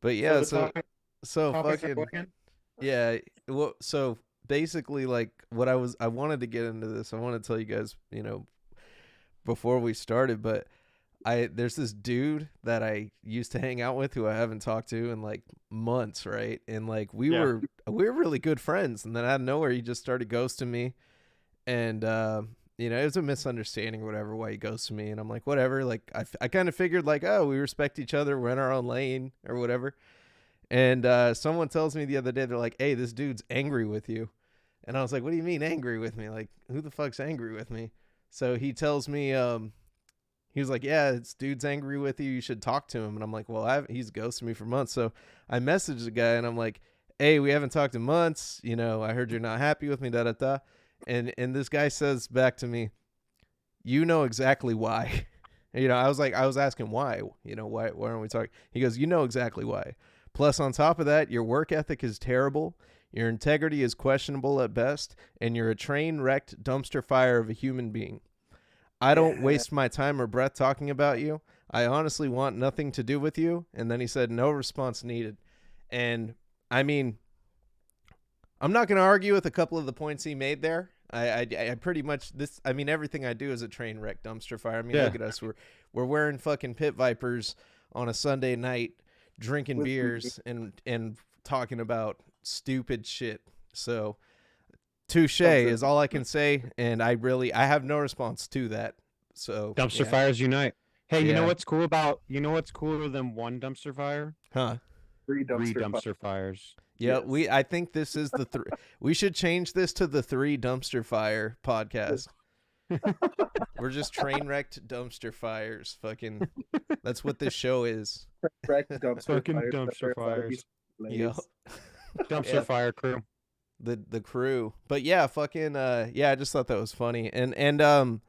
But So yeah, the so so topics are fucking working. yeah. Well, so basically, like what I wanted to get into this. I want to tell you guys, before we started, but there's this dude that I used to hang out with who I haven't talked to in like months, right? And like Yeah. we were really good friends, and then out of nowhere he just started ghosting me, and it was a misunderstanding or whatever why he ghosted me, and I'm like whatever, like I kind of figured like, oh, we respect each other, we're in our own lane or whatever. And someone tells me the other day, they're like, hey, this dude's angry with you. And I was like, what do you mean angry with me? Like, who the fuck's angry with me? So he tells me, he was like, yeah, this dude's angry with you. You should talk to him. And I'm like, well, he's ghosted me for months. So I messaged the guy and I'm like, hey, we haven't talked in months. I heard you're not happy with me, da da da. And this guy says back to me, you know exactly why. I was asking why. Why aren't we talking? He goes, you know exactly why. Plus, on top of that, your work ethic is terrible. Your integrity is questionable at best, and you're a train wrecked dumpster fire of a human being. I don't Yeah. waste my time or breath talking about you. I honestly want nothing to do with you. And then he said, no response needed. And I mean, I'm not going to argue with a couple of the points he made there. I pretty much this. I mean, everything I do is a train wreck dumpster fire. I mean, Yeah. look at us. We're wearing fucking pit vipers on a Sunday night, drinking With beers and talking about stupid shit. So touche Dumpster. is all I can say, and I have no response to that. So Dumpster yeah, fires unite. Hey, you know yeah, what's cool about you know what's cooler than one dumpster fire? huh? Three Three dumpster dumpster fires. Yeah, Yes. I think this is the three. We should change this to the three dumpster fire podcast. We're just train wrecked dumpster fires. Fucking, that's what this show is. Correct dumpster Fucking fires. dumpster fires. Yo, Dumpster yeah, fire crew. the crew. But yeah, fucking, yeah. I just thought that was funny, and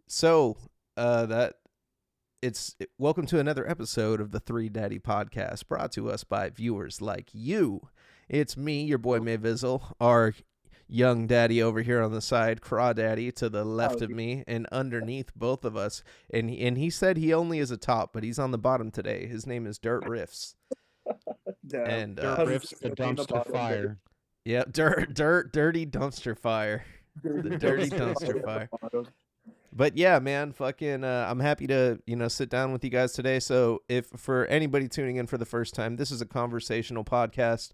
so that welcome to another episode of the 3Daddy podcast, brought to us by viewers like you. It's me, your boy Mavizzle, our young daddy over here on the side, Craw Daddy to the left of me, and underneath both of us. And he said he only is a top, but he's on the bottom today. His name is Dirt Riffs. Damn. And Dirt riffs, the dumpster fire. yeah, dirty dumpster fire. The dirty dumpster fire. But yeah, man, fucking, I'm happy to sit down with you guys today. So if for anybody tuning in for the first time, this is a conversational podcast,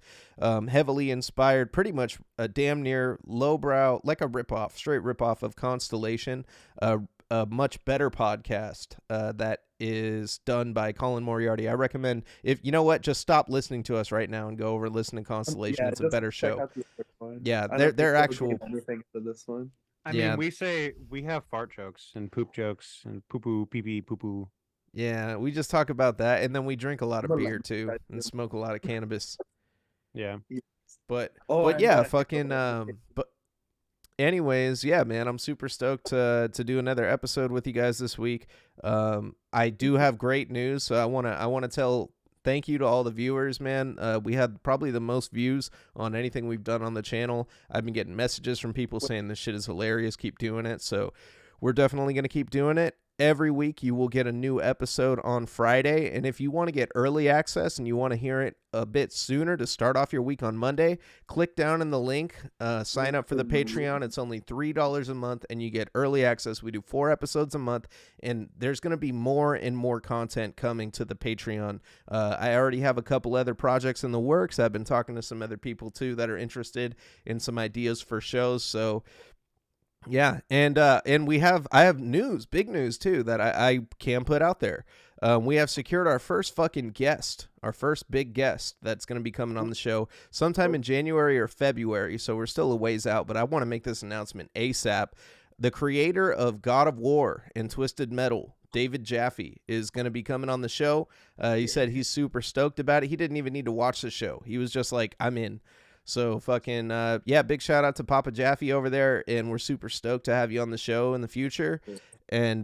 heavily inspired, pretty much a damn near lowbrow, like a ripoff, straight ripoff of Constellation, a much better podcast that is done by Colin Moriarty. I recommend, if you know what, just stop listening to us right now and go over listen to Constellation. Yeah, It's a just better check show. out this first one. Yeah, I don't they're think we'll actual. gain anything for this one. I Yeah. mean, we say we have fart jokes and poop jokes and poo poo pee pee poo poo. Yeah, we just talk about that, and then we drink a lot of The beer language too, I and do. smoke a lot of cannabis. Yeah. But Oh, and yeah, I think fucking but anyways, yeah, man, I'm super stoked to do another episode with you guys this week. I do have great news, so I wanna tell thank you to all the viewers, man. We had probably the most views on anything we've done on the channel. I've been getting messages from people saying this shit is hilarious. Keep doing it. So we're definitely gonna keep doing it. Every week you will get a new episode on Friday, and if you want to get early access and you want to hear it a bit sooner to start off your week on Monday, click down in the link, sign up for the Patreon. It's only $3 a month, and you get early access. We do 4 episodes a month, and there's going to be more and more content coming to the Patreon. I already have a couple other projects in the works. I've been talking to some other people, too, that are interested in some ideas for shows, so yeah, and I have news, big news too, that I can put out there. We have secured our first fucking guest, our first big guest that's going to be coming on the show sometime in January or February. So we're still a ways out, but I want to make this announcement ASAP. The creator of God of War and Twisted Metal, David Jaffe, is going to be coming on the show. He said he's super stoked about it. He didn't even need to watch the show. He was just like, I'm in. So fucking yeah, big shout out to Papa Jaffe over there, and we're super stoked to have you on the show in the future. And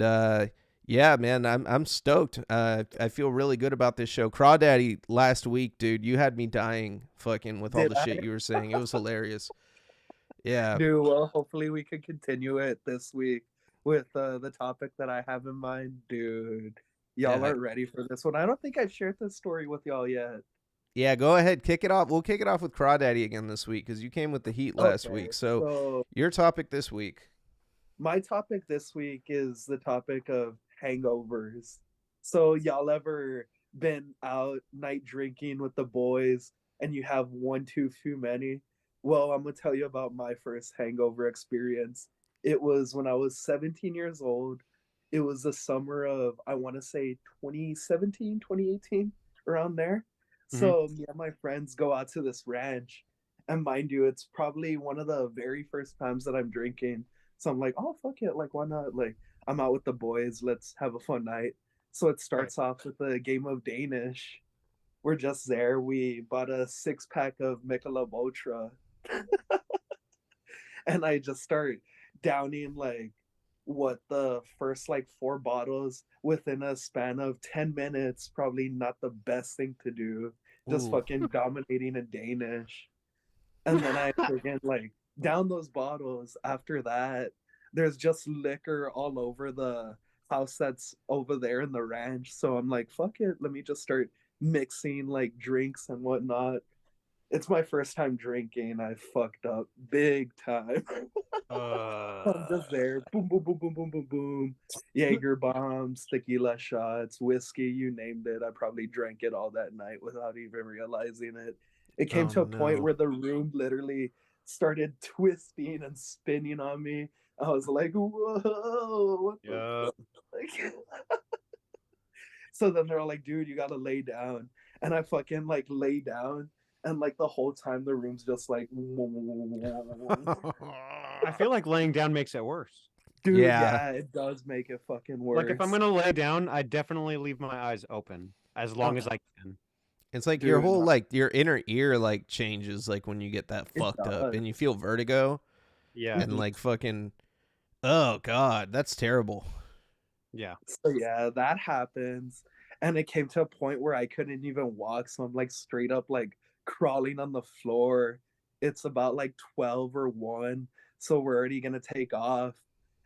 yeah, man, I'm stoked. I feel really good about this show. Craw Daddy, last week, dude, you had me dying fucking with all Did the I? shit you were saying. It was hilarious. Yeah. Dude, well, hopefully we can continue it this week with the topic that I have in mind. Dude, Y'all Yeah. aren't ready for this one. I don't think I've shared this story with y'all yet. Yeah, go ahead, kick it off. We'll kick it off with Craw Daddy again this week because you came with the heat last Okay, week. So so your topic this week. my topic this week is the topic of hangovers. So y'all ever been out night drinking with the boys and you have one too many? Well, I'm gonna tell you about my first hangover experience. It was when I was 17 years old. It was the summer of, I want to say 2017, 2018, around there. Mhm. So me and my friends go out to this ranch. And mind you, it's probably one of the very first times that I'm drinking. So I'm like, oh, fuck it. Like, why not? Like, I'm out with the boys. Let's have a fun night. So it starts off with a game of Danish. We're just there. We bought a 6 pack of Michelob Ultra. And I just start downing, like, what, the first, like, 4 bottles within a span of 10 minutes. Probably not the best thing to do. Just Ooh. fucking dominating in Danish. And then I again like down those bottles. After that, there's just liquor all over the house that's over there in the ranch. So I'm like, fuck it, let me just start mixing like drinks and whatnot. It's my first time drinking. I fucked up big time. I'm just there, boom, boom, boom, boom, boom, boom, boom. Jaeger bombs, tequila shots, whiskey, you named it. I probably drank it all that night without even realizing it. It came Oh to a point no. where the room literally started twisting and spinning on me. I was like, whoa, what the Yup. fuck? So then they're all like, dude, you gotta lay down. And I fucking like lay down. And like the whole time the room's just like, I feel like laying down makes it worse. dude, Yeah. yeah, it does make it fucking worse. Like if I'm gonna lay down, I definitely leave my eyes open as long as I can. It's like your Dude, whole no. like your inner ear like changes like when you get that It fucked up does. and you feel vertigo Yeah, and like fucking oh god, that's terrible. yeah. So yeah, that happens. And it came to a point where I couldn't even walk. So I'm like straight up like crawling on the floor. It's about like 12 or 1. So we're already gonna take off.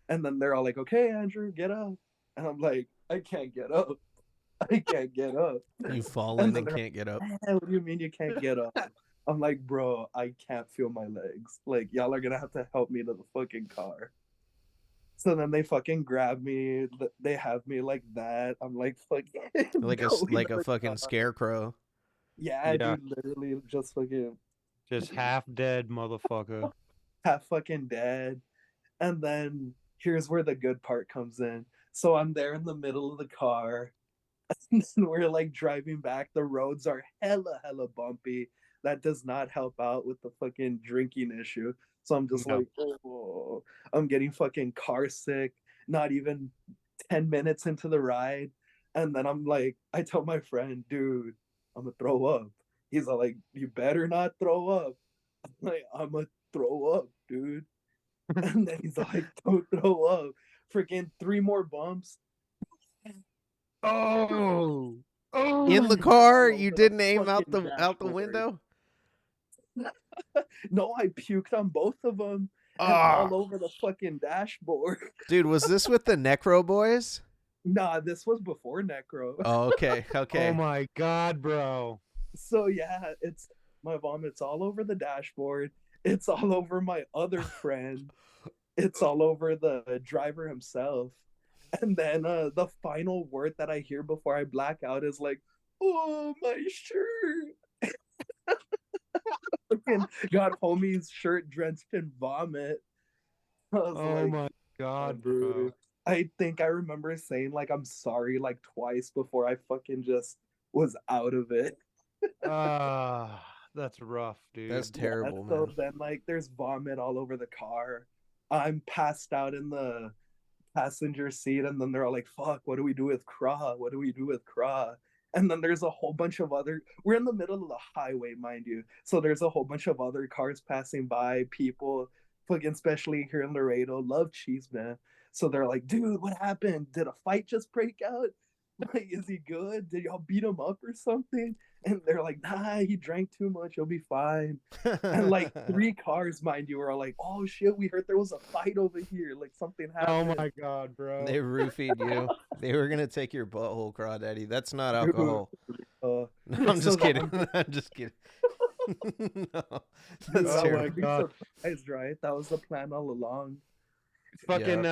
And then they're all like, okay, Andrew, get up. And I'm like, I can't get up. I can't get up. You've And fallen then and they're can't get up. like, what do you mean you can't get up? I'm like, bro, I can't feel my legs. Like, y'all are gonna have to help me to the fucking car. So then they fucking grab me. They have me like that. I'm like fucking Like a going like to a the fucking car. scarecrow. Yeah, Yeah. dude, literally just fucking Just half dead motherfucker. half fucking dead. And then here's where the good part comes in. So I'm there in the middle of the car. And then we're like driving back. The roads are hella bumpy. That does not help out with the fucking drinking issue. So I'm just No. like, oh, I'm getting fucking car sick. Not even 10 minutes into the ride. And then I'm like, I tell my friend, dude, I'm gonna throw up. He's all like, you better not throw up. I'm like, I'm gonna throw up, dude. And then he's like, don't throw up. Freaking 3 more bumps. Oh. In the Oh. car, All you over the didn't aim out fucking the dashboard. window? No, I puked on both of them and Ah. all over the fucking dashboard. Dude, was this with the Necro Boys? Nah, this was before Necro. Oh, okay. Oh Okay. my god, bro. So yeah, it's my vomit's all over the dashboard. It's all over my other friend. It's all over the driver himself. And then the final word that I hear before I black out is like, "Oh, my shirt." Fucking got homie's shirt drenched in vomit. I was Oh like, my god, bro. dude. I think I remember saying like I'm sorry like twice before I fucking just was out of it. Ah, that's rough, dude. That's terrible, So man. then like there's vomit all over the car. I'm passed out in the passenger seat, and then they're all like, fuck, what do we do with Craw? What do we do with Craw? And then there's a whole bunch of other, we're in the middle of the highway, mind you. So there's a whole bunch of other cars passing by, people, fucking, especially here in Laredo, love cheese, man. So they're like, dude, what happened? Did a fight just break out? like, is he good? Did y'all beat him up or something? And they're like, nah, he drank too much. He'll be fine. And like 3 cars, mind you, are like, oh shit, we heard there was a fight over here. Like something Oh happened. my god, bro. They roofied you. They were gonna take your butthole, Craw Daddy. That's not Dude, alcohol. uh, No, I'm so just the kidding. under- I'm just kidding. No, Dude, that's Oh I terrible. my would be God. surprised, right? That was the plan all along. Fucking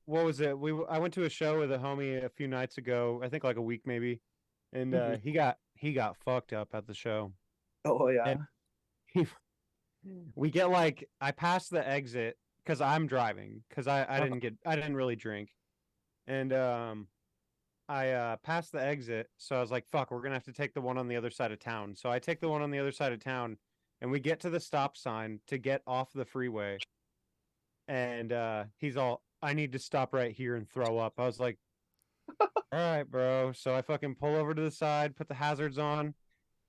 what was it? I went to a show with a homie a few nights ago, I think like a week maybe. And Mhm. he got fucked up at the show. Oh yeah. And he we get like I passed the exit because I'm driving because I didn't really drink. And I passed the exit, so I was like, fuck, we're gonna have to take the one on the other side of town. So I take the one on the other side of town, and we get to the stop sign to get off the freeway. And he's all, I need to stop right here and throw up. I was like, all right, bro. So I fucking pull over to the side, put the hazards on.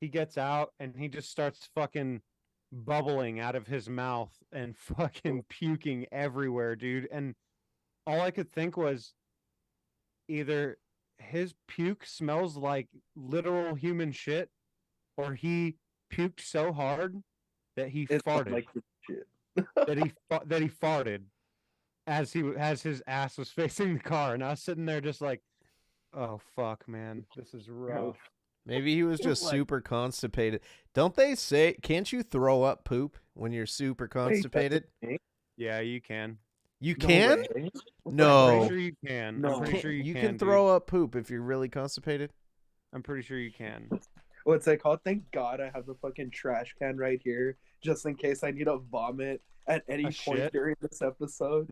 He gets out and he just starts fucking bubbling out of his mouth and fucking puking everywhere, dude. And all I could think was either his puke smells like literal human shit or he puked so hard that he It's not farted. like this shit. that he farted as his ass was facing the car, and I was sitting there just like, oh fuck, man, this is rough. Maybe he was just Like- super constipated. Don't they say, can't you throw up poop when you're super constipated? Yeah, you can. You No can? way. I'm No. pretty sure you can. No. I'm pretty sure You can. can dude. throw up poop if you're really constipated. I'm pretty sure you can. What's it called? Thank God I have the fucking trash can right here, just in case I need to vomit at any A point shit? during this episode.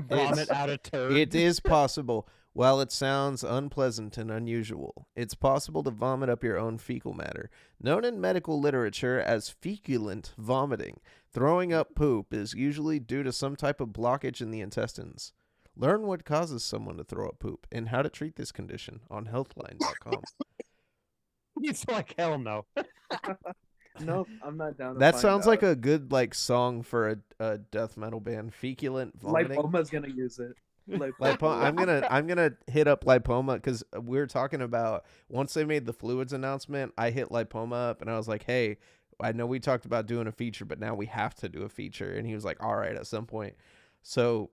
Vomit out a turd. It is possible. While it sounds unpleasant and unusual, it's possible to vomit up your own fecal matter. Known in medical literature as feculent vomiting, throwing up poop is usually due to some type of blockage in the intestines. Learn what causes someone to throw up poop and how to treat this condition on healthline.com. It's like hell no. Nope, I'm not down. To That find sounds out. like a good song for a death metal band. Feculent vomiting. Lipoma's gonna use it. I'm gonna hit up Lipoma because we were talking about once they made the fluids announcement, I hit Lipoma up and I was like, hey, I know we talked about doing a feature, but now we have to do a feature. And he was like, all right, at some point. So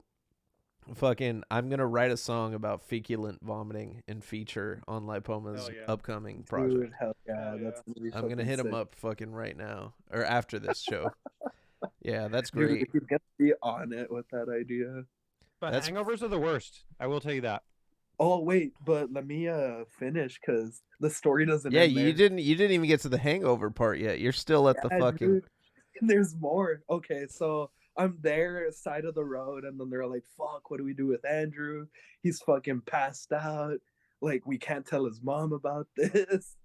I'm gonna write a song about feculent vomiting and feature on Lipoma's Hell yeah. upcoming project. Dude, hell yeah, Hell that's gonna be I'm gonna fucking hit him sick. up fucking right now or after this show. Yeah, that's Dude, great. he's gonna be on it with that idea. But That's- hangovers are the worst. I will tell you that. Oh wait, but let me finish because the story doesn't. Yeah, end you there. didn't even get to the hangover part yet. You're still at the Yeah, fucking dude, there's more. Okay, so I'm there side of the road, and then they're like, "Fuck, what do we do with Andrew? He's fucking passed out. Like, we can't tell his mom about this."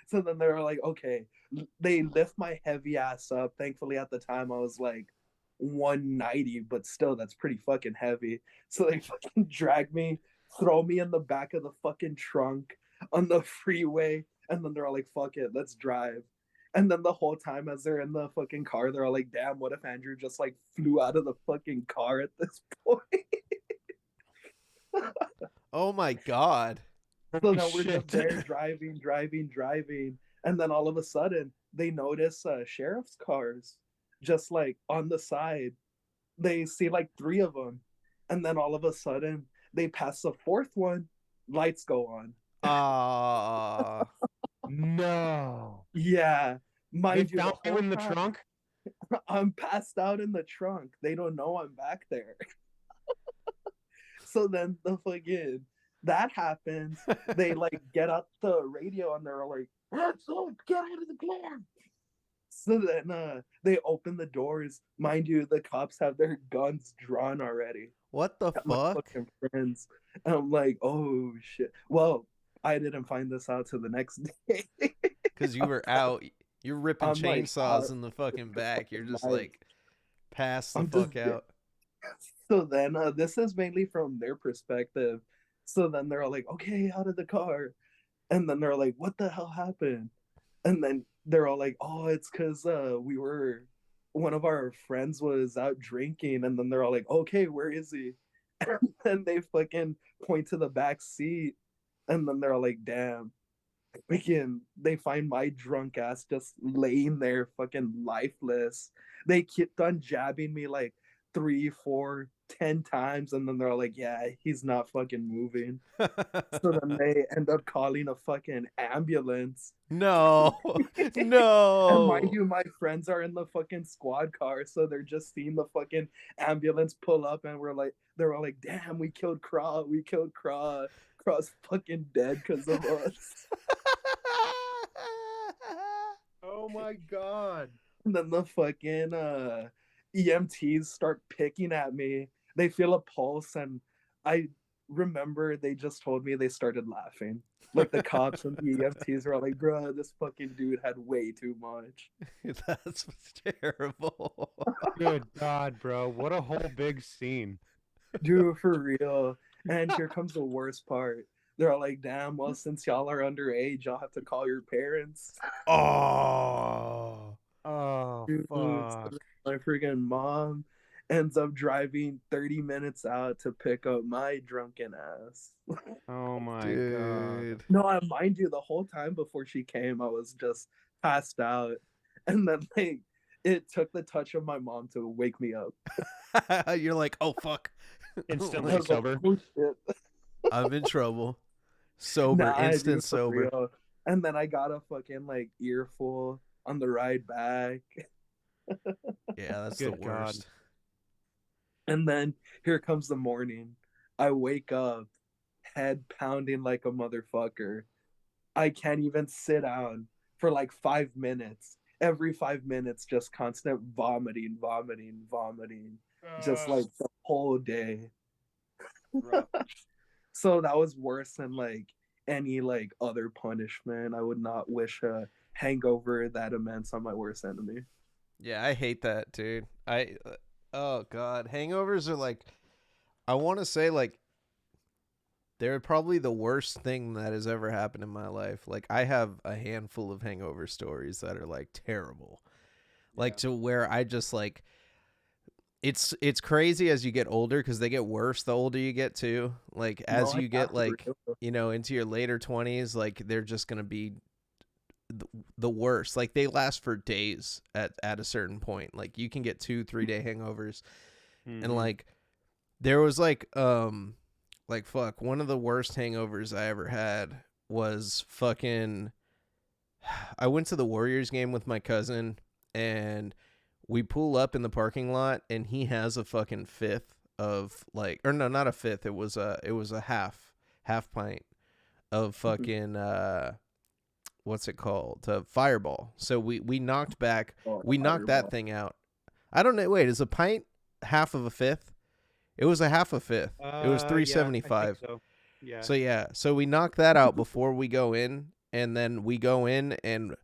So then they're like, "Okay." They lift my heavy ass up. Thankfully, at the time, I was like 190, but still, that's pretty fucking heavy. So they fucking drag me, throw me in the back of the fucking trunk on the freeway, and then they're all like, "Fuck it, let's drive." And then the whole time as they're in the fucking car, they're all like, "Damn, what if Andrew just like flew out of the fucking car at this point?" Oh my god. So now we're Shit. just there driving, and then all of a sudden they notice sheriff's cars just like on the side. They see like 3 of them, and then all of a sudden they pass the 4th one. Lights go on. No. Yeah, They mind you, found the you whole in the time, trunk? I'm passed out in the trunk. They don't know I'm back there. So then that happens. They like get out the radio and they're like, "Hands up, get out of the car." So then they open the doors. Mind you, the cops have their guns drawn already. What the My fuck? fucking friends. And I'm like, oh shit. Well, I didn't find this out till the next day. Because you were out. You're ripping I'm like, chainsaws in the fucking back. You're just like, like, pass the I'm fuck just- out. So then this is mainly from their perspective. So then they're all like, okay, out of the car. And then they're like, what the hell happened? And then they're all like, oh, it's because one of our friends was out drinking. And then they're all like, okay, where is he? And they fucking point to the back seat, and then they're like, damn. They find my drunk ass just laying there fucking lifeless. They kept on jabbing me like 3, 4, 10 times, and then they're like, yeah, he's not fucking moving. So then they end up calling a fucking ambulance. No, And mind no. you, my friends are in the fucking squad car, so they're just seeing the fucking ambulance pull up, and they're all like, damn, we killed Craw, we killed Craw. Craw's fucking dead because of us. Oh my god. And then the fucking EMTs start picking at me. They feel a pulse, and I remember they just told me they started laughing. Like the cops and the EMTs were all like, bro, this fucking dude had way too much. That's terrible. Good god, bro. What a whole big scene. Dude, for real. And here comes the worst part. They're all like, damn, well, since y'all are underage, y'all have to call your parents. Oh. Oh, Dude, fuck. so my freaking mom ends up driving 30 minutes out to pick up my drunken ass. Oh my god. Dude. No, mind you, the whole time before she came, I was just passed out. And then it took the touch of my mom to wake me up. You're like, oh fuck. Instantly I was like, sober. oh, shit. I'm in trouble. Sober, Nah, instant dude, for sober. real. And then I got a fucking like earful on the ride back. Yeah, that's Good the God. worst. And then here comes the morning. I wake up, head pounding like a motherfucker. I can't even sit down for like 5 minutes. Every 5 minutes, just constant vomiting, vomiting, vomiting. Just like the whole day. Rough. So that was worse than like any like other punishment. I would not wish a hangover that immense on my worst enemy. Yeah, I hate that, dude. Oh god, hangovers are like, I want to say like, they're probably the worst thing that has ever happened in my life. Like, I have a handful of hangover stories that are like terrible, like to where I just like, it's crazy as you get older because they get worse the older you get too. Like as No, you I get have to like, real. into your later 20s, like they're just gonna be the worst. Like they last for days at a certain point. Like you can get 2-3 day hangovers. And like there was like fuck, one of the worst hangovers I ever had was fucking, I went to the Warriors game with my cousin, and we pull up in the parking lot, and he has a fucking fifth of like, or no, not a fifth, it was a half pint of fucking what's it called? Fireball. So we knocked back, we knocked that thing out. I don't know, wait, is a pint half of a fifth? It was a half a fifth. It was 375. Yeah, so. Yeah. So yeah, so we knocked that out before we go in, and then we go in, and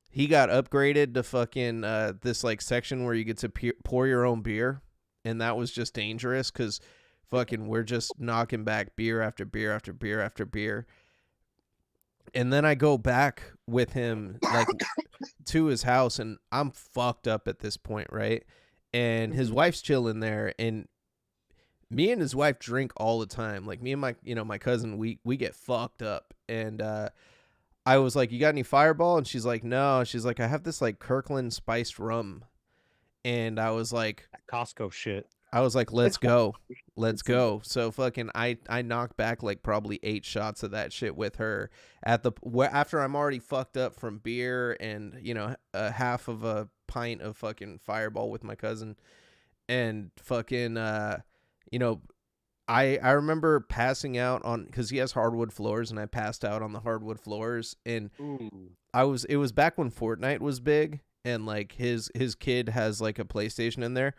he got upgraded to fucking this like section where you get to pour your own beer, and that was just dangerous because fucking we're just knocking back beer after beer after beer after beer. And then I go back with him like to his house, and I'm fucked up at this point, right? And his wife's chilling there, and me and his wife drink all the time. Like me and my cousin, we get fucked up. And I was like, you got any Fireball? And she's like, no. She's like, I have this like Kirkland spiced rum. And I was like, Costco shit. let's go. Let's go. So fucking I knocked back like probably 8 shots of that shit with her after I'm already fucked up from beer and, a half of a pint of fucking Fireball with my cousin. And fucking I remember passing out on, because he has hardwood floors, and I passed out on the hardwood floors. And it was back when Fortnite was big, and like his kid has like a PlayStation in there.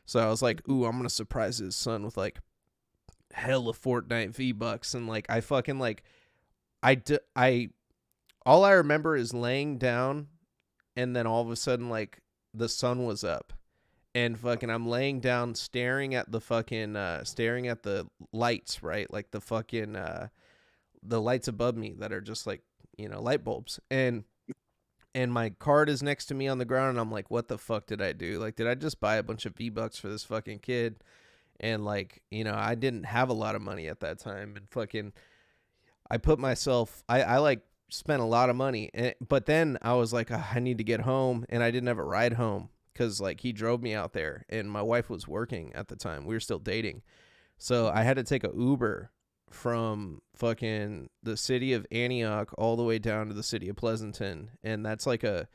So I was like, ooh, I'm gonna surprise his son with like hella Fortnite V-Bucks. And like I fucking like all I remember is laying down, and then all of a sudden like the sun was up. And fucking I'm laying down staring at the lights, right? Like the fucking the lights above me that are just like, light bulbs. And my card is next to me on the ground, and I'm like, what the fuck did I do? Like, did I just buy a bunch of V-Bucks for this fucking kid? And like, you know, I didn't have a lot of money at that time, and fucking I put myself I like spent a lot of money, but then I was like, I need to get home, and I didn't have a ride home because like he drove me out there, and my wife was working at the time. We were still dating. So I had to take a Uber from fucking the city of Antioch all the way down to the city of Pleasanton, and that's like a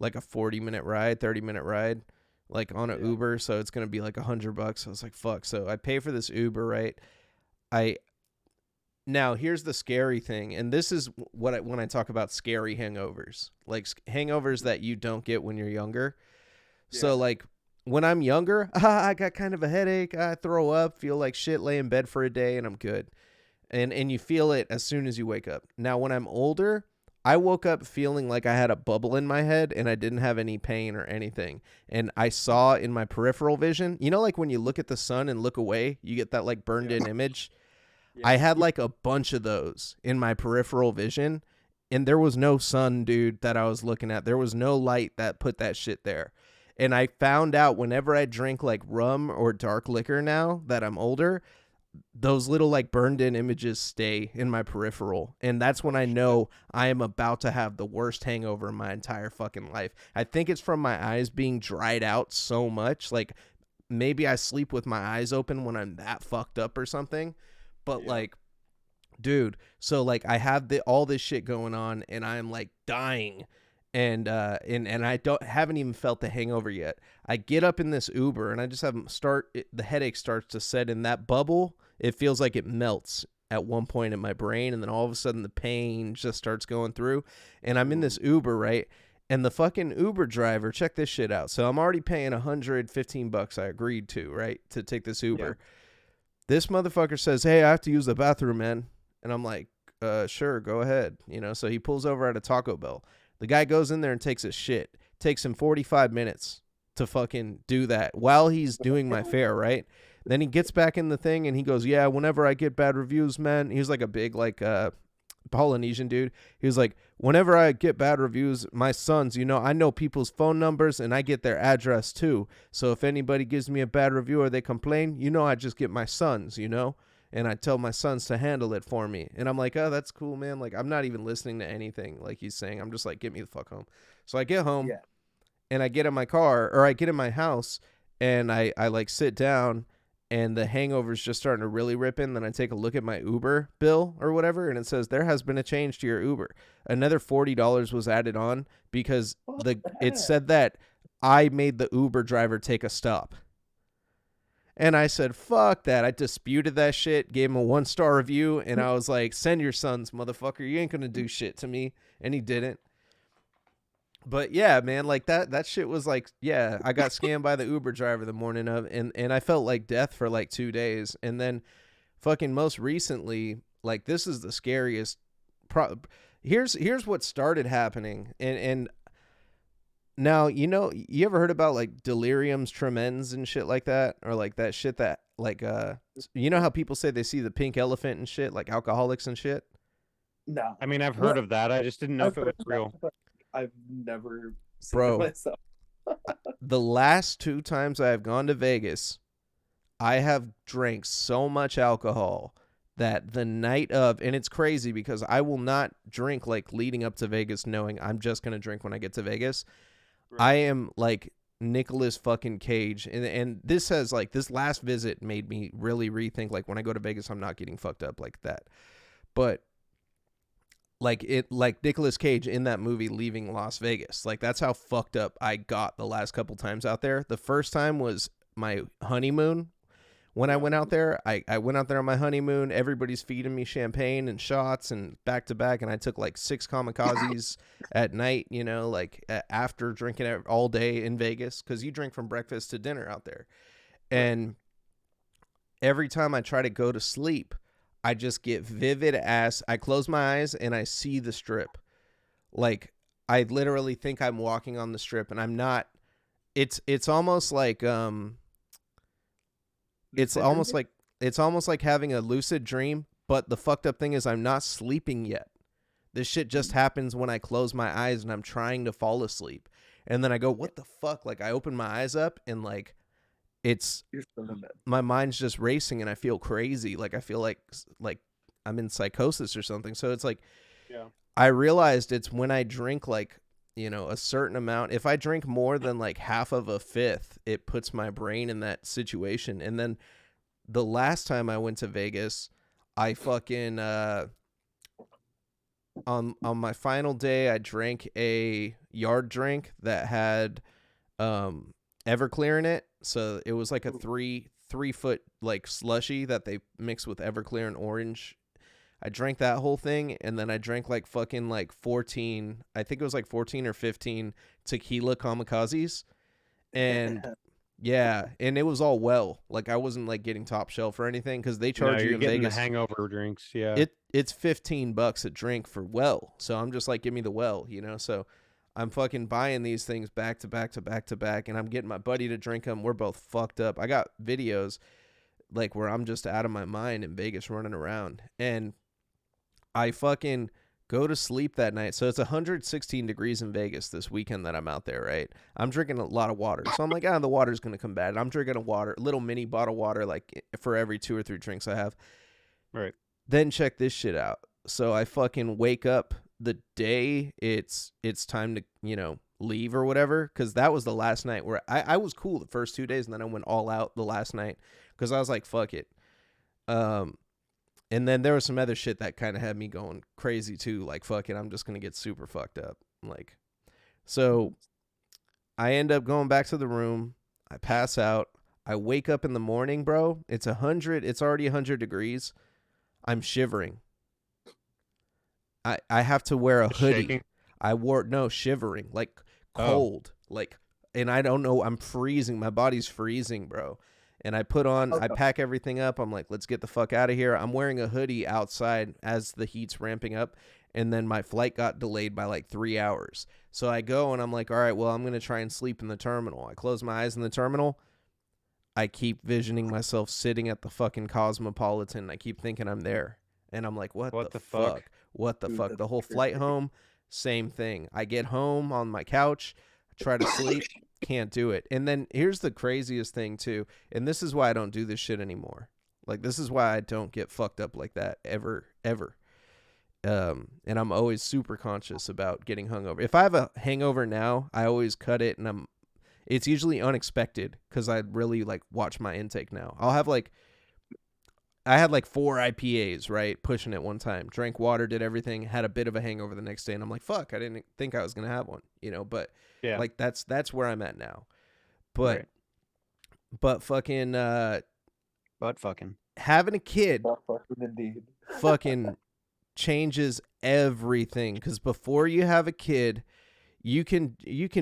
40-minute ride, 30-minute ride, like on an Uber. So it's gonna be like $100. I was like, fuck. So I pay for this Uber, right? Now here's the scary thing, and this is when I talk about scary hangovers, like hangovers that you don't get when you're younger. Yeah. So like when I'm younger, I got kind of a headache, I throw up, feel like shit, lay in bed for a day, and I'm good. And you feel it as soon as you wake up. Now when I'm older, I woke up feeling like I had a bubble in my head and I didn't have any pain or anything. And I saw in my peripheral vision, you know, like when you look at the sun and look away, you get that like burned in image. Yeah. I had like a bunch of those in my peripheral vision, and there was no sun, dude, that I was looking at. There was no light that put that shit there. And I found out whenever I drink like rum or dark liquor now that I'm older, those little like burned in images stay in my peripheral. And that's when I know I am about to have the worst hangover in my entire fucking life. I think it's from my eyes being dried out so much. Like maybe I sleep with my eyes open when I'm that fucked up or something. But like, dude, so like I have all this shit going on, and I'm like dying, and I haven't even felt the hangover yet. I get up in this Uber, and I just have the headache starts to set in that bubble. It feels like it melts at one point in my brain, and then all of a sudden the pain just starts going through, and I'm in this Uber, right? And the fucking Uber driver, check this shit out. So I'm already paying $115. I agreed to, right, to take this Uber. Yeah. This motherfucker says, hey, I have to use the bathroom, man. And I'm like, sure, go ahead. You know, so he pulls over at a Taco Bell. The guy goes in there and takes his shit. Takes him 45 minutes to fucking do that while he's doing my fare, right? Then he gets back in the thing and he goes, yeah, whenever I get bad reviews, man. He was like a big, like, Polynesian dude. He was like, whenever I get bad reviews, my sons, you know, I know people's phone numbers and I get their address too. So if anybody gives me a bad review or they complain, you know, I just get my sons, you know, and I tell my sons to handle it for me. And I'm like, oh, that's cool, man. Like, I'm not even listening to anything like he's saying. I'm just like, get me the fuck home. So I get home and I get in my car, or I get in my house, and I like sit down, and the hangover's just starting to really rip in. Then I take a look at my Uber bill or whatever, and it says there has been a change to your Uber. Another $40 was added on because it said that I made the Uber driver take a stop. And I said, fuck that. I disputed that shit, gave him a 1-star review, and I was like, send your sons, motherfucker. You ain't going to do shit to me. And he didn't. But yeah, man, like that shit was like, yeah, I got scammed by the Uber driver the morning of, and I felt like death for like 2 days. And then fucking most recently, like this is the scariest. Here's what started happening. And now, you know, you ever heard about like deliriums tremens and shit like that? Or like that shit that like, you know how people say they see the pink elephant and shit, like alcoholics and shit? No. I mean, I've heard of that. I just didn't know if it was real. I've never seen it myself. The last 2 times I have gone to Vegas, I have drank so much alcohol that the night of, and it's crazy because I will not drink like leading up to Vegas knowing I'm just going to drink when I get to Vegas. Right. I am like Nicolas fucking Cage. And this has like, this last visit made me really rethink, like when I go to Vegas, I'm not getting fucked up like that. But like Nicolas Cage in that movie Leaving Las Vegas. Like that's how fucked up I got the last couple times out there. The first time was my honeymoon. When I went out there, I went out there on my honeymoon. Everybody's feeding me champagne and shots and back to back. And I took like 6 kamikazes at night, you know, like after drinking all day in Vegas. Cause you drink from breakfast to dinner out there. And every time I try to go to sleep, I just get vivid ass. I close my eyes and I see the strip. Like I literally think I'm walking on the strip, and I'm not. It's almost like it's almost like having a lucid dream, but the fucked up thing is I'm not sleeping yet. This shit just happens when I close my eyes and I'm trying to fall asleep. And then I go, what the fuck? Like I open my eyes up and like it's You're still in bed. my mind's just racing and I feel crazy. Like I feel like I'm in psychosis or something. So it's like, Yeah. I realized it's when I drink like, a certain amount. If I drink more than like half of a fifth, it puts my brain in that situation. And then the last time I went to Vegas, I fucking on my final day, I drank a yard drink that had Everclear in it. So it was like a 3 foot like slushy that they mix with Everclear and orange. I drank that whole thing, and then I drank like fucking like 14, I think it was like 14 or 15 tequila kamikazes. And yeah, and it was all well. Like I wasn't like getting top shelf or anything because they charge you you're in getting Vegas. the hangover drinks. Yeah. It's $15 a drink for well. So I'm just like, give me the well, So I'm fucking buying these things back to back to back to back, and I'm getting my buddy to drink them. We're both fucked up. I got videos like where I'm just out of my mind in Vegas running around, and I fucking go to sleep that night. So it's 116 degrees in Vegas this weekend that I'm out there, right? I'm drinking a lot of water. So I'm like, the water's going to come bad. I'm drinking a little mini bottle of water like for every 2 or 3 drinks I have. Right. Then check this shit out. So I fucking wake up the day it's time to, leave or whatever, because that was the last night where I was cool the first 2 days, and then I went all out the last night because I was like, fuck it. And then there was some other shit that kind of had me going crazy too. Like, fuck it, I'm just going to get super fucked up. Like, so I end up going back to the room. I pass out. I wake up in the morning, bro. It's already 100 degrees. I'm shivering. I have to wear a hoodie. Shaking? Shivering, like cold. Like, and I don't know, I'm freezing. My body's freezing, bro. And I pack everything up. I'm like, let's get the fuck out of here. I'm wearing a hoodie outside as the heat's ramping up. And then my flight got delayed by like 3 hours. So I go and I'm like, all right, well, I'm going to try and sleep in the terminal. I close my eyes in the terminal. I keep visioning myself sitting at the fucking Cosmopolitan. I keep thinking I'm there. And I'm like, what the fuck? What the fuck? The whole flight home, same thing. I get home on my couch, try to sleep. Can't do it. And then here's the craziest thing too, and this is why I don't do this shit anymore. Like, this is why I don't get fucked up like that ever. And I'm always super conscious about getting hungover. If I have a hangover now, I always cut it, and it's usually unexpected because I really like watch my intake now. I had like 4 IPAs, right? Pushing it one time. Drank water, did everything, had a bit of a hangover the next day, and I'm like, fuck, I didn't think I was gonna have one, but Yeah. like that's where I'm at now. But fucking having a kid Indeed. fucking changes everything, because before you have a kid, you can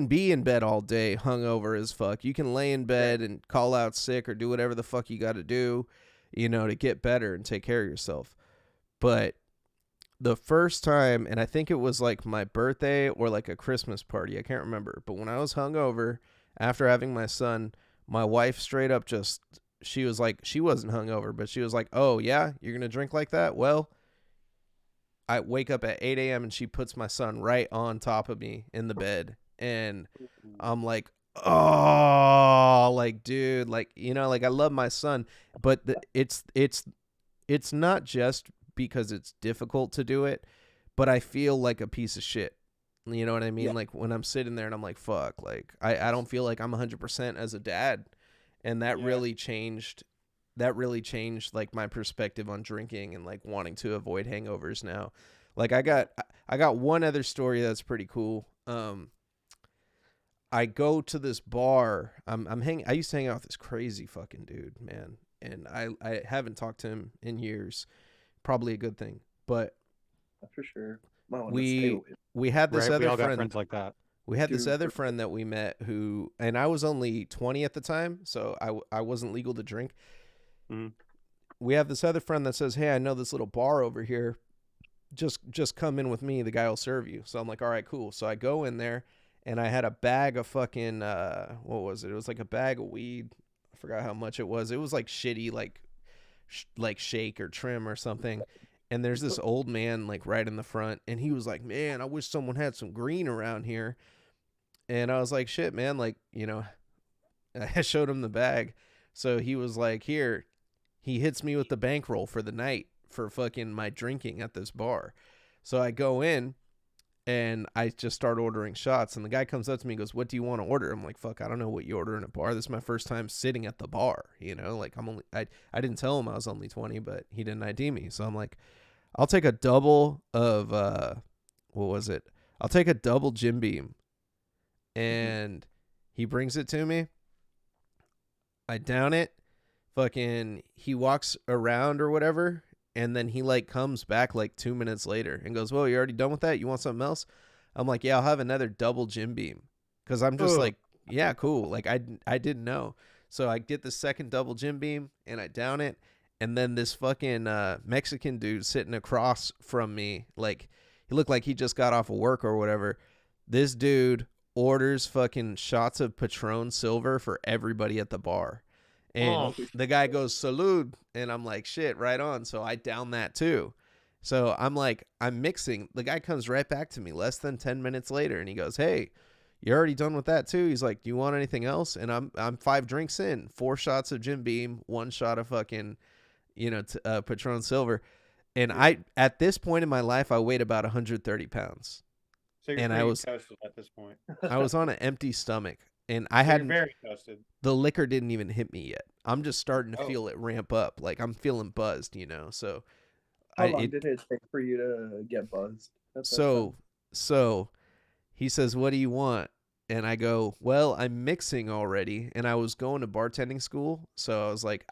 be in bed all day hungover as fuck. You can lay in bed and call out sick or do whatever the fuck you got to do, to get better and take care of yourself. But the first time, and I think it was like my birthday or like a Christmas party, I can't remember, but when I was hungover after having my son, my wife straight up she was like, she wasn't hungover, but she was like, oh yeah, you're gonna drink like that? Well, I wake up at 8 a.m. and she puts my son right on top of me in the bed, and I'm like, oh, like, dude, like, like, I love my son, but it's not just because it's difficult to do it, but I feel like a piece of shit. You know what I mean? Yeah. Like, when I'm sitting there and I'm like, fuck, like, I don't feel like I'm 100% as a dad. And that really changed like my perspective on drinking and like wanting to avoid hangovers now. Like, I got one other story that's pretty cool. I go to this bar. I used to hang out with this crazy fucking dude, man. And I haven't talked to him in years. Probably a good thing. But for sure. We had this other we all got friend. friends like that. We had this other friend that we met who, and I was only 20 at the time, so I wasn't legal to drink. Mm-hmm. We have this other friend that says, hey, I know this little bar over here. Just come in with me. The guy will serve you. So I'm like, all right, cool. So I go in there, and I had a bag of fucking, what was it? It was like a bag of weed. I forgot how much it was. It was like shitty, like shake or trim or something. And there's this old man like right in the front, and he was like, man, I wish someone had some green around here. And I was like, shit, man, like, I showed him the bag. So he was like, here, he hits me with the bankroll for the night for fucking my drinking at this bar. So I go in and I just start ordering shots, and the guy comes up to me and goes, what do you want to order? I'm like, fuck, I don't know what you order in a bar. This is my first time sitting at the bar, you know, like I didn't tell him I was only 20, but he didn't ID me. So I'm like, I'll take a double of, what was it? I'll take a double Jim Beam. And he brings it to me. I down it. Fucking, he walks around or whatever. And then he like comes back like 2 minutes later and goes, well, you already done with that? You want something else? I'm like, yeah, I'll have another double Jim Beam. Cause I'm just like, yeah, cool. Like I didn't know. So I get the second double Jim Beam and I down it. And then this fucking Mexican dude sitting across from me, like he looked like he just got off of work or whatever. This dude orders fucking shots of Patron Silver for everybody at the bar. And the guy goes, salute. And I'm like, shit, right on. So I down that too. So I'm like, I'm mixing. The guy comes right back to me less than 10 minutes later. And he goes, hey, you already done with that too? He's like, do you want anything else? And I'm 5 drinks in, 4 shots of Jim Beam, 1 shot of fucking, you know, Patron Silver. And I, at this point in my life, I weighed about 130 pounds. So you're and I was toasted at this point. I was on an empty stomach, and I hadn't. You're very toasted. The liquor didn't even hit me yet. I'm just starting to feel it ramp up. Like I'm feeling buzzed, you know. So how long did it take for you to get buzzed? So he says, "What do you want?" And I go, "Well, I'm mixing already, and I was going to bartending school, so I was like,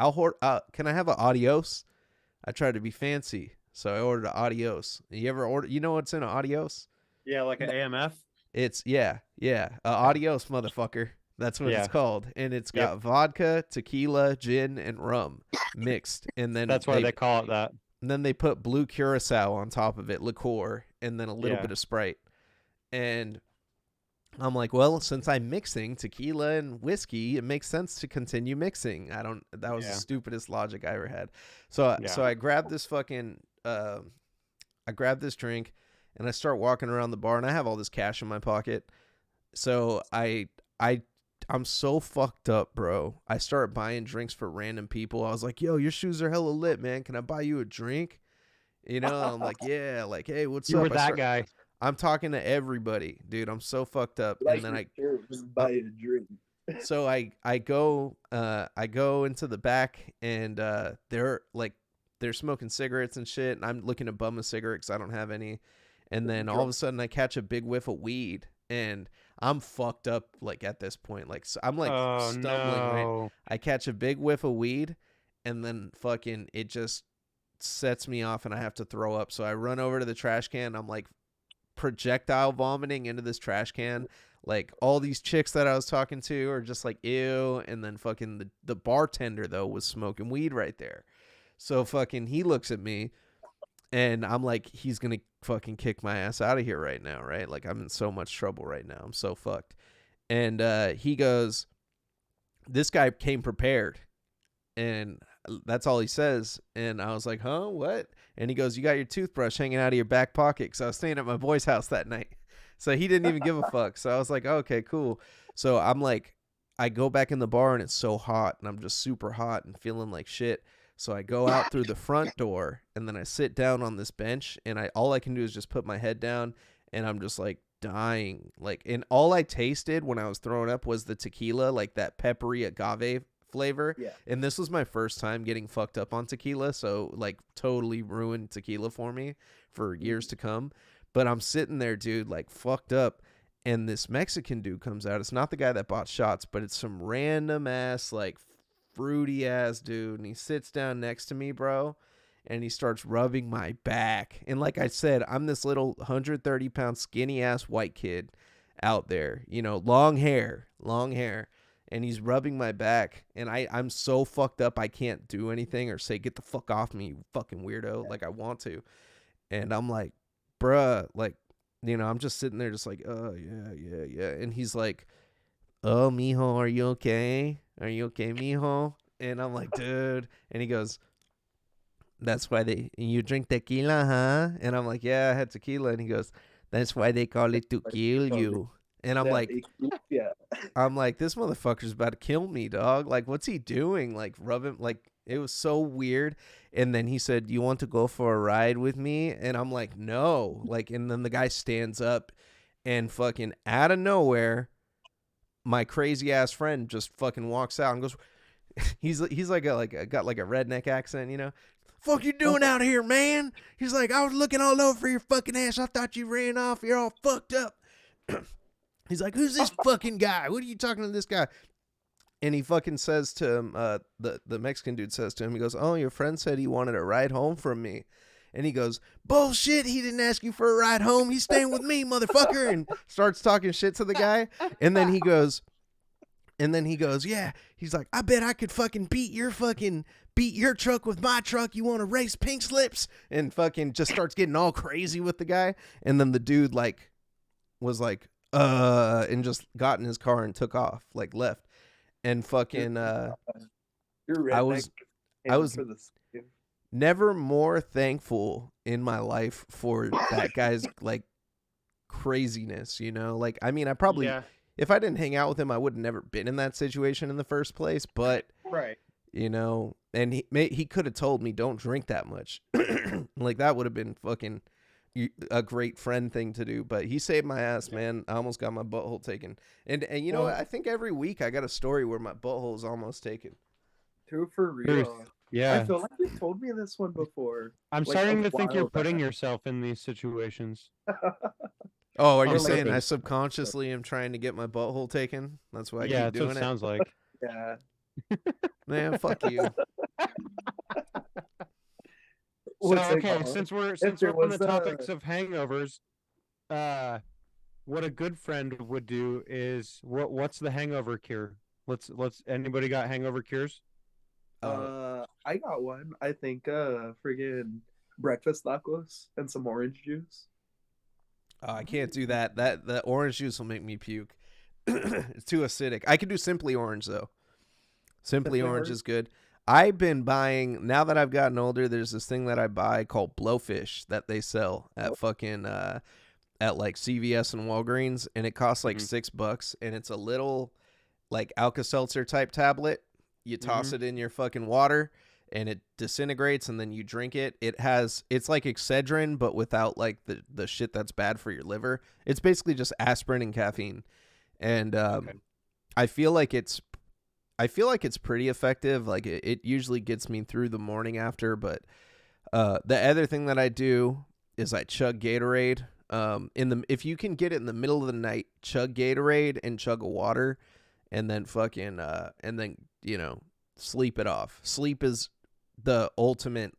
can I have an adios?" I tried to be fancy, so I ordered an adios. You ever order? You know what's in an adios? Yeah, like an AMF. It's adios, motherfucker. That's what it's called, and it's got vodka, tequila, gin, and rum mixed, and then that's why they call it that. And then they put blue curacao on top of it, liqueur, and then a little bit of Sprite. And I'm like, well, since I'm mixing tequila and whiskey, it makes sense to continue mixing. That was the stupidest logic I ever had. So I grabbed this fucking, I grabbed this drink, and I start walking around the bar, and I have all this cash in my pocket. So I'm so fucked up, bro. I start buying drinks for random people. I was like, yo, your shoes are hella lit, man. Can I buy you a drink? You know, I'm like, yeah, like, hey, what's up? You were that guy. I'm talking to everybody, dude. I'm so fucked up. Like, and then buy a drink. So I go into the back, and they're smoking cigarettes and shit, and I'm looking to bum a cigarette because I don't have any. And then all of a sudden I catch a big whiff of weed, and I'm fucked up, like, at this point. Like, so I'm, like, stumbling, right? I catch a big whiff of weed, and then fucking it just sets me off, and I have to throw up. So I run over to the trash can. I'm, like, projectile vomiting into this trash can. Like, all these chicks that I was talking to are just like, ew. And then fucking the bartender, though, was smoking weed right there. So fucking he looks at me, and I'm like, he's going to fucking kick my ass out of here right now, right? Like, I'm in so much trouble right now. I'm so fucked. And he goes, this guy came prepared. And that's all he says. And I was like, huh? What? And he goes, you got your toothbrush hanging out of your back pocket, because I was staying at my boy's house that night. So he didn't even give a fuck. So I was like, okay, cool. So I'm like, I go back in the bar, and it's so hot, and I'm just super hot and feeling like shit. So I go out through the front door, and then I sit down on this bench, and all I can do is just put my head down, and I'm just like dying. Like, and all I tasted when I was throwing up was the tequila, like that peppery agave flavor. Yeah. And this was my first time getting fucked up on tequila, so like totally ruined tequila for me for years to come. But I'm sitting there, dude, like fucked up, and this Mexican dude comes out. It's not the guy that bought shots, but it's some random ass, like, fruity ass dude, and he sits down next to me, bro, and he starts rubbing my back. And like I said, I'm this little 130-pound skinny ass white kid out there, you know, long hair, and he's rubbing my back, and I'm so fucked up I can't do anything or say, get the fuck off me, you fucking weirdo, like I want to. And I'm like, bruh, like, you know, I'm just sitting there just like, oh yeah, and he's like, oh, mijo, are you okay? Are you okay, mijo? And I'm like, dude. And he goes, that's why you drink tequila, huh? And I'm like, yeah, I had tequila. And he goes, that's why they call it to kill you. And I'm like, I'm like, this motherfucker's about to kill me, dog. Like, what's he doing? Like, rubbing, like, it was so weird. And then he said, you want to go for a ride with me? And I'm like, no. Like, and then the guy stands up and fucking out of nowhere, my crazy ass friend just fucking walks out and goes, he's like got like a redneck accent, you know? Fuck you doing out here, man? He's like, I was looking all over your fucking ass. I thought you ran off. You're all fucked up. He's like, who's this fucking guy? What are you talking to this guy? And he fucking says to him, the Mexican dude says to him, he goes, oh, your friend said he wanted a ride home from me. And he goes, bullshit, he didn't ask you for a ride home. He's staying with me, motherfucker. And starts talking shit to the guy. And then he goes, yeah. He's like, I bet I could fucking beat your truck with my truck. You want to race pink slips? And fucking just starts getting all crazy with the guy. And then the dude like was like, and just got in his car and took off, like left. And fucking I was never more thankful in my life for that guy's like craziness, you know? Like, I mean, I probably if I didn't hang out with him, I would have never been in that situation in the first place, but Right. you know, and he could have told me don't drink that much. Like that would have been fucking a great friend thing to do, but he saved my ass, man. I almost got my butthole taken. And you know what? I think every week I got a story where my butthole is almost taken. True for real. Yeah. I feel like you told me this one before. I'm like, starting a to think you're while putting back. yourself in these situations. Oh, are you Or saying like- I subconsciously am trying to get my butthole taken? That's why I Yeah, keep that's doing what it it. sounds like. Yeah. Man, fuck you. So What's it okay, called? since we're there on was the topics of hangovers, what a good friend would do is what's the hangover cure? Let's anybody got hangover cures? I got one. I think friggin' breakfast tacos and some orange juice. Oh, I can't do that. The orange juice will make me puke. It's too acidic. I can do Simply Orange though. Simply Orange is good. I've been buying, now that I've gotten older, there's this thing that I buy called Blowfish that they sell at fucking at like CVS and Walgreens, and it costs like $6, and it's a little like Alka-Seltzer type tablet. You toss it in your fucking water and it disintegrates, and then you drink it. It's like Excedrin but without like the shit that's bad for your liver. It's basically just aspirin and caffeine. And I feel like it's pretty effective. Like it usually gets me through the morning after, but the other thing that I do is I chug Gatorade. If you can get it in the middle of the night, chug Gatorade and chug a water, and then fucking you know, sleep it off. Sleep is the ultimate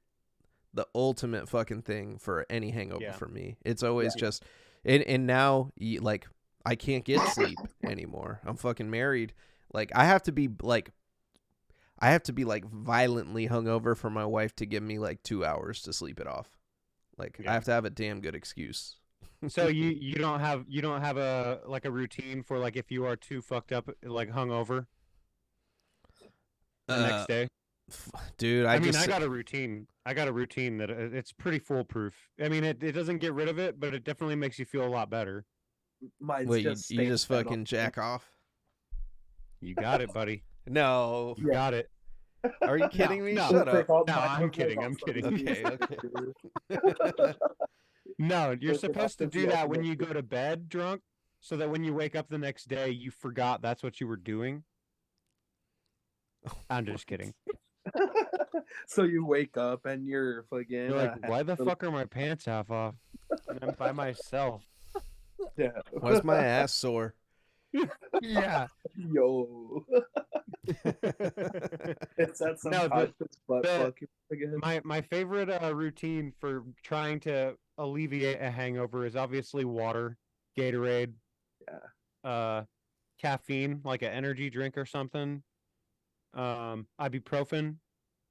fucking thing for any hangover for me. It's always just and now like I can't get sleep anymore. I'm fucking married. Like I have to be like violently hungover for my wife to give me like 2 hours to sleep it off. Like I have to have a damn good excuse. So you don't have a like a routine for like if you are too fucked up like hungover the next day? Dude, I mean, I got a routine. I got a routine that it's pretty foolproof. I mean, it doesn't get rid of it, but it definitely makes you feel a lot better. Mine's Wait, just you just staying fucking jack off? You got it, buddy. No. You got it. Are you kidding me? No. Shut Take up. all No, my I'm numbers kidding, off I'm some kidding. juice. No, you're Just supposed to have to do be that open when to you go to bed drunk, so that when you wake up the next day, you forgot that's what you were doing. I'm just kidding. So you wake up and you're fucking. You're like, why the fuck are my pants half off? And I'm by myself. Yeah. Why's my ass sore? Yeah. Yo. It's that some No, conscious butt the- fucking again. My favorite routine for trying to alleviate a hangover is obviously water, Gatorade, caffeine, like an energy drink or something. Ibuprofen.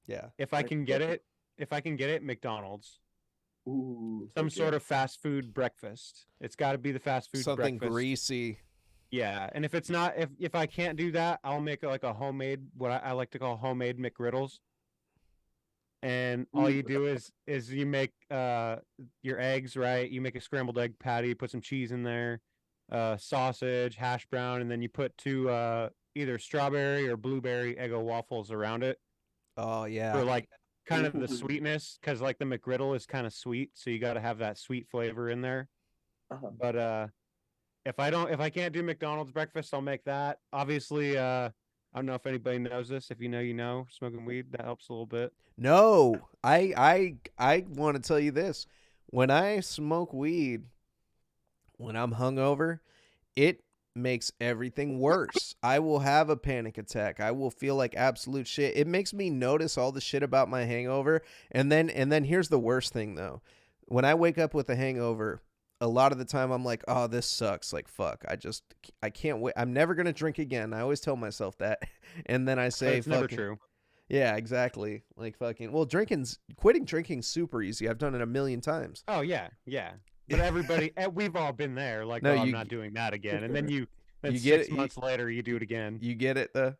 Yeah. If I can get it, McDonald's. Ooh, Some okay. sort of fast food breakfast. It's got to be the fast food Something breakfast. greasy. Yeah, and if it's not, if I can't do that, I'll make like a homemade, what I like to call homemade McGriddles. And all you do is you make your eggs, right? You make a scrambled egg patty, put some cheese in there, sausage, hash brown, and then you put two either strawberry or blueberry Eggo waffles around it Oh yeah. for like kind of the Ooh. sweetness, because like the McGriddle is kind of sweet, so you got to have that sweet flavor in there. Uh-huh. But if I can't do McDonald's breakfast, I'll make that. Obviously, I don't know if anybody knows this. If you know, you know. Smoking weed, that helps a little bit. No, I want to tell you this. When I smoke weed, when I'm hungover, it makes everything worse. I will have a panic attack. I will feel like absolute shit. It makes me notice all the shit about my hangover. And then here's the worst thing though. When I wake up with a hangover, a lot of the time I'm like, "Oh, this sucks. Like fuck. I can't wait. I'm never going to drink again." I always tell myself that. And then I But say it's never fucking true. yeah, exactly. Like fucking well, quitting drinking's super easy. I've done it a million times. Oh yeah, yeah. But everybody, we've all been there. Like, No, oh, I'm you not doing that again. And then then you get it. 6 months later, you do it again. You get it though.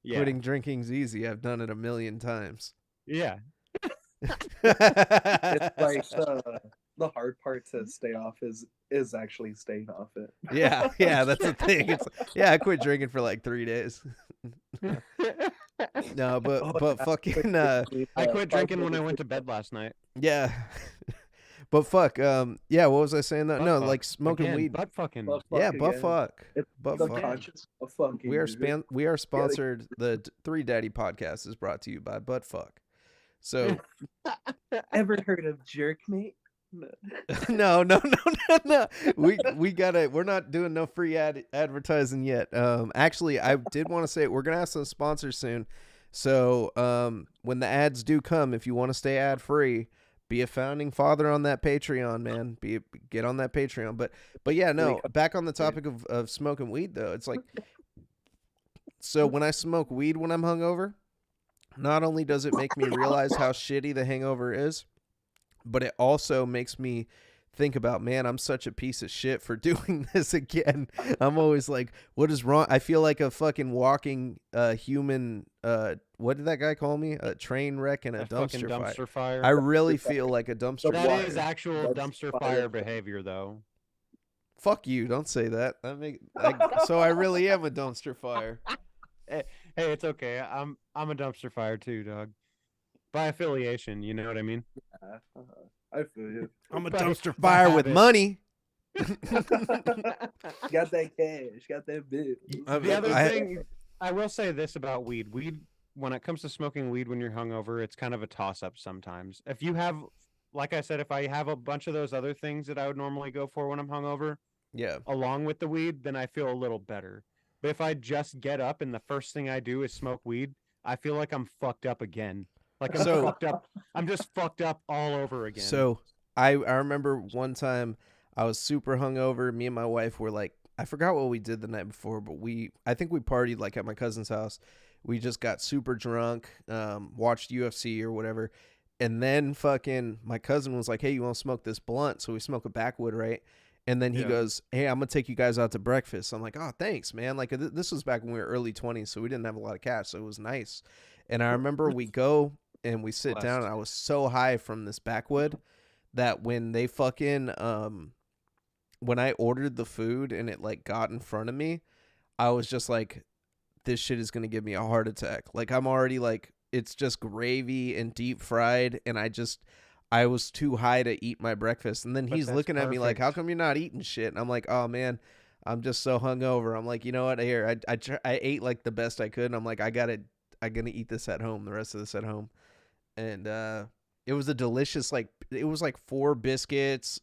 Yeah, Quitting drinking's easy. I've done it a million times. yeah. It's like the hard part to stay off is actually staying off it. yeah, that's the thing. It's I quit drinking for like 3 days. No, but Oh, but yeah, fucking I quit 5 drinking when I minutes went to bed last night. yeah. But fuck, yeah, what was I saying though? Butt No, fuck. like smoking Again, weed. butt fucking. Butt Yeah, fuck butt again. fuck. It's Butt the fuck. conscious of fucking. We are sponsored. The 3Daddy podcast is brought to you by Butt Fuck. So Ever heard of jerk mate? no. We're not doing no free advertising yet. Actually, I did want to say we're gonna have some sponsors soon. So when the ads do come, if you want to stay ad free, be a founding father on that Patreon, man. Get on that Patreon. But yeah, no. Back on the topic of smoking weed though, it's like so when I smoke weed when I'm hungover, not only does it make me realize how shitty the hangover is, but it also makes me think about, man, I'm such a piece of shit for doing this again. I'm always like, what is wrong? I feel like a fucking walking human, what did that guy call me? A train wreck and a fucking dumpster fire. I really feel like a dumpster That fire. is actual dumpster fire behavior, though. Fuck you, don't say that. So I really am a dumpster fire. Hey, it's okay. I'm a dumpster fire too, dog. By affiliation, you know what I mean? I feel you. I'm a By- dumpster by fire with habit. money. Got that cash, got that bill. The other thing, I will say this about weed. Weed, when it comes to smoking weed when you're hungover, it's kind of a toss-up sometimes. If you have, like I said, if I have a bunch of those other things that I would normally go for when I'm hungover, Yeah. along with the weed, then I feel a little better. But if I just get up and the first thing I do is smoke weed, I feel like I'm fucked up again. Like I'm So- fucked up. I'm just fucked up all over again. So I remember one time I was super hungover. Me and my wife were like, I forgot what we did the night before, but I think we partied like at my cousin's house. We just got super drunk, watched UFC or whatever. And then fucking my cousin was like, hey, you want to smoke this blunt? So we smoke a backwood, right? And then he Yeah. goes, hey, I'm going to take you guys out to breakfast. I'm like, oh, thanks, man. Like this was back when we were early 20s, so we didn't have a lot of cash. So it was nice. And I remember we go and we sit down, and I was so high from this backwood that when they fucking, when I ordered the food and it like got in front of me, I was just like, this shit is going to give me a heart attack. Like I'm already like, it's just gravy and deep fried. And I was too high to eat my breakfast. And then But he's that's looking at me like, how perfect. come you're not eating shit? And I'm like, oh man, I'm just so hungover. I'm like, you know what? Here, I ate like the best I could. And I'm like, I'm gonna eat this at home, the rest of this at home. And it was a delicious, like, it was like 4 biscuits,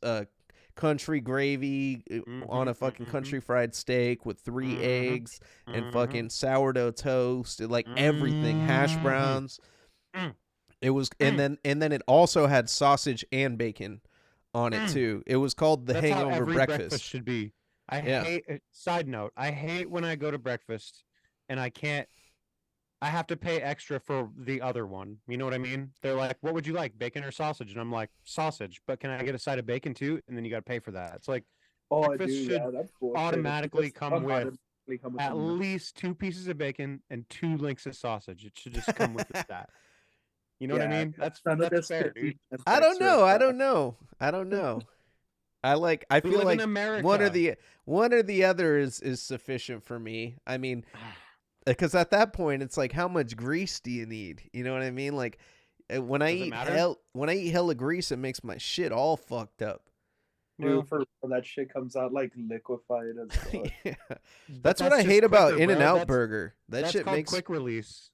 country gravy on a fucking country fried steak with 3 eggs and fucking sourdough toast, and like everything, hash browns. It was, and then it also had sausage and bacon on it too. It was called the That's how Hangover every breakfast. should be. I Yeah. hate. Side note: I hate when I go to breakfast and I can't. I have to pay extra for the other one. You know what I mean? They're like, "What would you like, bacon or sausage?" And I'm like, "Sausage." But can I get a side of bacon too? And then you got to pay for that. It's like Oh, breakfast dude, should yeah, that's bullshit. automatically Just come with automatically come with at some- least 2 pieces of bacon and 2 links of sausage. It should just come with that. You know what I Yeah, mean? That's none of this fair, 50 dude. cents I don't extra know. I crap. don't know. I don't know. I We feel live in like America. one or the other is sufficient for me. I mean, because at that point it's like, how much grease do you need? You know what I mean? Like when I Does it eat matter? hella grease, it makes my shit all fucked up. Well, Dude, for real, that shit comes out like liquefied as fuck. Yeah. but That's what I just hate about quicker, In-N-Out bro. That's- Burger. That That's shit called makes quick release,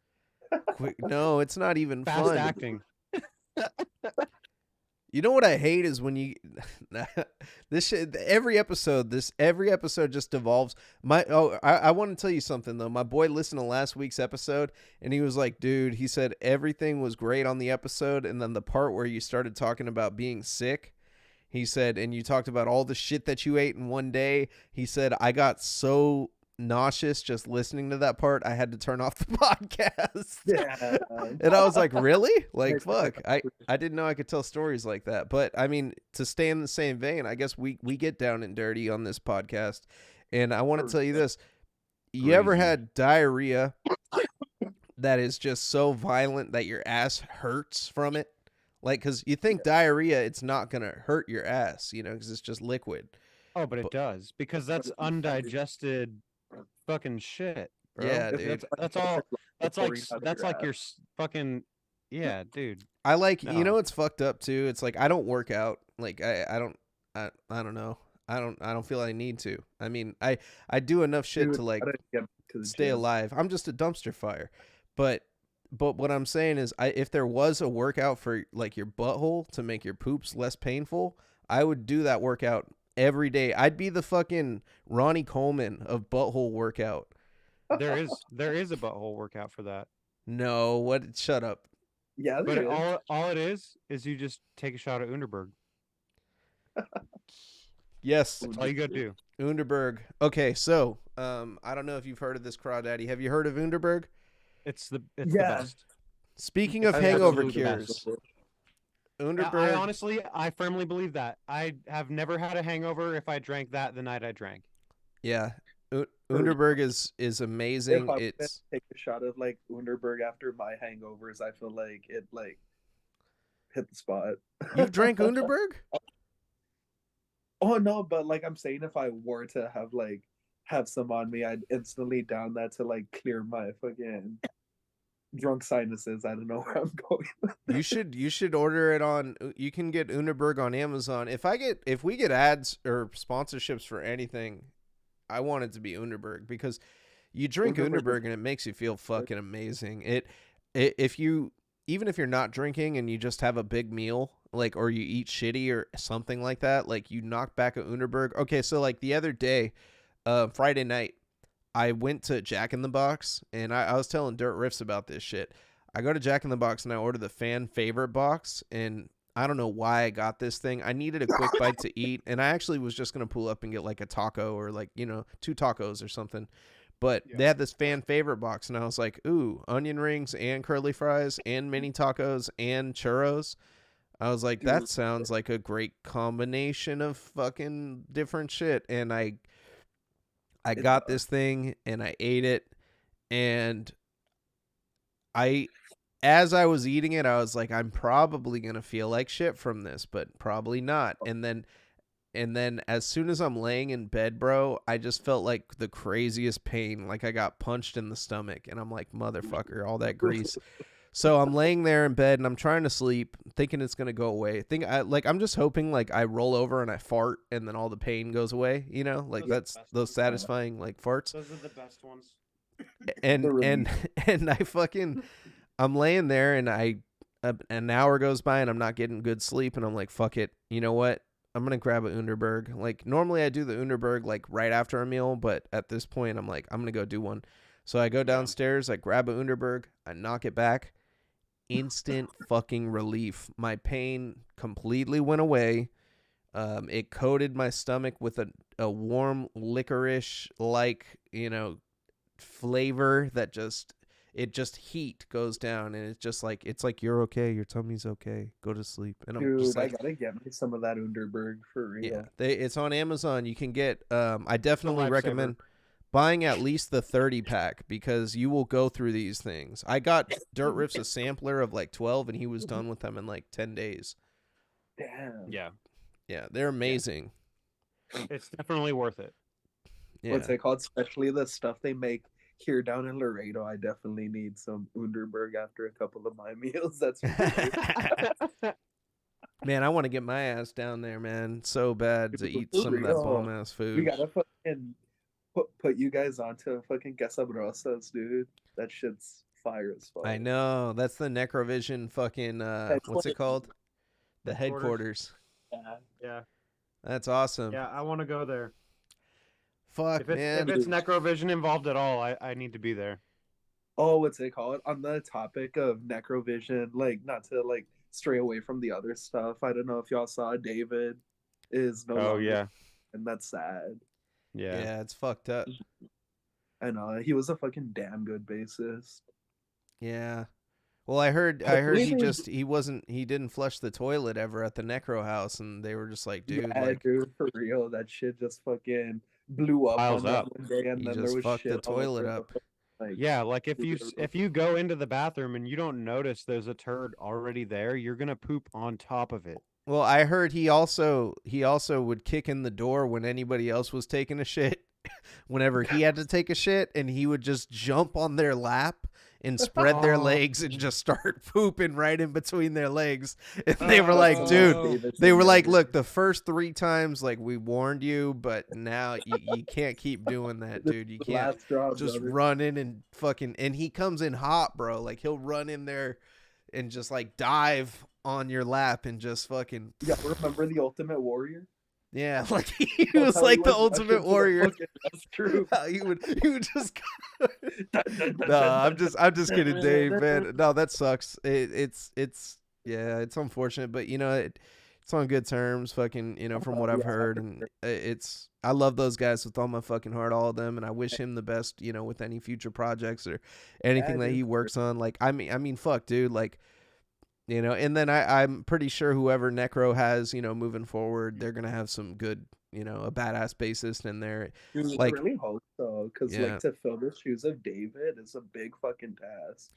quick. No, it's not even fast fun. acting. You know what I hate is when you this shit, every episode just devolves. I want to tell you something though. My boy listened to last week's episode and he was like, dude, he said everything was great on the episode, and then the part where you started talking about being sick, he said, and you talked about all the shit that you ate in one day. He said, I got so nauseous just listening to that part, I had to turn off the podcast. Yeah. And I was like, really? Like, fuck. I didn't know I could tell stories like that. But I mean, to stay in the same vein, I guess we get down and dirty on this podcast. And I want to tell you this. You ever Crazy. had diarrhea that is just so violent that your ass hurts from it? Like, because you think diarrhea, it's not going to hurt your ass, you know, because it's just liquid. Oh, but it does, because that's undigested fucking shit, bro. Yeah, If dude. it's That's pouring like out of that's your like ass. your fucking yeah, dude. I like, you No. know, it's fucked up too. It's like, I don't work out. Like, I don't know. I don't feel I need to. I mean, I do enough shit Dude, to like gotta get to the stay gym. alive. I'm just a dumpster fire. But what I'm saying is, if there was a workout for like your butthole to make your poops less painful, I would do that workout every day. I'd be the fucking Ronnie Coleman of butthole workout. There is a butthole workout for that. No, what? Shut up. Yeah, But there is. all it is you just take a shot of Underberg. Yes, That's all you gotta do. Underberg. Okay, so I don't know if you've heard of this Craw Daddy. Have you heard of Underberg? It's the Yeah. best. Speaking of It's hangover absolute cures, best. Underberg. I firmly believe that. I have never had a hangover if I drank that the night I drank. Yeah, Underberg is amazing. If I It's take a shot of like Underberg after my hangovers, I feel like it like hit the spot. you've drank Underberg? Oh no, but like I'm saying, if I were to have some on me, I'd instantly down that to like clear my fucking drunk sinuses. I don't know where I'm going. You should order it on. You can get Underberg on Amazon. If we get ads or sponsorships for anything, I want it to be Underberg, because you drink Underberg and it makes you feel fucking amazing. If you, even if you're not drinking and you just have a big meal, like, or you eat shitty or something like that, like you knock back a Underberg. Okay, so like the other day, Friday night, I went to Jack in the Box, and I was telling Dirt Riffs about this shit. I go to Jack in the Box and I order the fan favorite box, and I don't know why I got this thing. I needed a quick bite to eat, and I actually was just going to pull up and get like a taco or like, you know, 2 tacos or something. But they had this fan favorite box, and I was like, ooh, onion rings and curly fries and mini tacos and churros. I was like, that sounds like a great combination of fucking different shit. And I got this thing and I ate it, and as I was eating it, I was like, I'm probably going to feel like shit from this, but probably not. And then as soon as I'm laying in bed, bro, I just felt like the craziest pain. Like I got punched in the stomach, and I'm like, motherfucker, all that grease. So I'm laying there in bed and I'm trying to sleep, thinking it's going to go away. I'm just hoping like I roll over and I fart and then all the pain goes away, you know? Like Those are the that's best those ones. satisfying like farts. Those are the best ones. And The and I'm laying there, and an hour goes by and I'm not getting good sleep, and I'm like, fuck it. You know what? I'm going to grab a Underberg. Like normally I do the Underberg like right after a meal, but at this point I'm like, I'm going to go do one. So I go downstairs, I grab a Underberg, I knock it back. Instant fucking relief. My pain completely went away. It coated my stomach with a warm licorice like, you know, flavor that just heat goes down, and it's like you're okay, your tummy's okay, go to sleep. And I'm just Dude, I like, gotta get me some of that Underberg for real. yeah, it's on Amazon. You can get I definitely lifesaver. recommend buying at least the 30 pack, because you will go through these things. I got Dirt Riffs a sampler of like 12, and he was done with them in like 10 days. Damn. Yeah. Yeah, they're amazing. It's definitely worth it. Yeah. What's it called? Especially the stuff they make here down in Laredo. I definitely need some Underberg after a couple of my meals. That's for sure. Man, I want to get my ass down there, man, so bad to eat For some of that real. bomb ass We food. gotta fucking put you guys onto fucking Quesabrosas, dude. That shit's fire as fuck. I know. That's the Necrovision fucking what's it called? The headquarters. Yeah. Yeah. That's awesome. Yeah, I want to go there. Fuck, If it's man. if it's Necrovision involved at all, I need to be there. Oh, what's it called? On the topic of Necrovision, like not to like stray away from the other stuff. I don't know if y'all saw David is no Oh longer, yeah. and that's sad. Yeah. Yeah, it's fucked up. And he was a fucking damn good bassist. Yeah. Well, I heard Hopefully he they- just he didn't flush the toilet ever at the Necro House, and they were just like, dude, yeah, like dude, for real, that shit just fucking blew up Piles on them up. one day, and He then just there was fucked the shit all toilet over up. Like, Yeah, like if you go into the bathroom and you don't notice there's a turd already there, you're gonna poop on top of it. well, I heard he also would kick in the door when anybody else was taking a shit. Whenever he had to take a shit, and he would just jump on their lap and spread their Oh. legs and just start pooping right in between their legs. And they were like, dude, they were like, look, the first 3 times, like, we warned you, but now you can't keep doing that, dude. You can't just run in and fucking, and he comes in hot, bro. Like, he'll run in there and just like dive on your lap and just fucking, Yeah, remember the Ultimate Warrior? yeah, like he That's was how like he the was ultimate rushing to the warrior. fucking- That's true. He would just. No, I'm just kidding, Dave, man. No, that sucks. It's yeah, it's unfortunate, but you know it's on good terms. Fucking, you know, from what I've Yeah, heard, for and it's I love those guys with all my fucking heart, all of them, and I wish him the best. You know, with any future projects or anything that dude, he for works on. Like I mean, fuck, dude, like. You know, and then I'm pretty sure whoever Necro has, you know, moving forward, they're gonna have some good, you know, a badass bassist in there. Dude, like- I really hope so, because Yeah. like to fill the shoes of David is a big fucking task.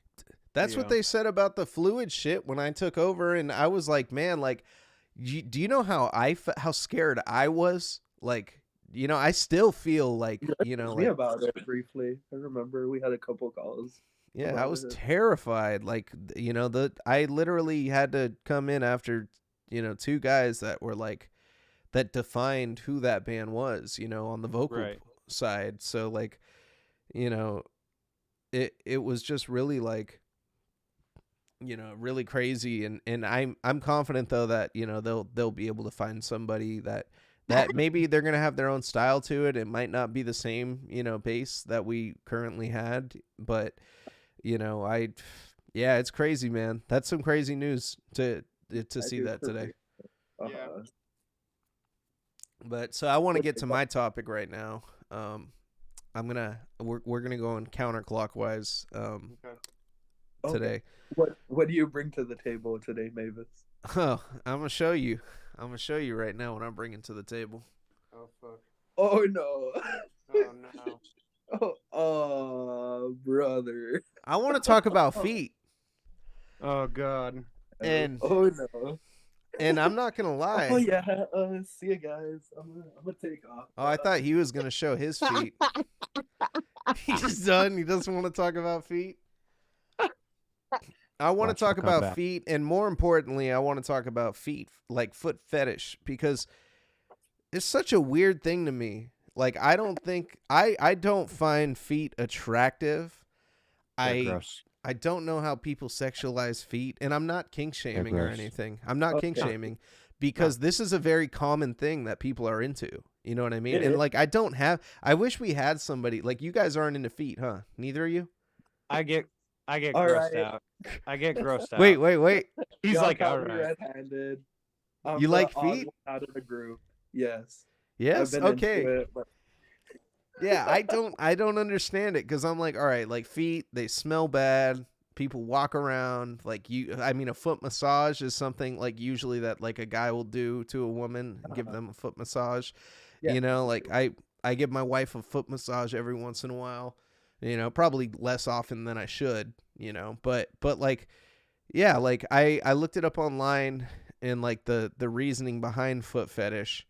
That's what Yeah. they said about the fluid shit when I took over, and I was like, man, like, do you know how how scared I was? Like, you know, I still feel like, you know, Tell me like, about it briefly. I remember we had a couple calls. yeah, I about was it. terrified. Like, you know, I literally had to come in after, you know, 2 guys that were like, that defined who that band was, you know, on the vocal Right. side. So like, you know, it was just really like, you know, really crazy, and I'm confident though that, you know, they'll be able to find somebody that maybe they're gonna have their own style to it. It might not be the same, you know, bass that we currently had, but you know, yeah, it's crazy, man. That's some crazy news to see do that for today. real. Yeah. But so I want to What's get it to my topic right now. We're gonna go in counterclockwise Okay. today. What do you bring to the table today, Mavis? Oh, I'm gonna show you. I'm gonna show you right now what I'm bringing to the table. Oh fuck. Oh no. Oh no. Oh, brother. I want to talk about feet, Oh god. and Oh no. I'm not gonna lie. Oh yeah. See you guys. I'm gonna take off. Oh, I thought he was gonna show his feet. He's done. He doesn't want to talk about feet. I want to Watch talk the about comeback. feet, and more importantly, I want to talk about feet, like foot fetish, because it's such a weird thing to me. Like, I don't think I don't find feet attractive. They're gross. I don't know how people sexualize feet, and I'm not kink shaming or gross. anything. I'm not kink Okay. shaming because this is a very common thing that people are into. You know what I mean? It And is. like, I wish we had somebody like you guys aren't into feet, huh? Neither of you? I get All grossed right. out. I get grossed out. Wait. He's Y'all like, caught all me right. red-handed. You like the odd feet? one out of the group. Yes. Yes. I've been Okay. into it, but Yeah, I don't understand it because I'm like, all right, like feet, they smell bad. People walk around like I mean, a foot massage is something like usually that like a guy will do to a woman, give them a foot massage. Yeah. You know, like I give my wife a foot massage every once in a while. You know, probably less often than I should. You know, but like, yeah, like I looked it up online and like the reasoning behind foot fetish.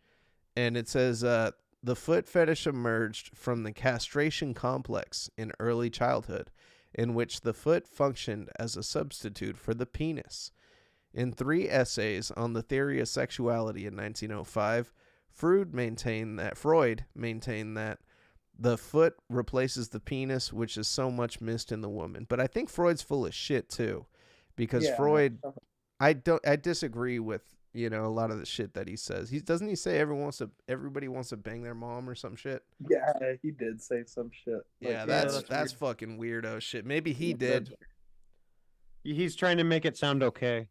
And it says the foot fetish emerged from the castration complex in early childhood, in which the foot functioned as a substitute for the penis. In 3 essays on the theory of sexuality in 1905, Freud maintained that the foot replaces the penis, which is so much missed in the woman. But I think Freud's full of shit too, because Freud, I disagree with a lot of the shit that he says. Doesn't he say everybody wants to bang their mom or some shit? Yeah, he did say some shit. Yeah, that's fucking weirdo shit. Maybe he did. He's trying to make it sound okay.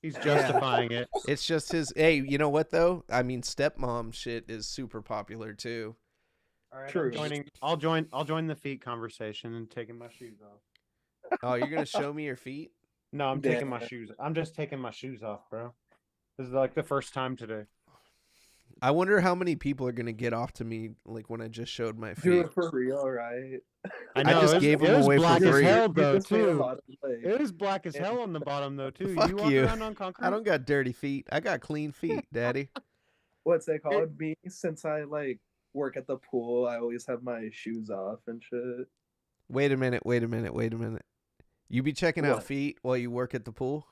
He's justifying it. It's just his. Hey, you know what though? I mean, stepmom shit is super popular too. All right, True. I'll join the feet conversation and taking my shoes off. Oh, you're gonna show me your feet? No, I'm taking my shoes. I'm just taking my shoes off, bro. This is like the first time today. I wonder how many people are gonna get off to me like when I just showed my feet. Dude, for real, right? I just gave them away for free. It was black as hell on the bottom though too. Fuck you walk around on concrete? I don't got dirty feet. I got clean feet, Daddy. What's that called? Me, since I like work at the pool, I always have my shoes off and shit. Wait a minute. You be checking out feet while you work at the pool?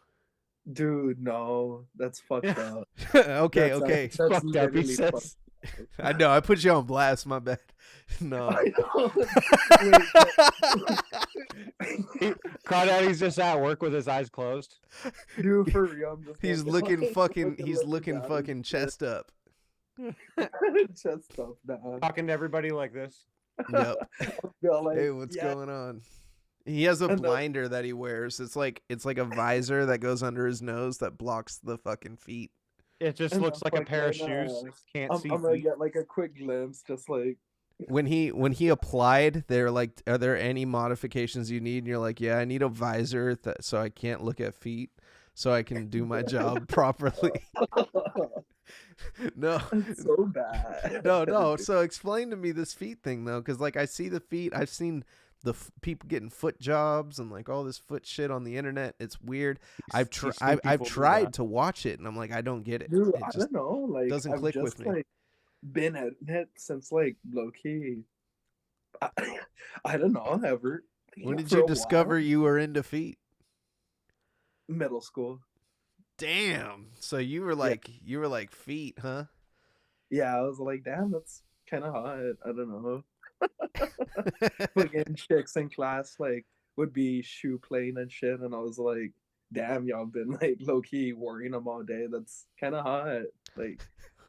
Dude, no, that's fucked up. okay. That's fucked up, he says. I know, I put you on blast, my bad. No. I know. Craw Daddy's just at work with his eyes closed. Dude, for real, I'm just he's looking fucking chest up. Chest up now. Talking to everybody like this. Yep. Like, hey, what's going on? He has a blinder that he wears. It's like a visor that goes under his nose that blocks the fucking feet. It just looks like a pair of shoes. Can't see. I'm gonna get like a quick glimpse, just like when he applied. They're like, "Are there any modifications you need?" And you're like, "Yeah, I need a visor so I can't look at feet, so I can do my job properly." No, it's so bad. No. So explain to me this feet thing though, because like I see the feet. I've seen people getting foot jobs and like all this foot shit on the internet. It's weird. I've tried to watch it and I'm like, I don't get it. Dude, it I don't know. Like, doesn't click with me. Like, been at it since like low key. I don't know ever. When did you discover you were into feet? Middle school. Damn. So you were like feet, huh? Yeah, I was like, damn, that's kind of hot. I don't know. Fucking chicks in class like would be shoe playing and shit, and I was like, damn, y'all been like low key worrying them all day. That's kind of hot. Like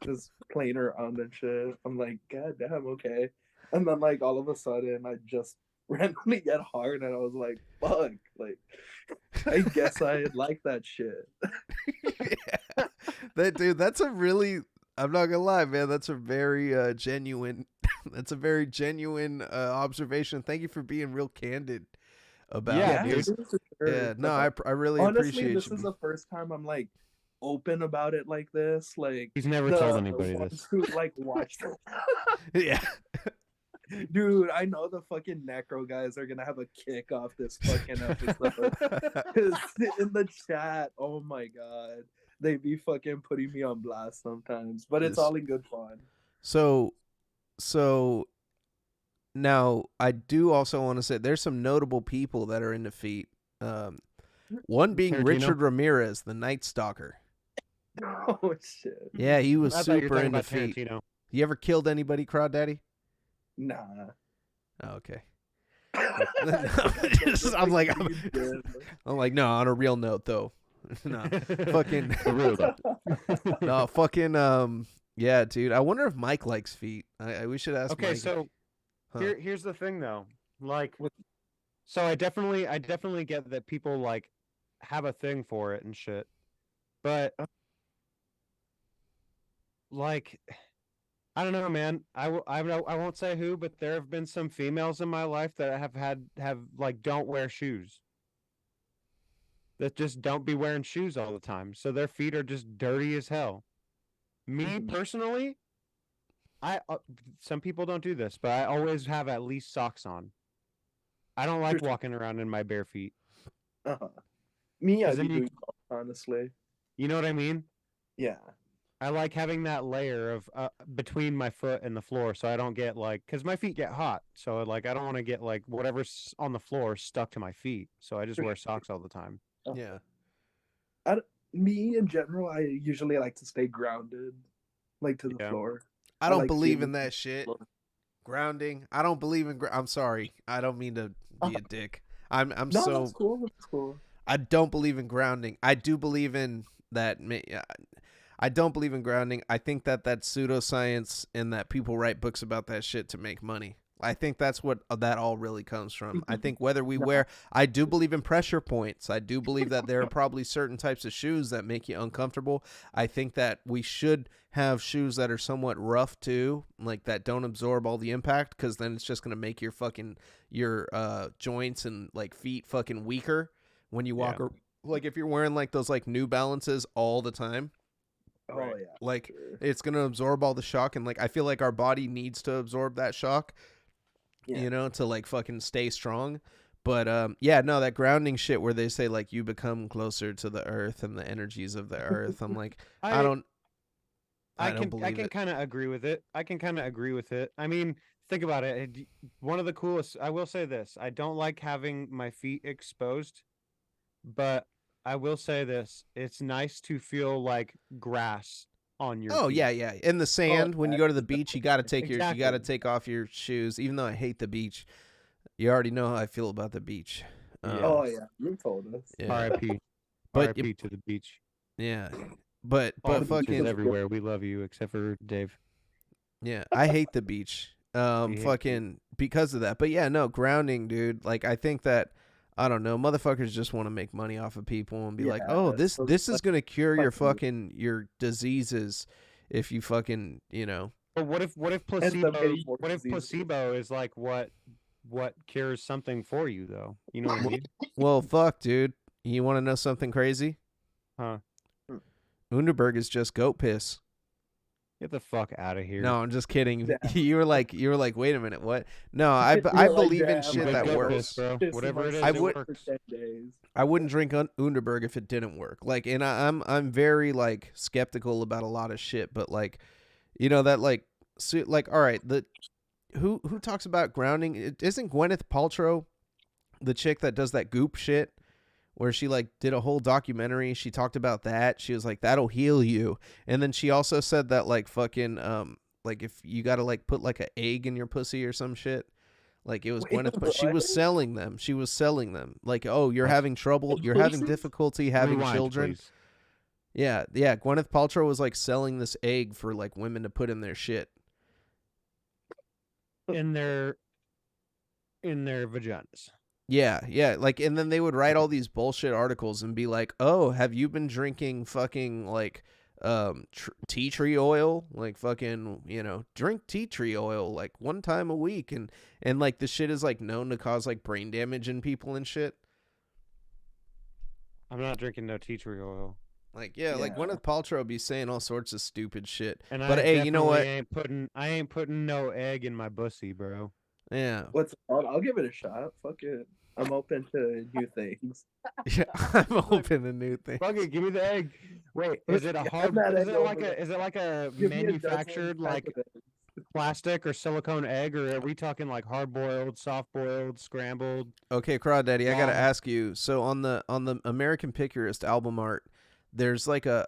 just playing around and shit. I'm like, god damn, okay. And then like all of a sudden I just randomly get hard and I was like, fuck, like I guess I like that shit. Yeah. That's a really, I'm not gonna lie, man, that's a very genuine that's a very genuine observation. Thank you for being real candid about it. Sure. Yeah, no, I really honestly, appreciate this you. is the first time I'm like open about it like this. Like he's never told anybody this. Who like watched it. Yeah. Dude, I know the fucking necro guys are gonna have a kick off this fucking episode. In the chat, oh my god, they be fucking putting me on blast sometimes, but it's all in good fun. So now I do also want to say there's some notable people that are into feet. One being Tarantino? Richard Ramirez, the Night Stalker. Oh shit. Yeah, he was I thought you were super talking into about feet. Tarantino. You ever killed anybody, Craw Daddy? Nah. Oh, okay. I'm like, no, on a real note though. No, fucking For real though. no, fucking yeah, dude. I wonder if Mike likes feet. We should ask. Okay, Mike. so here's the thing though. Like, so I definitely get that people like have a thing for it and shit, but like, I don't know, man. I won't say who, but there have been some females in my life that have like don't wear shoes. That just don't be wearing shoes all the time, so their feet are just dirty as hell. Me personally, some people don't do this, but I always have at least socks on. I don't like walking around in my bare feet. Me, I do, honestly. You know what I mean? Yeah. I like having that layer of between my foot and the floor, so I don't get like, because my feet get hot, so like I don't want to get like whatever's on the floor stuck to my feet, so I just wear socks all the time. Yeah. Me in general, I usually like to stay grounded, like to the Yeah. floor. I don't like believe feeling in that shit. floor. Grounding. I don't believe in. I'm sorry. I don't mean to be a dick. I'm No, so. that's cool. That's cool. I don't believe in grounding. I do believe in that. I don't believe in grounding. I think that that's pseudoscience and that people write books about that shit to make money. I think that's what that all really comes from. I think whether we No. wear, I do believe in pressure points. I do believe that there are probably certain types of shoes that make you uncomfortable. I think that we should have shoes that are somewhat rough too, like that don't absorb all the impact, because then it's just gonna make your joints and like feet fucking weaker when you walk. Yeah. Like if you're wearing like those like New Balances all the time. Oh Right. yeah. Like sure. it's gonna absorb all the shock, and like I feel like our body needs to absorb that shock, Yeah. to like fucking stay strong. But yeah, no, that grounding shit where they say like you become closer to the earth and the energies of the earth. I'm like, I don't believe I can it. kind of agree with it. I mean, think about it. One of the coolest. I will say this. I don't like having my feet exposed, but I will say this. It's nice to feel like grass on your Oh feet. yeah, yeah. In the sand, when you go to the beach, you gotta take you gotta Exactly. take off your shoes. Even though I hate the beach, you already know how I feel about the beach. Yeah. Oh yeah. You told us. Yeah. R.I.P. But R.I.P. to the beach. yeah, but All beaches fucking everywhere. We love you, except for Dave. yeah, I hate the beach. hate Fucking because of that. But yeah, no, grounding, dude. Like I think that I don't know, motherfuckers just want to make money off of people and be like, "Oh, Yeah, this so this is going to cure your fucking- your diseases if you fucking, But what if Ends up placebo? getting more What if diseases. placebo is like what cures something for you though? You know what I mean? Well, fuck, dude. You want to know something crazy? Huh? Underberg is just goat piss. Get the fuck out of here. No, I'm just kidding. Yeah. You were like, wait a minute, what? No, I You're I like, believe in "Damn, shit I that gotta Goat go works. piss, bro. piss in Whatever my it is, I it would- for works. 10 days. I wouldn't drink Underberg if it didn't work. Like, and I'm very like skeptical about a lot of shit, but like, that like, all right, who talks about grounding? Isn't Gwyneth Paltrow the chick that does that goop shit? Where she like did a whole documentary. She talked about that. She was like, that'll heal you. And then she also said that like fucking like if you gotta like put like an egg in your pussy or some shit. Like it was Wait, Gwyneth, but she was what? selling them. She was selling them. Like, oh, you're What? having trouble. You're having Pussies? difficulty having Rewind, children. please. Yeah, yeah. Gwyneth Paltrow was like selling this egg for like women to put in their shit. In their vaginas. Yeah, yeah. Like, and then they would write all these bullshit articles and be like, "Oh, have you been drinking fucking like tea tree oil? Like fucking, drink tea tree oil like one time a week." And like the shit is like known to cause like brain damage in people and shit. I'm not drinking no tea tree oil. Like, yeah, like Yeah. Gwyneth Paltrow be saying all sorts of stupid shit. And But I hey, you know definitely what? I ain't putting no egg in my bussy, bro. Yeah. What's I'll give it a shot. Fuck it. I'm open to new things. Yeah, I'm open to new things. Fuck it, give me the egg. Wait, is it a Have hard? that Is egg it like over a Give me a dozen manufactured like presidents. plastic or silicone egg, or are we talking like hard boiled, soft boiled, scrambled? Okay, Craw Daddy, I gotta Raw. ask you. So on the American Picurist album art, there's like a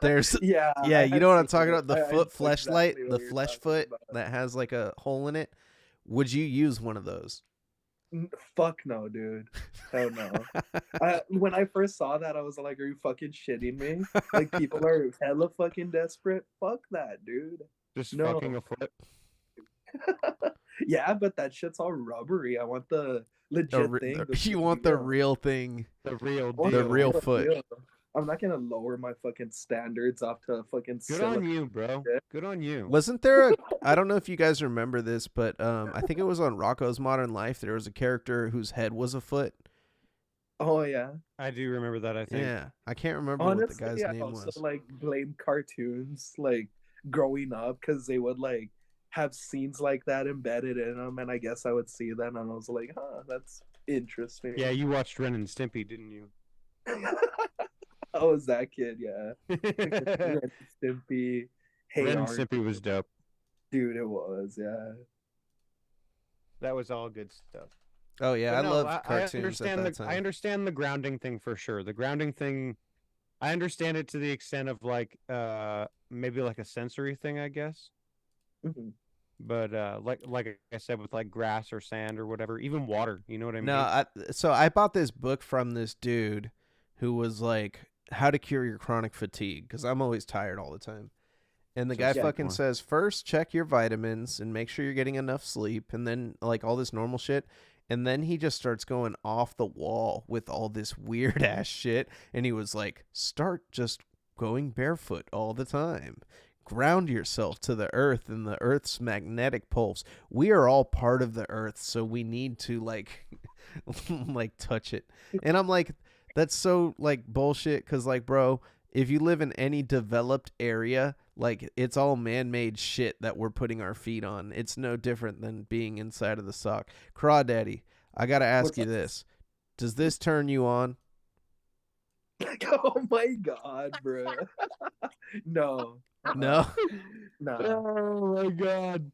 there's Yeah. yeah, I you had know what I'm seen talking it. about? The I foot know fleshlight, exactly the what you're flesh talking foot about. that has like a hole in it. Would you use one of those? Fuck no, dude. Hell no. When I first saw that, I was like, "Are you fucking shitting me? Like people are hella fucking desperate. Fuck that, dude." Just No. fucking a foot. Yeah, but that shit's all rubbery. I want the legit thing. You want the real thing. The real I want deal. The real real foot. deal. I'm not gonna lower my fucking standards off to fucking Good on silicone. you, bro. Good on you. Wasn't there a I don't know if you guys remember this, but I think it was on Rocko's Modern Life. There was a character whose head was a foot. Oh yeah. I do remember that. I think. Yeah, I can't remember Honestly, what the guy's I name also was. like blame cartoons like growing up because they would like have scenes like that embedded in them, and I guess I would see them, and I was like, "Huh, that's interesting." Yeah, you watched Ren and Stimpy, didn't you? I was that kid, yeah. Ren and Stimpy, Hey Ren and Arnold. Stimpy was dope. Dude, it was, yeah. That was all good stuff. Oh yeah, But I no, love cartoons at that I time. understand the grounding thing for sure. The grounding thing, I understand it to the extent of like maybe like a sensory thing, I guess. Mhm. But like I said, with like grass or sand or whatever, even water, you know what I No, mean? so I bought this book from this dude who was like, "How to Cure Your Chronic Fatigue," because I'm always tired all the time. And the So guy sleep fucking more. says, first check your vitamins and make sure you're getting enough sleep, and then like all this normal shit. And then he just starts going off the wall with all this weird ass shit. And he was like, start just going barefoot all the time. Ground yourself to the earth and the earth's magnetic pulse. We are all part of the earth, so we need to like like touch it. And I'm like, that's so like bullshit, because like, bro, if you live in any developed area, like it's all man-made shit that we're putting our feet on. It's no different than being inside of the sock. Craw Daddy, I gotta ask What's you up? this: does this turn you on? Oh my god, bro. No. No. Nah. Oh my god!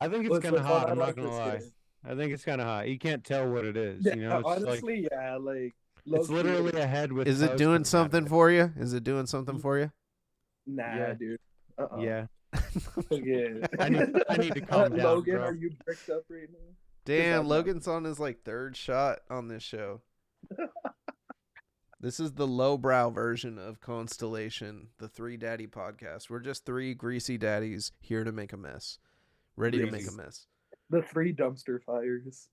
I think it's What's kind of up, man? hot. I I'm like not gonna this lie. kid. I think it's kind of hot. You can't tell what it is. Yeah, You know, it's like honestly, yeah, like it's low-key, literally a head with. Is it toes doing coming out of something it. for you? Is it doing something for you? nah, Yeah. dude. Yeah. Okay. I need to calm down, Logan, bro. are you bricked up right now? Damn, that Logan's on his like third shot on this show. This is the lowbrow version of Constellation, the 3Daddy podcast. We're just three greasy daddies here to make a mess. Ready to make a Greasy. mess. The 3 dumpster fires.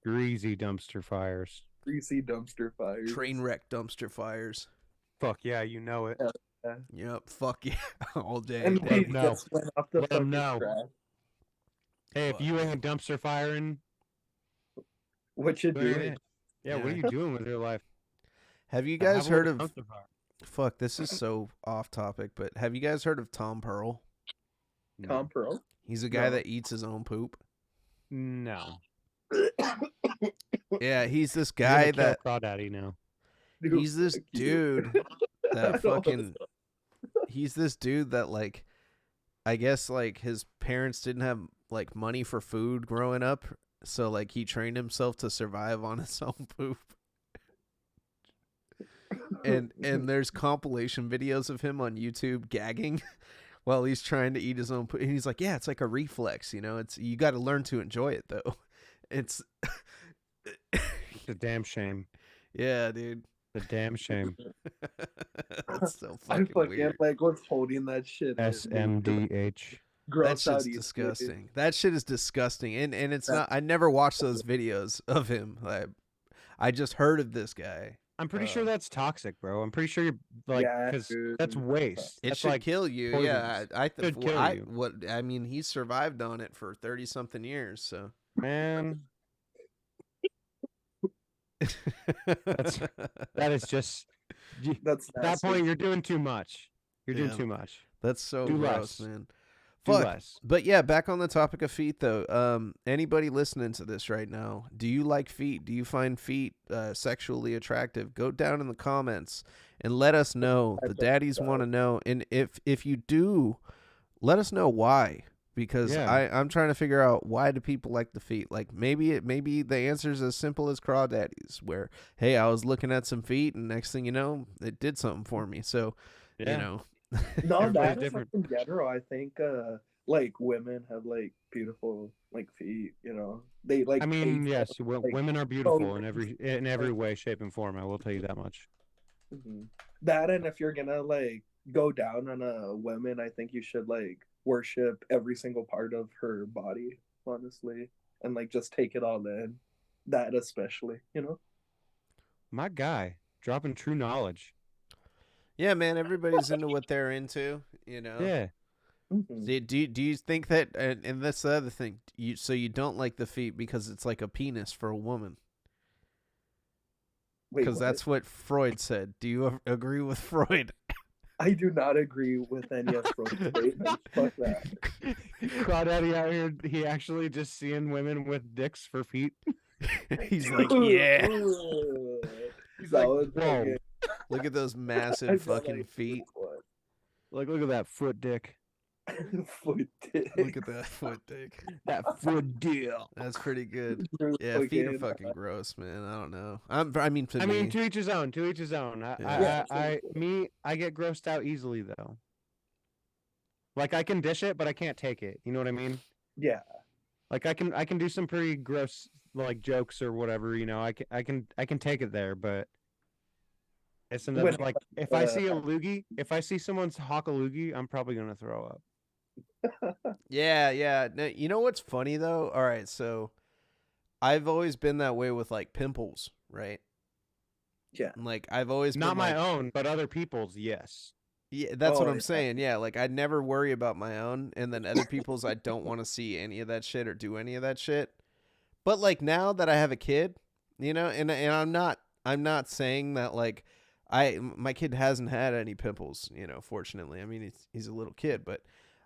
Greasy dumpster fires. Greasy dumpster fires. Train wreck dumpster fires. Fuck yeah, you know it. Yeah. Yep, fuck yeah. All day. And Let we 'em know. just went off the Let 'em fucking know. track. Hey, if Fuck you yeah. ain't dumpster firing, What you what are doing? yeah, what Yeah. are you doing with your life? Have you Have guys a heard little of dumpster fire. fuck, this is so off topic, but have you guys heard of Tom Pearl? Tom Pearl? He's a guy No. that eats his own poop. No. Yeah, he's this You're gonna guy kill that Craw Daddy now. Dude, he's this fuck you. dude I that don't fucking he's this dude that like I guess like his parents didn't have like money for food growing up, so like he trained himself to survive on his own poop. And there's compilation videos of him on YouTube gagging while he's trying to eat his own poop. And he's like, yeah, it's like a reflex, you know. It's you got to learn to enjoy it though. It's It's a damn shame. yeah, dude. It's a damn shame. That's so I fucking fucking weird. like what's holding that shit. in. SMDH. Gross That out shit's East, disgusting. That shit is disgusting. And it's not. I never watched those videos of him. I just heard of this guy. I'm pretty sure that's toxic, bro. I'm pretty sure you're like, Yeah, because dude. that's waste. It That's should like, kill you. poisonous. Yeah, I Should kill I you. what I mean. He survived on it for 30 something years. So man, that is just That's at that nasty. point you're doing too much. You're doing Yeah. too much. That's so Do gross, less. man. Do Fuck. less. But yeah, back on the topic of feet though. Anybody listening to this right now, do you like feet? Do you find feet sexually attractive? Go down in the comments and let us know. The daddies want to know. And if you do, let us know why. Because Yeah. I'm trying to figure out, why do people like the feet? Like maybe the answer is as simple as Craw Daddy's, where hey, I was looking at some feet and next thing you know, it did something for me. So Yeah. you know. No, Everybody's that is different. like, in general. I think like women have like beautiful like feet. You know, they like. I mean, taste yes, like, women are beautiful in bones. every way, shape, and form. I will tell you that much. Mhm. That, and if you're gonna like go down on a woman, I think you should like worship every single part of her body, honestly, and like just take it all in. That especially, you know. My guy dropping true knowledge. Yeah, man, everybody's into what they're into, you know. Yeah. Mhm. Do you think that, and that's the other thing, so you don't like the feet because it's like a penis for a woman? Wait, Because what? that's what Freud said. Do you agree with Freud? I do not agree with any of Freud's statements. Fuck that. Craw Daddy out here, he actually just seeing women with dicks for feet. He's like, yeah. He's That like, was whoa. fucking Look at those I massive feel fucking like, feet. what? Look at that foot dick. Foot dick. Look at that foot dick. That foot deal. That's pretty good. Really Yeah, feet are fucking- fucking gross, man. I don't know. I mean, to I me, mean, to each his own. To each his own. Yeah. I get grossed out easily though. Like I can dish it, but I can't take it. You know what I mean? Yeah. Like I can do some pretty gross like jokes or whatever. You know, I can take it there, but it's another When- like if I see a loogie, if I see someone's hawk a loogie, I'm probably gonna throw up. yeah. No, you know what's funny though? All right, so I've always been that way with like pimples, right? Yeah. Like I've always Not been my like, own, but other people's. Yes. yeah, that's what Oh, I'm yeah. saying. Yeah, like I never worry about my own, and then other people's, I don't want to see any of that shit or do any of that shit. But like now that I have a kid, you know, and I'm not saying that like my kid hasn't had any pimples, you know, fortunately. I mean, he's a little kid, but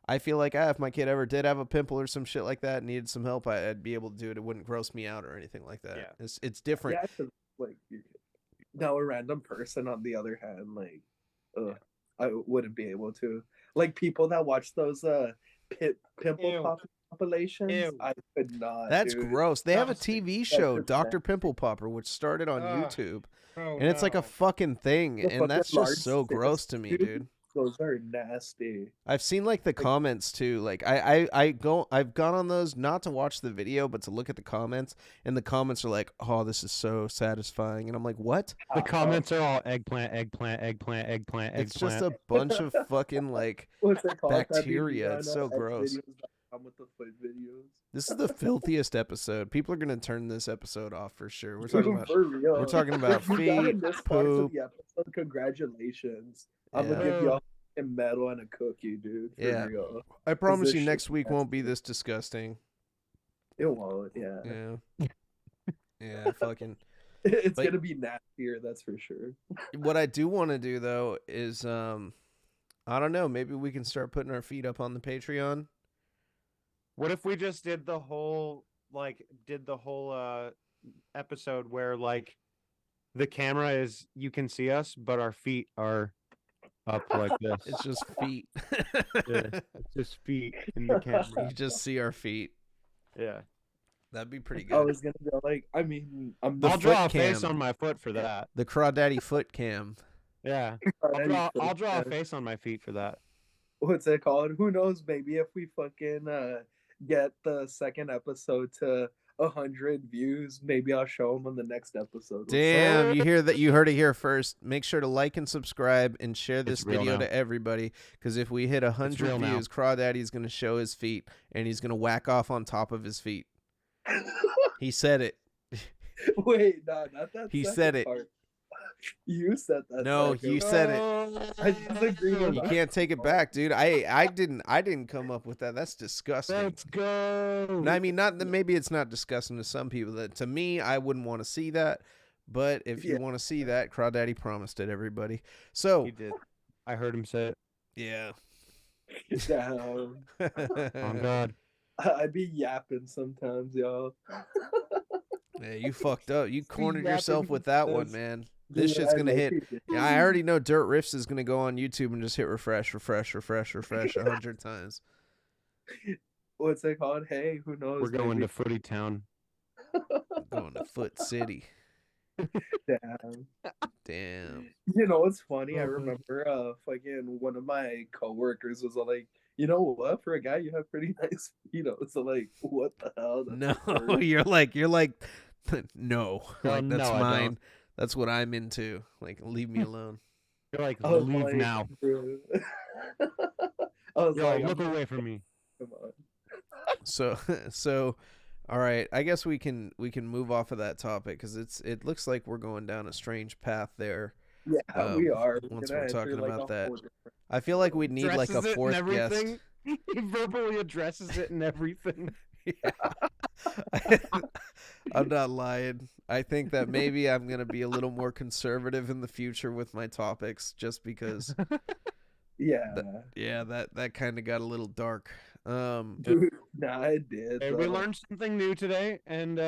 I feel like if my kid ever did have a pimple or some shit like that, needed some help, I'd be able to do it. It wouldn't gross me out or anything like that. Yeah. It's different. Yeah, 'cause, like now a random person on the other hand, like I wouldn't be able to. Like people that watch those pimple Ew. compilations, Ew. I could not. That's dude. gross. They have a Disgusting. TV show, That's Dr. Pimple Popper, which started on Ugh. YouTube, Oh, and it's like a fucking thing, The and that's fucking just so large gross cyst, to me, dude. dude. Those are nasty. I've seen like the comments too. Like I've gone on those not to watch the video, but to look at the comments, and the comments are like, "Oh, this is so satisfying," and I'm like, "What?" The comments are all eggplant, eggplant, eggplant, eggplant, eggplant. It's just a bunch of fucking like What's it called? That bacteria. BB It's so gross. videos.com with the foot videos. This is the filthiest episode. People are gonna turn this episode off for sure. We're talking about For real. we're talking about If you got in feet, this part of poop. the episode, congratulations. I'm Yeah. gonna give y'all a medal and a cookie, dude. For Yeah. real. I promise this you, shit next week won't be nasty. this disgusting. It won't, yeah. Yeah. Yeah, fucking. It's But- gonna be nastier, that's for sure. What I do want to do though is I don't know, maybe we can start putting our feet up on the Patreon. What if we just did the whole episode where like the camera is you can see us, but our feet are up like this. It's just feet. Yeah, it's just feet in the camera. You just see our feet. Yeah. That'd be pretty I good. was gonna go like, I mean, I'm The I'll draw a foot face cam. on my foot for that. The Craw Daddy foot cam. Yeah. already I'll draw a put- face on my feet for that. What's it called? Who knows? Maybe if we fucking get the second episode to 100 views, maybe I'll show them on the next episode. Damn, you hear that? You heard it here first. Make sure to like and subscribe and share this It's real video now. to everybody. Because if we hit 100 real now. views, Craw Daddy's gonna show his feet and he's gonna whack off on top of his feet. He said it. Wait, no, not that. He second said it. part. You said that. No, second you part. said it. I disagree with You that. can't take it back, dude. I didn't come up with that. That's disgusting. Let's go. And I mean, not that maybe it's not disgusting to some people. That to me, I wouldn't want to see that. But if you Yeah. want to see that, Craw Daddy promised it, everybody. So He did. I heard him say it. yeah. Damn. Oh God. I'd be yapping sometimes, y'all. Yeah, you fucked up. You cornered yapping yourself with that one, because- man. This Dude, shit's I gonna like hit. it. Yeah, I already know Dirt Riffs is gonna go on YouTube and just hit refresh 100 times. What's it called? Hey, who knows? We're going maybe- to Footy Town. Going to Foot City. Damn. Damn. You know what's funny? I Oh, remember fucking one of my coworkers was like, you know what? For a guy, you have pretty nice feet. So like, what the hell? That's No, absurd. you're like no. Like no, that's I don't. mine. That's what I'm into. Like leave me alone. You're like, I was leave like, now. bro. I was Yo, like, look away from me. come on. So all right, I guess we can move off of that topic cuz it looks like we're going down a strange path there. Yeah, we are. once gonna we're enter, talking like, about a that. whole different- I feel like we'd need like a Addresses it and fourth guest. everything. He verbally addresses it and everything. Yeah. I'm not lying. I think that maybe I'm going to be a little more conservative in the future with my topics just because Yeah, yeah, that kind of got a little dark. dude. Nah, I did. Hey, we though. learned something new today, and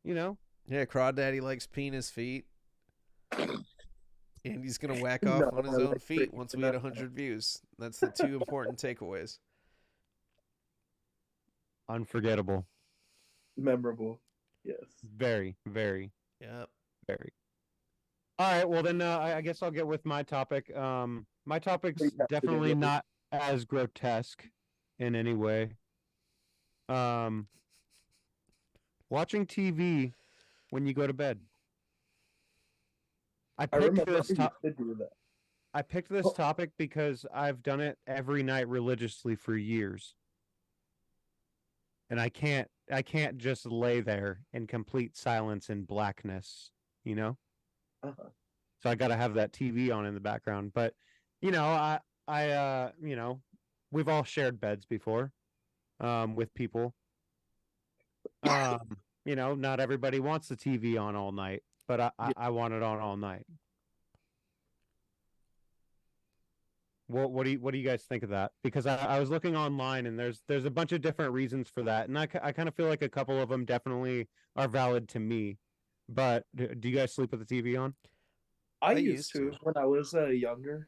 you know, Yeah, Craw Daddy likes penis feet. Andy's gonna whack No, off on his I own like feet freaking once we hit out. 100 views. That's the two important takeaways. Unforgettable. Memorable. Yes. Very, very, Yep. very. All right. Well, then I guess I'll get with my topic. My topic's What do you have to do, definitely brother? not as grotesque in any way. Watching TV when you go to bed. I I picked remember this I top. used to do that. I picked this Oh. topic because I've done it every night religiously for years. And I can't just lay there in complete silence and blackness, you know? Uh-huh. So I got to have that TV on in the background. But, you know, we've all shared beds before, with people. You know, not everybody wants the TV on all night, but I want it on all night. What do you guys think of that? Because I was looking online and there's a bunch of different reasons for that, and I kind of feel like a couple of them definitely are valid to me. But do you guys sleep with the TV on? I I used used to to. when I was younger.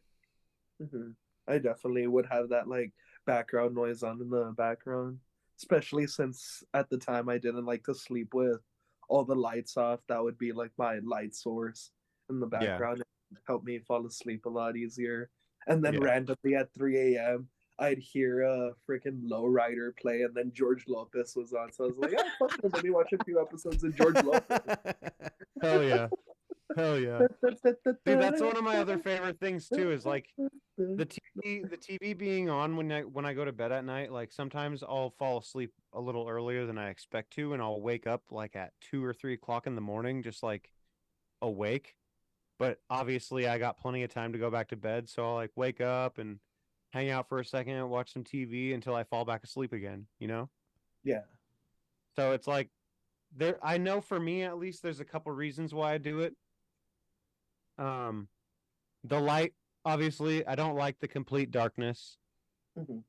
I definitely would have that like background noise on in the background, especially since at the time I didn't like to sleep with all the lights off. That would be like my light source in the Yeah. background. It would help me fall asleep a lot easier. And then Yeah. randomly at 3 a.m., I'd hear a freaking lowrider play, and then George Lopez was on. So I was like, "Ah, fuck it, let me watch a few episodes of George Lopez." Hell yeah. Hell yeah. Dude, that's one of my other favorite things too, is like the TV being on when I go to bed at night. Like sometimes I'll fall asleep a little earlier than I expect to, and I'll wake up like at 2 or 3 o'clock in the morning, just like awake. But obviously I got plenty of time to go back to bed, so I'll like wake up and hang out for a second, watch some TV until I fall back asleep again, you know? Yeah. So it's like I know for me at least there's a couple reasons why I do it. The light, obviously, I don't like the complete darkness. Mhm.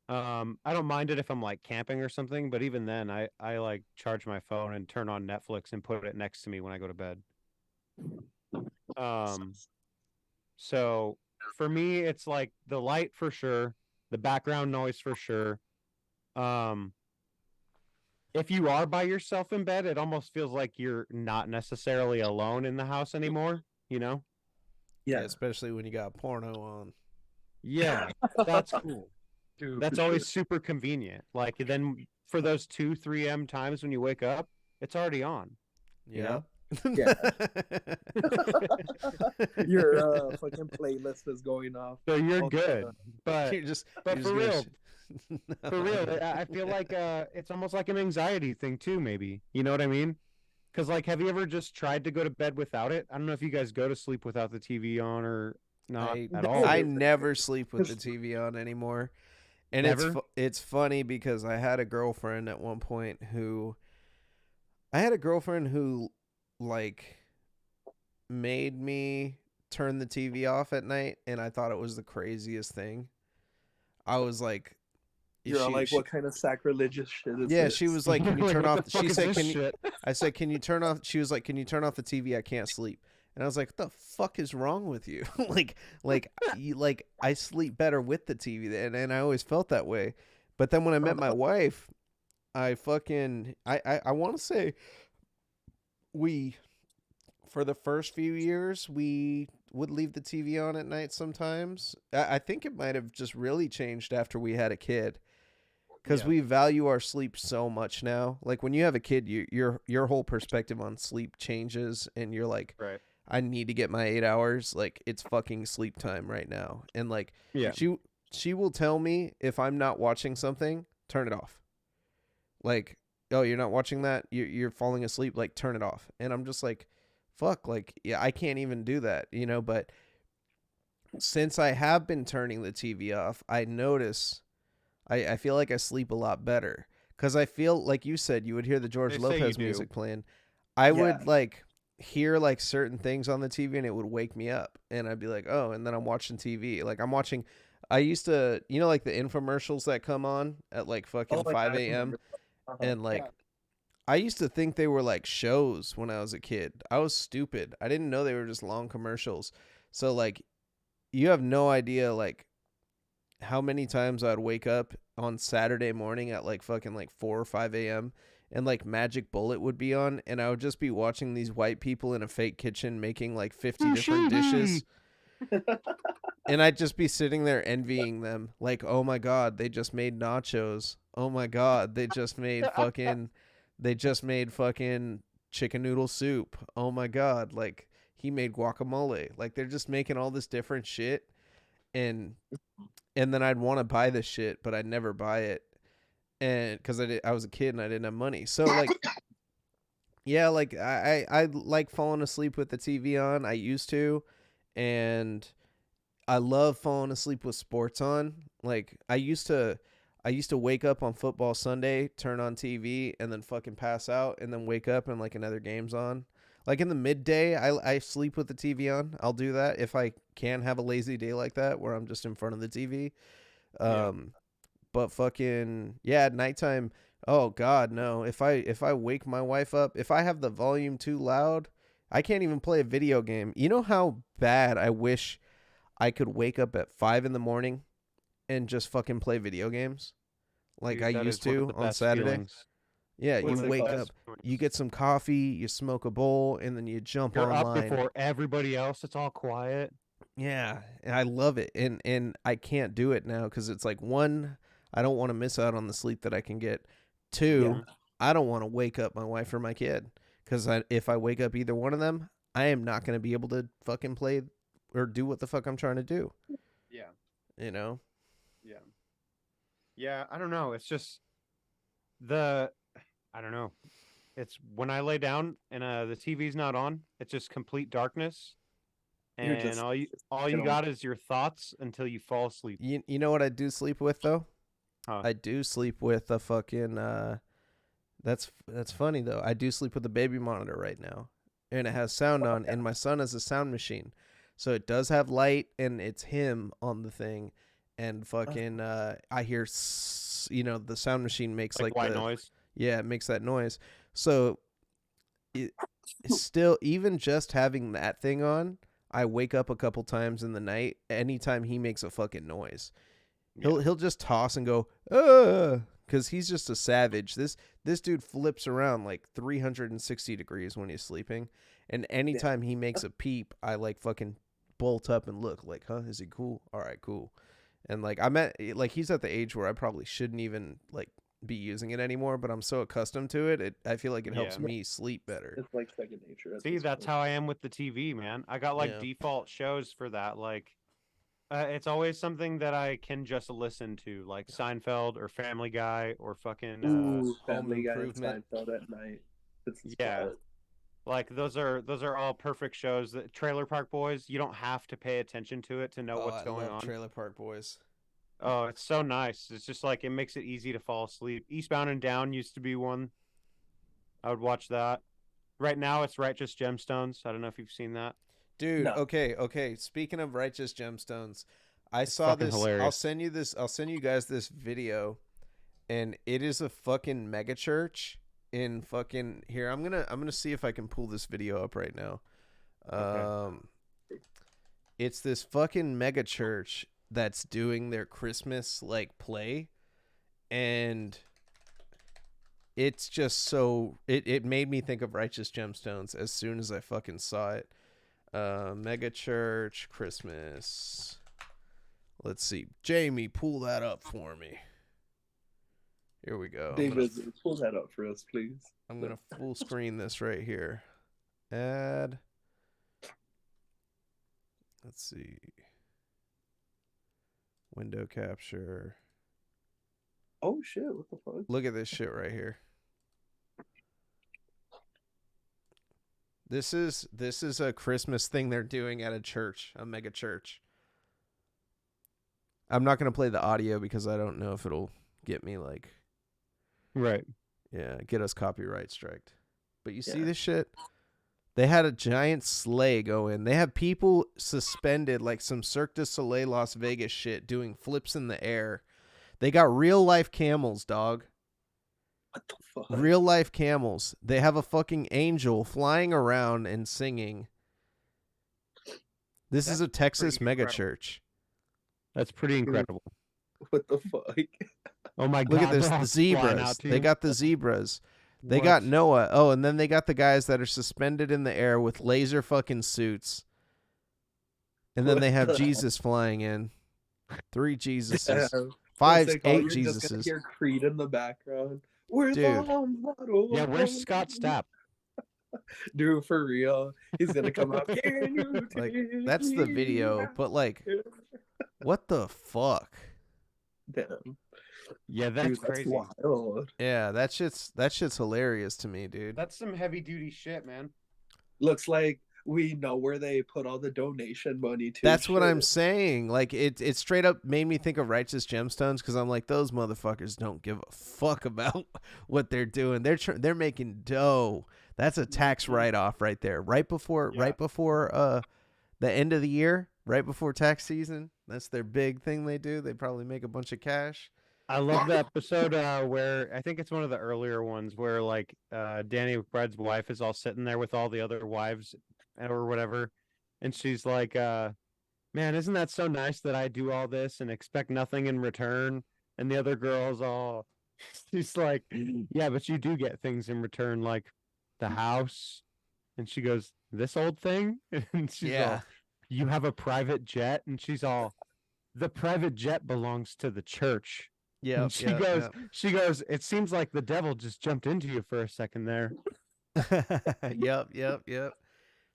I don't mind it if I'm like camping or something, but even then I like charge my phone and turn on Netflix and put it next to me when I go to bed. So for me it's like the light for sure, the background noise for sure. If you are by yourself in bed, it almost feels like you're not necessarily alone in the house anymore, you know? Yeah, Yeah. especially when you got porno on. Yeah, that's cool. Dude, That's for always sure. super convenient. Like then for those 2-3 a.m. times when you wake up, it's already on. You know? Yeah. Your fucking playlist is going off. So you're all the good. time. But You're just for real, No. for real, I feel like it's almost like an anxiety thing too, maybe. You know what I mean? Because like, have you ever just tried to go to bed without it? I don't know if you guys go to sleep without the TV on or not at all. I But never sleep with the TV on anymore. And Never? it's funny because I had a girlfriend at one point who like made me turn the TV off at night, and I thought it was the craziest thing. I was like, You're all like, what kind of sacrilegious shit is yeah, this? she was like, "Can you Like, turn what off?" the fuck She is said, this "Can you?" shit? I said, "Can you turn off?" She was like, "Can you turn off the TV? I can't sleep." And I was like, "What the fuck is wrong with you?" like I sleep better with the TV, and I always felt that way. But then when I met my wife, I want to say we, for the first few years, we would leave the TV on at night sometimes. I think it might have just really changed after we had a kid. Because Yeah. we value our sleep so much now. Like when you have a kid, your whole perspective on sleep changes, and you're like, Right. I need to get my 8 hours. Like it's fucking sleep time right now. And like, Yeah. she will tell me if I'm not watching something, turn it off. Like, oh, you're not watching that? You're falling asleep. Like, turn it off. And I'm just like, fuck. Like, yeah, I can't even do that, you know. But since I have been turning the TV off, I notice. I feel like I sleep a lot better because I feel like you said you would hear the George They say you Lopez do. music playing. I would like hear like certain things on the TV and it would wake me up, and I'd be like, oh, and then I'm watching TV. Like I used to, you know, like the infomercials that come on at like fucking 5 a.m. And like, I used to think they were like shows when I was a kid. I was stupid. I didn't know they were just long commercials. So like you have no idea like how many times I'd wake up on Saturday morning at like fucking like 4 or 5 a.m. and like Magic Bullet would be on, and I would just be watching these white people in a fake kitchen making like 50 different dishes. And I'd just be sitting there envying them. Like, oh my God, they just made nachos. Oh my God, they just made fucking chicken noodle soup. Oh my God, like he made guacamole. Like they're just making all this different shit, and then I'd want to buy this shit, but I'd never buy it, and because I was a kid and I didn't have money. So like, yeah, like I like falling asleep with the TV on. I used to, and I love falling asleep with sports on. Like I used to wake up on football Sunday, turn on TV, and then fucking pass out, and then wake up and like another game's on. Like in the midday, I sleep with the TV on. I'll do that if I can have a lazy day like that where I'm just in front of the TV. But fucking yeah, at nighttime. Oh God, no. If I wake my wife up, if I have the volume too loud, I can't even play a video game. You know how bad I wish I could wake up at 5 a.m. and just fucking play video games like Dude, I that used is one of to the on best Saturday. feelings. Yeah, What's you it wake called? up, you get some coffee, you smoke a bowl, and then you jump You're up online. before everybody else. It's all quiet. Yeah, and I love it, and I can't do it now because it's like, one, I don't want to miss out on the sleep that I can get. Two, I don't want to wake up my wife or my kid because if I wake up either one of them, I am not going to be able to fucking play or do what the fuck I'm trying to do. Yeah. You know? Yeah. Yeah, I don't know. It's just I don't know. It's when I lay down and the TV's not on, it's just complete darkness. You're And just all you on. got is your thoughts until you fall asleep. You know what I do sleep with though? Huh. I do sleep with a fucking that's funny though. I do sleep with a baby monitor right now. And it has sound on, and my son has a sound machine. So it does have light, and it's him on the thing, and fucking I hear the sound machine makes like white the noise. Yeah, it makes that noise. So it's still, even just having that thing on, I wake up a couple times in the night anytime he makes a fucking noise. He'll just toss and go, because he's just a savage. This dude flips around like 360 degrees when he's sleeping, and anytime he makes a peep, I like fucking bolt up and look like, huh, is he cool? All right, cool. And like he's at the age where I probably shouldn't even like be using it anymore, but I'm so accustomed to it. I feel like it helps me sleep better. It's like second nature. See, that's how I am with the TV, man. I got like default shows for that. Like, it's always something that I can just listen to, like Seinfeld or Family Guy or fucking Family Guy and Improvement. Seinfeld at night. Yeah. Like those are all perfect shows. That Trailer Park Boys, you don't have to pay attention to it to know what's going on. Trailer Park Boys. Oh, it's so nice. It's just like it makes it easy to fall asleep. Eastbound and Down used to be one. I would watch that. Right now it's Righteous Gemstones. I don't know if you've seen that. Dude, No. okay. Speaking of Righteous Gemstones, I saw this. Hilarious. I'll send you guys this video, and it is a fucking mega church in fucking here. I'm gonna see if I can pull this video up right now. Okay. It's this fucking mega church that's doing their Christmas like play, and it's just so it made me think of Righteous Gemstones as soon as I fucking saw it. Mega church Christmas. Let's see. Jamie, pull that up for me. Here we go. David, pull that up for us, please. I'm gonna full screen this right here. Add. Let's see. Window capture. Oh shit! What the fuck? Look at this shit right here. This is a Christmas thing they're doing at a church, a mega church. I'm not gonna play the audio because I don't know if it'll get me like, right. Yeah, get us copyright striked. But you see this shit? They had a giant sleigh go in. They have people suspended like some Cirque du Soleil Las Vegas shit doing flips in the air. They got real life camels, dog. What the fuck? Real life camels. They have a fucking angel flying around and singing. This is a Texas pretty mega incredible. church. That's pretty incredible. What the fuck? Oh my Look god! at this, they're all the flying out zebras. to They you. got the zebras. They What? got Noah. Oh, and then they got the guys that are suspended in the air with laser fucking suits. And then What they have the Jesus flying in. 3 Yeah. Jesuses. What's it 5, called? 8 You're just gonna Jesuses. hear Creed in the background. We're Dude. the Yeah, where's Scott Stapp? Dude, for real. He's gonna come out. Can you Like, take that's the me video. out? But, like, what the fuck? Damn. Yeah, that's Dude, that's crazy. wild. Yeah, that shit's hilarious to me, dude. That's some heavy duty shit, man. Looks like we know where they put all the donation money to. That's what I'm shit. saying. Like, it straight up made me think of Righteous Gemstones because I'm like, those motherfuckers don't give a fuck about what they're doing. They're making dough. That's a tax write off right there. Right before the end of the year, right before tax season. That's their big thing they do. They probably make a bunch of cash. I love the episode where I think it's one of the earlier ones where like Danny McBride's wife is all sitting there with all the other wives or whatever, and she's like, "Man, isn't that so nice that I do all this and expect nothing in return?" And the other girl's all, she's like, "Yeah, but you do get things in return, like the house." And she goes, "This old thing?" And she's Yeah. all, "You have a private jet?" And she's all, "The private jet belongs to the church." Yeah. And she goes, "It seems like the devil just jumped into you for a second there." Yep.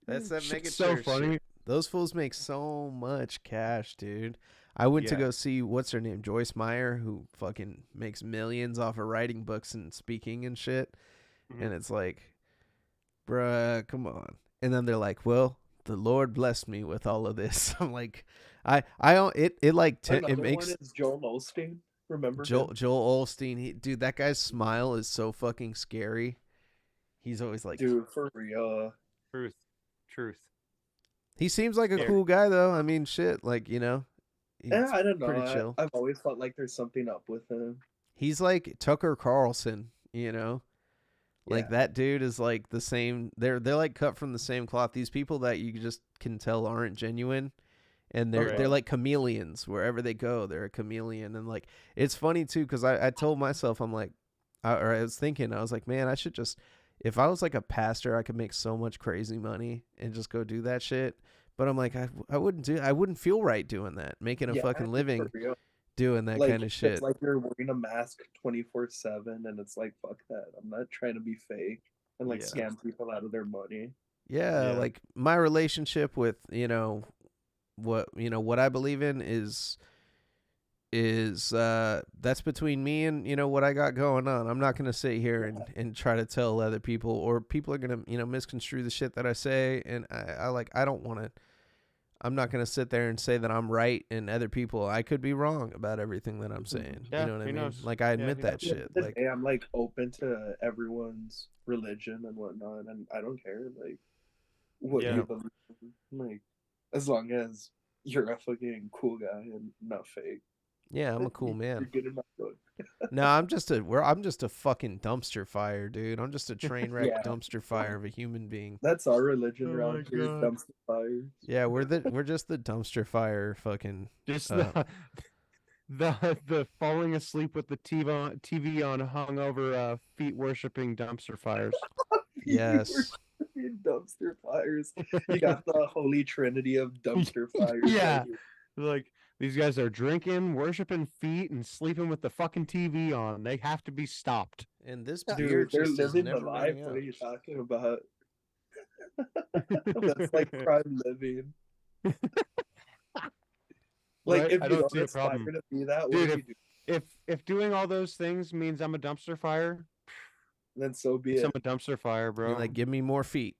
That's that mega Shit's so church funny. shit. Those fools make so much cash, dude. I went to Yeah. go see what's her name, Joyce Meyer, who fucking makes millions off of writing books and speaking and shit. Mhm. And it's like, bruh, come on. And then they're like, well, the Lord blessed me with all of this. I'm like, I don't. It like Another it makes one is Joel Osteen. Remember Joel him? Olstein. Dude, that guy's smile is so fucking scary. He's always like, Dude, for real. Truth. he seems like a Yeah. cool guy though. I mean, shit, like he's Yeah, I don't know. pretty chill. I've always felt like there's something up with him. He's like Tucker Carlson, like Yeah. that dude is like the same. They're like cut from the same cloth. These people that you just can tell aren't genuine, and they're Okay. like chameleons. Wherever they go, they're a chameleon. And like it's funny too because I told myself I was thinking I was like, man, I should just, if I was like a pastor, I could make so much crazy money and just go do that shit. But I'm like, I wouldn't feel right doing that, making a Yeah, fucking for living real. doing that Like, kind of it's shit. like you're wearing a mask 24/7, and it's like, fuck that. I'm not trying to be fake and like Yeah. scam people out of their money. Yeah, Yeah. like my relationship with, what I believe in is that's between me and what I got going on. I'm not going to sit here and try to tell other people, or people are going to misconstrue the shit that I say, and I don't want to. I'm not going to sit there and say that I'm right, and other people, I could be wrong about everything that I'm saying. Yeah, You know what I who mean? knows? Like I admit who that At the end shit. of the Like, day, I'm like open to everyone's religion and whatnot, and I don't care like what Yeah. you believe in. Like, as long as you're a fucking cool guy and not fake. yeah, I'm a cool You're man. good in my book. No, I'm just a fucking dumpster fire, dude. I'm just a train wreck Yeah. dumpster fire of a human being. That's our religion Oh around my here, God. dumpster fires. Yeah, we're just the dumpster fire fucking. Just Uh, the falling asleep with the TV on hungover feet worshiping dumpster fires. Yes. You dumpster fires. You got the holy trinity of dumpster fires. right Yeah. here. Like these guys are drinking, worshiping feet, and sleeping with the fucking TV on. They have to be stopped. And this Dude, beer they're just is living the never life. running What out. are you talking about? That's like prime living. Like, Right? if I you don't don't see a aspire problem. to be that, Dude, what do you do? If doing all those things means I'm a dumpster fire, Then so be I'm it. a dumpster fire, bro. You're like, give me more feet.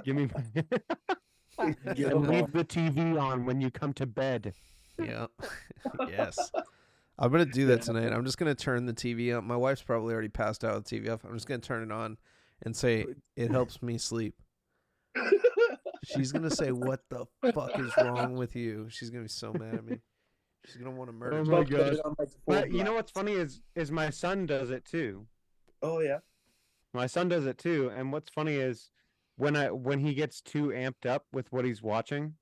Give me Get and 'em leave all. the TV on when you come to bed. Yeah. Yes. I'm gonna do that Yeah. tonight. I'm just gonna turn the TV up. My wife's probably already passed out with the TV off. I'm just gonna turn it on and say it helps me sleep. She's gonna say, "What the fuck is wrong with you?" She's gonna be so mad at me. She's gonna want to murder Oh me. my But put it gosh. on, like, full But you know what's blast. funny is my son does it too. Oh yeah. My son does it too. And what's funny is when he gets too amped up with what he's watching,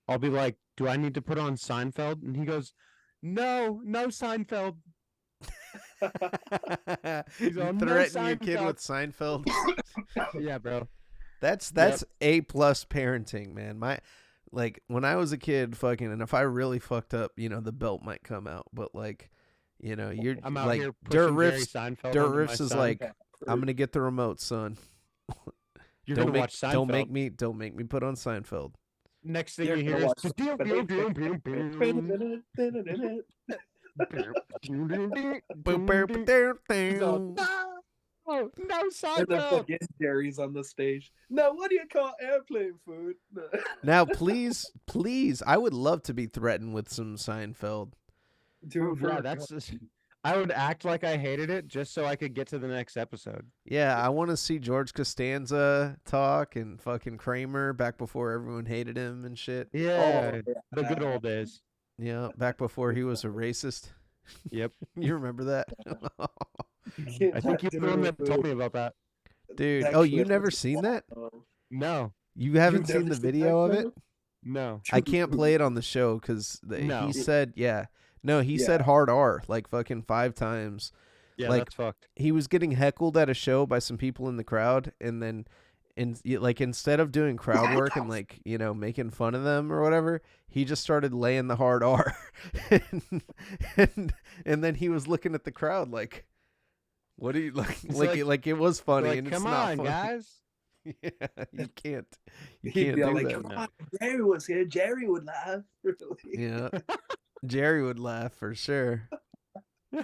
I'll be like, "Do I need to put on Seinfeld?" And he goes, "No, no Seinfeld." He's You all, "No threaten your kid Seinfeld." with Seinfeld. Yeah, bro. That's Yep. A plus parenting, man. Like when I was a kid, fucking, and if I really fucked up, the belt might come out. But like, you're I'm out like here Dirt pushing Jerry Riffs. Seinfeld Dirt onto my Riffs is son. like, I'm gonna get the remote, son. You're don't gonna make watch Seinfeld. don't make me put on Seinfeld. Next thing You're you gonna hear watch is no, no And then Seinfeld. fucking Jerry's on the stage. Now, what do you call airplane food? Now, please, I would love to be threatened with some Seinfeld. Dude, Yeah, that's just, I would act like I hated it just so I could get to the next episode. Yeah, I want to see George Costanza talk and fucking Kramer back before everyone hated him and shit. Yeah, the good old days. Yeah, back before he was a racist. Yep. You remember that? I think you're the one that told me about that. Dude, That oh, you clip never was seen that? wild. No, You haven't You've seen never the seen video that of it? clip? no. I can't play it on the show because No. he said, yeah. No, he said Yeah. hard R like fucking 5 times. Yeah, Like, that's fucked. He was getting heckled at a show by some people in the crowd, and then instead of doing crowd work and like making fun of them or whatever, he just started laying the hard R, and then he was looking at the crowd like, "What do you like?" Like it was funny, Like, and come it's not on, funny. guys. Yeah, you can't He'd do be all like, that. "Come on, Jerry was here. Jerry would laugh." Really. Yeah, Jerry would laugh for sure. He's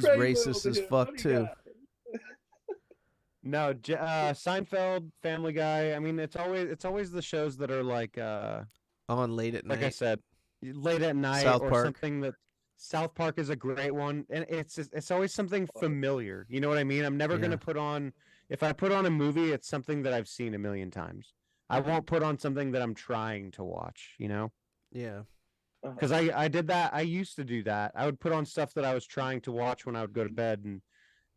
Kramer racist over as here. fuck What do you too. got? No, Seinfeld, Family Guy. I mean, it's always the shows that are like On late at night. like I said, late at night South or Park. something that South Park is a great one, and it's always something familiar. You know what I mean? I'm never Yeah. gonna put on, if I put on a movie, it's something that I've seen a million times. I won't put on something that I'm trying to watch. Yeah. Because I did that. I used to do that. I would put on stuff that I was trying to watch when I would go to bed, and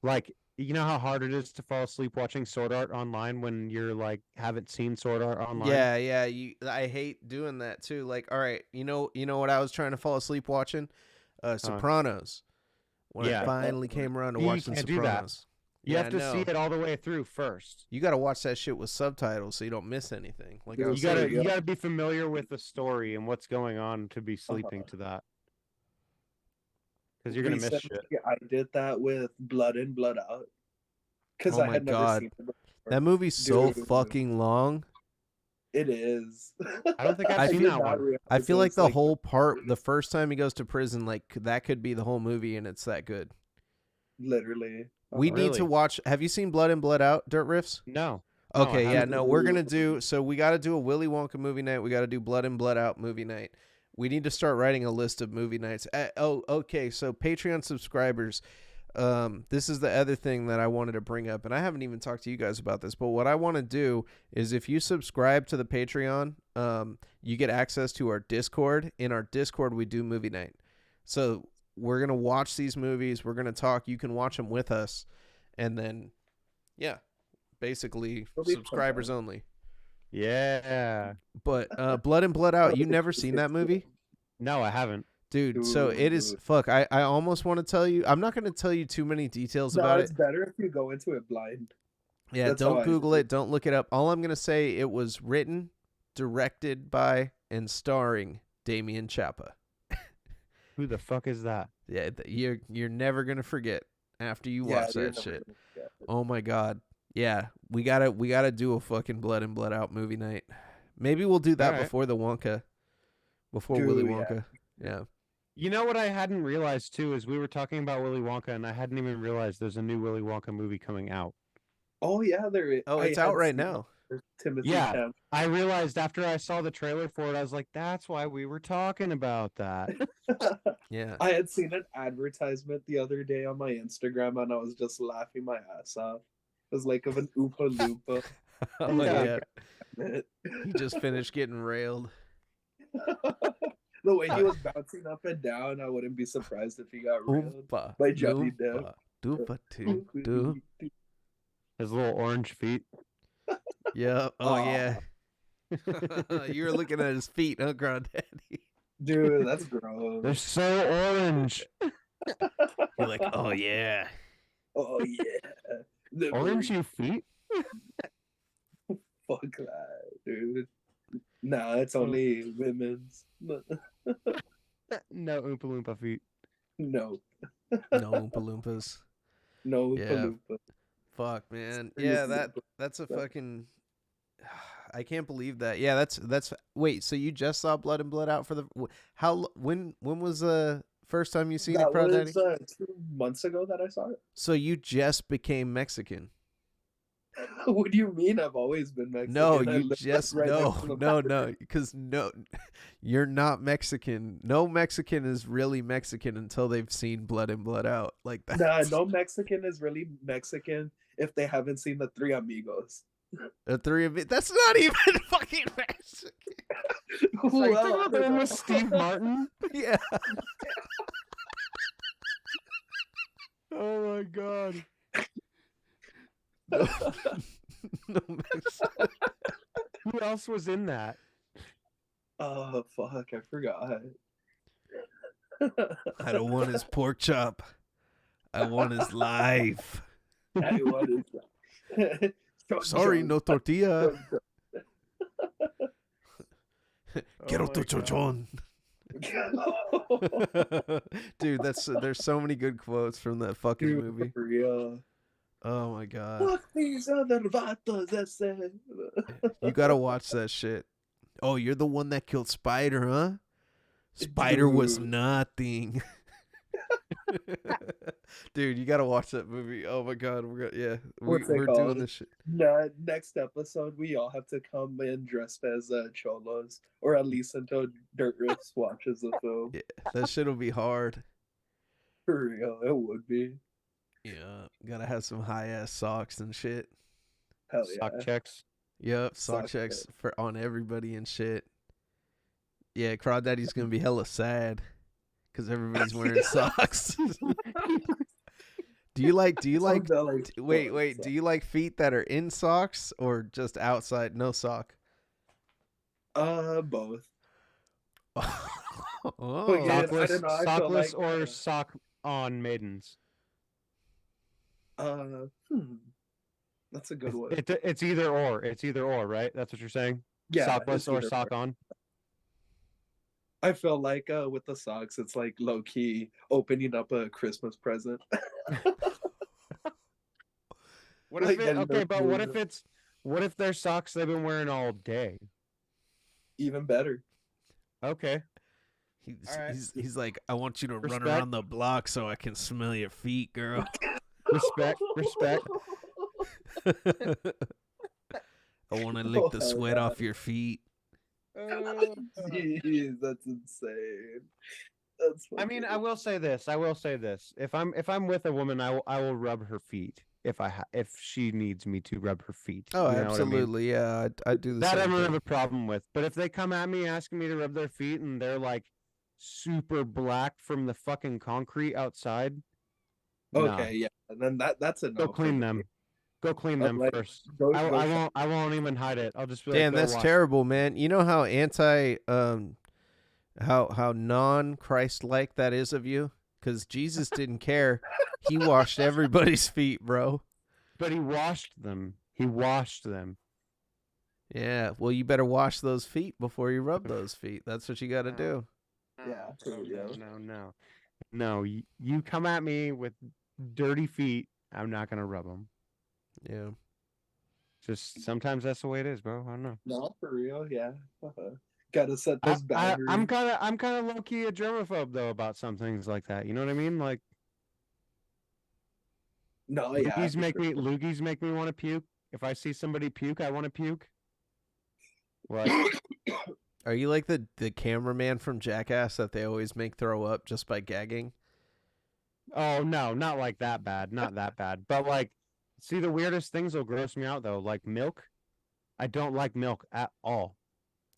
like, you know how hard it is to fall asleep watching Sword Art Online when you're like haven't seen Sword Art Online. Yeah. I hate doing that too. Like, all right, you know what I was trying to fall asleep watching? Sopranos. When I finally came around to You watching can't do that. Sopranos. You have to see it all the way through first. You got to watch that shit with subtitles so you don't miss anything. Like I You was You gotta saying. you gotta be familiar with the story and what's going on to be sleeping to that. Because you're gonna miss Recently, shit. I did that with Blood In, Blood Out. Because Oh I my had never God. seen it before. That movie's so Dude. fucking long. It is. I don't think I've seen did that not one. realize I feel it like was, the whole part, the first time he goes to prison, like that could be the whole movie, and it's that good. literally. We need Really? to watch. Have you seen Blood In, Blood Out, Dirt Riffs? No. Okay, I yeah, haven't. no, we're gonna do. So we got to do a Willy Wonka movie night. We got to do Blood In, Blood Out movie night. We need to start writing a list of movie nights. Okay. So Patreon subscribers, this is the other thing that I wanted to bring up, and I haven't even talked to you guys about this. But what I want to do is, if you subscribe to the Patreon, you get access to our Discord. In our Discord, we do movie night. So we're gonna watch these movies. We're gonna talk. You can watch them with us, and then, yeah, basically It'll be subscribers fun. only. Yeah. But Blood In, Blood Out, you never seen that movie? No, I haven't. Dude, so it is, fuck, I almost want to tell you. I'm not going to tell you too many details about it's it. better if you go into it blind. Yeah, That's how don't I Google do it. Don't look it up. All I'm going to say, it was written, directed by, and starring Damian Chapa. Who the fuck is that? Yeah, you're never going to forget after you Yeah, watch you're that never shit. gonna forget it. Oh my God. Yeah, we gotta do a fucking Blood In, Blood Out movie night. Maybe we'll do that Alright. before the Wonka. Before Dude, Willy yeah. Wonka. Yeah. You know what I hadn't realized too is we were talking about Willy Wonka, and I hadn't even realized there's a new Willy Wonka movie coming out. Oh yeah, there is. Oh, it's out right now. Timothy Yeah. Chalamet. I realized after I saw the trailer for it, I was like, "That's why we were talking about that." Yeah. I had seen an advertisement the other day on my Instagram, and I was just laughing my ass off. It was like of an Oopa Loompa. Oh yeah. The He just finished getting railed. way he was bouncing up and down, I wouldn't be surprised if he got railed Oompa. by Johnny Depp. Doopa doo doo. His little orange feet. Yeah. Oh yeah. You were looking at his feet, huh, Craw Daddy? Dude, that's They're gross. so orange. You're like, oh yeah. Oh yeah. The Orange breed. you feet? Fuck that, dude. Nah, it's only women's. No Oompa Loompa feet. No. No Oompa Loompas. No Yeah. paloopa. Fuck, man. Seriously, Yeah, that's a fucking. I can't believe that. Yeah, that's. Wait, so you just saw Blood and Blood Out for the how? When was the first time you seen it, That Craw Daddy? was 2 months ago that I saw it. So you just became Mexican? What do you mean? I've always been Mexican. No, I you live, like, just right next to the border. no, because no, you're not Mexican. No Mexican is really Mexican until they've seen Blood and Blood Out. Like that. Nah, no Mexican is really Mexican if they haven't seen the Three Amigos. The three of it. That's not even fucking Mexican. Who Like, else? the one with Steve Martin? Yeah. Oh my god. No, no Mexican. Who else was in that? Oh fuck, I forgot. I don't want his pork chop. I want his life. I wanted that. Sorry, no tortilla. Oh Quiero my tu God. chochon. Dude, there's so many good quotes from that fucking Dude, movie. for real. Oh my god. Fuck these other vatos, I said. You gotta watch that shit. Oh, you're the one that killed Spider, huh? Spider was Dude. nothing. Dude, you gotta watch that movie. Oh my god, we're What's it doing called? this shit. Nah, next episode, we all have to come in dressed as cholos, or at least until Dirt Riffs watches the film. Yeah, that shit'll be hard. For real, it would be. Yeah, gotta have some high ass socks and shit. Hell yeah. Sock checks. Yep, sock Sock checks for on everybody and shit. Yeah, Craw Daddy's gonna be hella sad because everybody's wearing socks. Do you like? Wait. Do you like feet that are in socks or just outside, no sock? Both. Oh, yeah, I Sockless, don't know, I feel sockless like, or sock on maidens? That's a good one. It's either or. It's either or, right? That's what you're saying? Yeah, Sockless it's or either sock or. on? I feel like with the socks, it's like low key opening up a Christmas present. What Like, if it, getting okay, those but moves. what if they're socks they've been wearing all day? Even better. Okay. He's, he's like, I want you to run Respect. around the block so I can smell your feet, girl. Respect. I want to lick the Oh, sweat God. off your feet. Jeez, that's insane. That's I mean, I fucking- will say this. If I'm with a woman, I will rub her feet if she needs me to rub her feet. Oh, You know what I mean? absolutely. Yeah, I do the That I same don't have thing. a problem with. But if they come at me asking me to rub their feet and they're like super black from the fucking concrete outside, nah. Okay, yeah. And then that's a no. Go clean them. Go clean Oh, them like, first. go- I go won't. I won't even hide it. I'll just be like, Damn, "Go that's wash." terrible, man. You know how how non-Christ like that is of you? Because Jesus didn't care. He washed everybody's feet, bro. But he washed them. He washed them. Yeah, well, you better wash those feet before you rub those feet. That's what you got to do. Yeah, No. You come at me with dirty feet. I'm not gonna rub them. Yeah. Just sometimes that's the way it is, bro. I don't know. No, for real, yeah. Gotta set those boundaries. I'm kind of low key a germaphobe though about some things like that. You know what I mean? Like No, yeah. loogies make me want to puke. If I see somebody puke, I want to puke. What? Are you like the cameraman from Jackass that they always make throw up just by gagging? Oh no, not like that bad. Not that bad. But like, see, the weirdest things will gross me out though. Like milk. I don't like milk at all.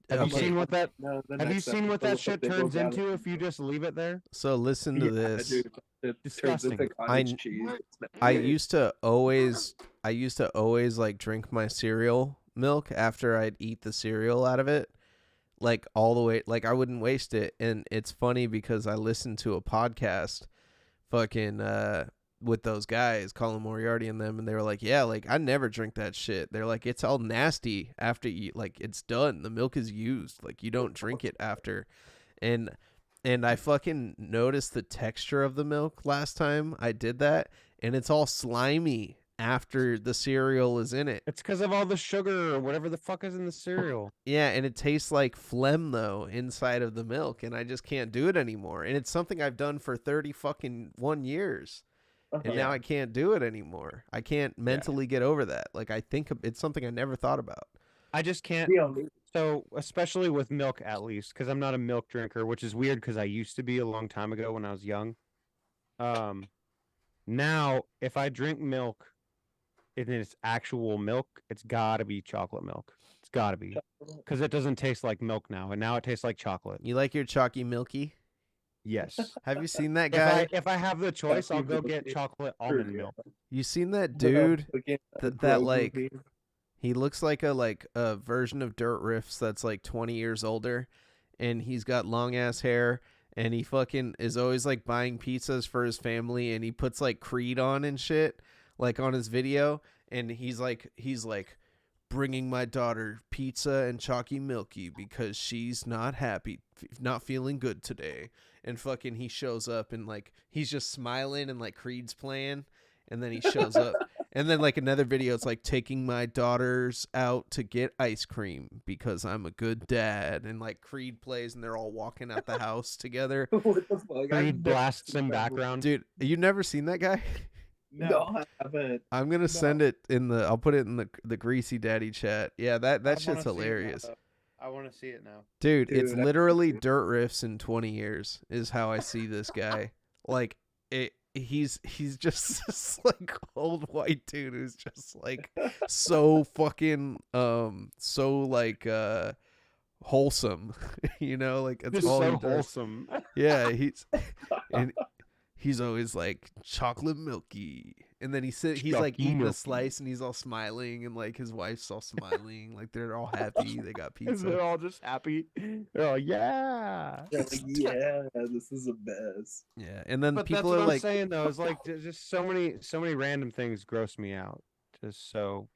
Have you Okay. seen what that? No, the Have you next seen what episode that with the shit big old turns into gallon. if you just leave it there? So listen to Yeah, this. Dude, it turns Disgusting. into cottage cheese. It's I nasty. used to always like drink my cereal milk after I'd eat the cereal out of it, like all the way. Like I wouldn't waste it. And it's funny because I listened to a podcast, fucking with those guys, Colin Moriarty and them, and they were like, yeah, like I never drink that shit. They're like, it's all nasty after you, like it's done. The milk is used. Like you don't drink it after. And I fucking noticed the texture of the milk last time I did that, and it's all slimy after the cereal is in it. It's because of all the sugar or whatever the fuck is in the cereal. Yeah, and it tastes like phlegm though inside of the milk, and I just can't do it anymore. And it's something I've done for 30 fucking 1 years. And now I can't do it anymore. I can't mentally get over that. Like I think it's something I never thought about. I just can't. So especially with milk, at least, because I'm not a milk drinker, which is weird because I used to be a long time ago when I was young. Now if I drink milk, and it's actual milk, it's gotta be chocolate milk. It's gotta be, because it doesn't taste like milk now, and now it tastes like chocolate. You like your chalky milky? Yes. Have you seen that guy? If I have the choice, I'll go get chocolate almond milk. You seen that dude? That like, he looks like a version of Dirt Riffs that's like 20 years older, and he's got long ass hair, and he fucking is always like buying pizzas for his family, and he puts like Creed on and shit, like on his video, and he's like bringing my daughter pizza and chalky milky because she's not happy, not feeling good today. And fucking he shows up and like he's just smiling and like Creed's playing, and then he shows up. And then like another video, it's like taking my daughters out to get ice cream because I'm a good dad, and like Creed plays and they're all walking out the house together. What the fuck? Creed blasts in background. Dude, you never seen that guy? No, I haven't. I'm gonna send it in the. I'll put it in the Greasy Daddy chat. Yeah, that shit's hilarious. I want to see it now. Dude, it's Dude, literally Dirt Riffs in 20 years is how I see this guy. Like he's just this like old white dude who's just like so fucking so like wholesome. You know, like it's Just all so he does. wholesome. Yeah, he's always like chocolate milky, and then he's like Chalky eating a milky. slice and he's all smiling, and like his wife's all smiling, like they're all happy they got They're pizza. all just happy. They're all, yeah. They're like, yeah, this is the best. Yeah, and then But people that's what are I'm like, saying though. Is like there's just so many random things gross me out. Just so.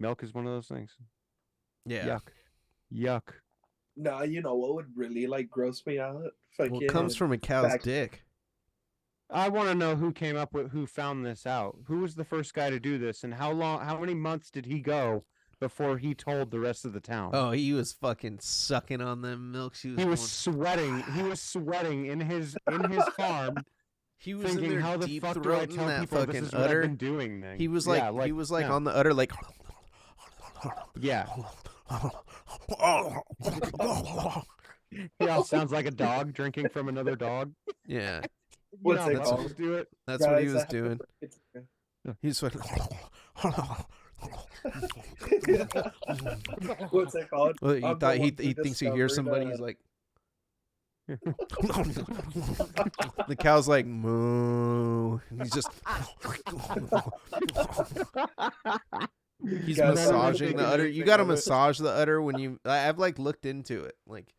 Milk is one of those things. yeah, Yuck. Nah, you know what would really like gross me out? well, it comes from a cow's back- dick. I want to know who found this out. Who was the first guy to do this, and how many months did he go before he told the rest of the town? Oh, he was fucking sucking on them milks. He was sweating. He was sweating in his farm, He was in thinking, there "How the deep fuck do I throating tell that people this fucking is what I've udder. been doing?" Then He was yeah, like yeah. on the udder like. Yeah. He all sounds like a dog drinking from another dog. Yeah, What's You it know how called? dogs do it. that's what he Guys, was I have doing. to- He's like, What's it called? well, he I'm the thought one who he thinks he hears discovered, somebody. He's like, the cow's like moo. And he's just he's Guys, massaging the udder. You got to of it. massage the udder when you. I've like looked into it. Like,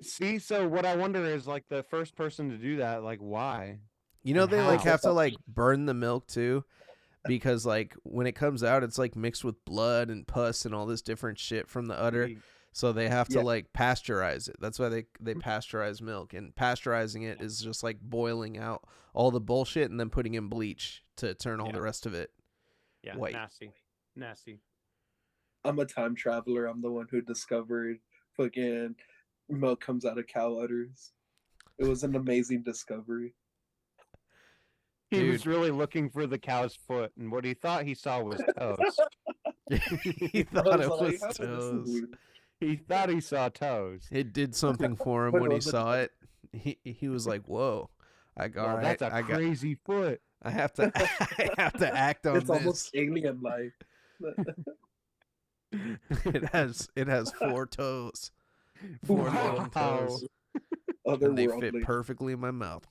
See, so what I wonder is like the first person to do that, like why? you know, And they like how? have to like burn the milk too, because like when it comes out, it's like mixed with blood and pus and all this different shit from the udder. So they have to Yeah. like pasteurize it. That's why they pasteurize milk, and pasteurizing it is just like boiling out all the bullshit and then putting in bleach to turn all Yeah. the rest of it. Yeah, White. nasty. I'm a time traveler. I'm the one who discovered fucking milk comes out of cow udders. It was an amazing discovery. He was Dude. really looking for the cow's foot, and what he thought he saw was toes. He I thought it like, was how did this toes. weird- He thought he saw toes. It did something for him What when he was it? saw it. He was like, "Whoa, all Well, right, that's a I got, crazy foot. I have to, I have to act on It's this." almost alien like. It has 4 toes, 4 long Wow. toes, and they fit Otherworldly. perfectly in my mouth.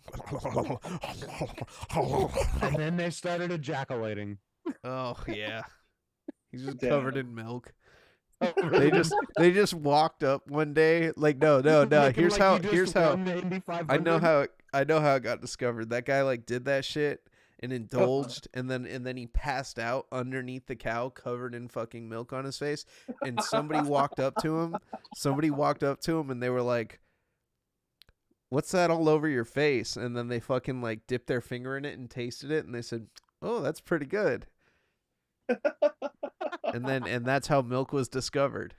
And then they started ejaculating. Oh yeah, He's just Damn. covered in milk. Covered They just walked up one day like no. Looking Here's like how you just won the Indy 500. I know how it got discovered. That guy like did that shit and indulged and then he passed out underneath the cow covered in fucking milk on his face, and somebody walked up to him and they were like, "What's that all over your face?" And then they fucking like dipped their finger in it and tasted it and they said, "Oh, that's pretty good." And that's how milk was discovered.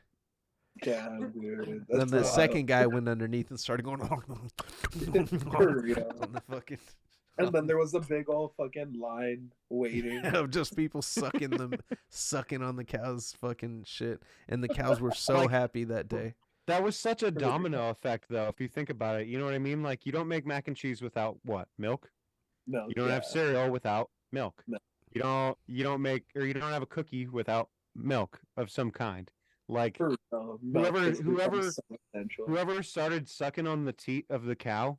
Damn, dude. Then That's the wild. second guy went underneath and started going For real. on the fucking And then there was a big old fucking line waiting. of just people sucking on the cow's fucking shit, and the cows were so Like- happy that day. That was such a domino effect, though, if you think about it. You know what I mean? Like, you don't make mac and cheese without what? Milk? No, You don't have cereal without milk. No. You don't have a cookie without milk of some kind. Like, For real. Milk Whoever- has become whoever- so essential. whoever started sucking on the teat of the cow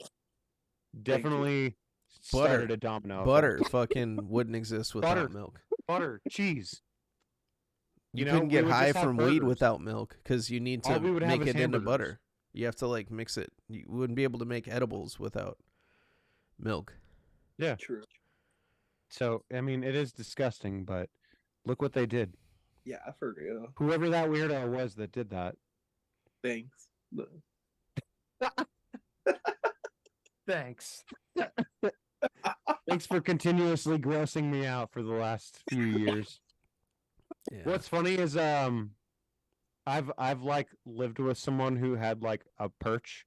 definitely Butter. started a domino Butter effect. fucking wouldn't exist without Butter. milk. Butter, cheese. You, You know, couldn't we get would high just have from weed burgers. without milk because you need to All we would have make is it into hamburgers. butter. You have to like mix it. You wouldn't be able to make edibles without milk. Yeah. True. So, I mean, it is disgusting, but look what they did. Yeah, for real. Whoever that weirdo was that did that. Thanks. No. Thanks. Thanks for continuously grossing me out for the last few years. Yeah. What's funny is I've like lived with someone who had like a perch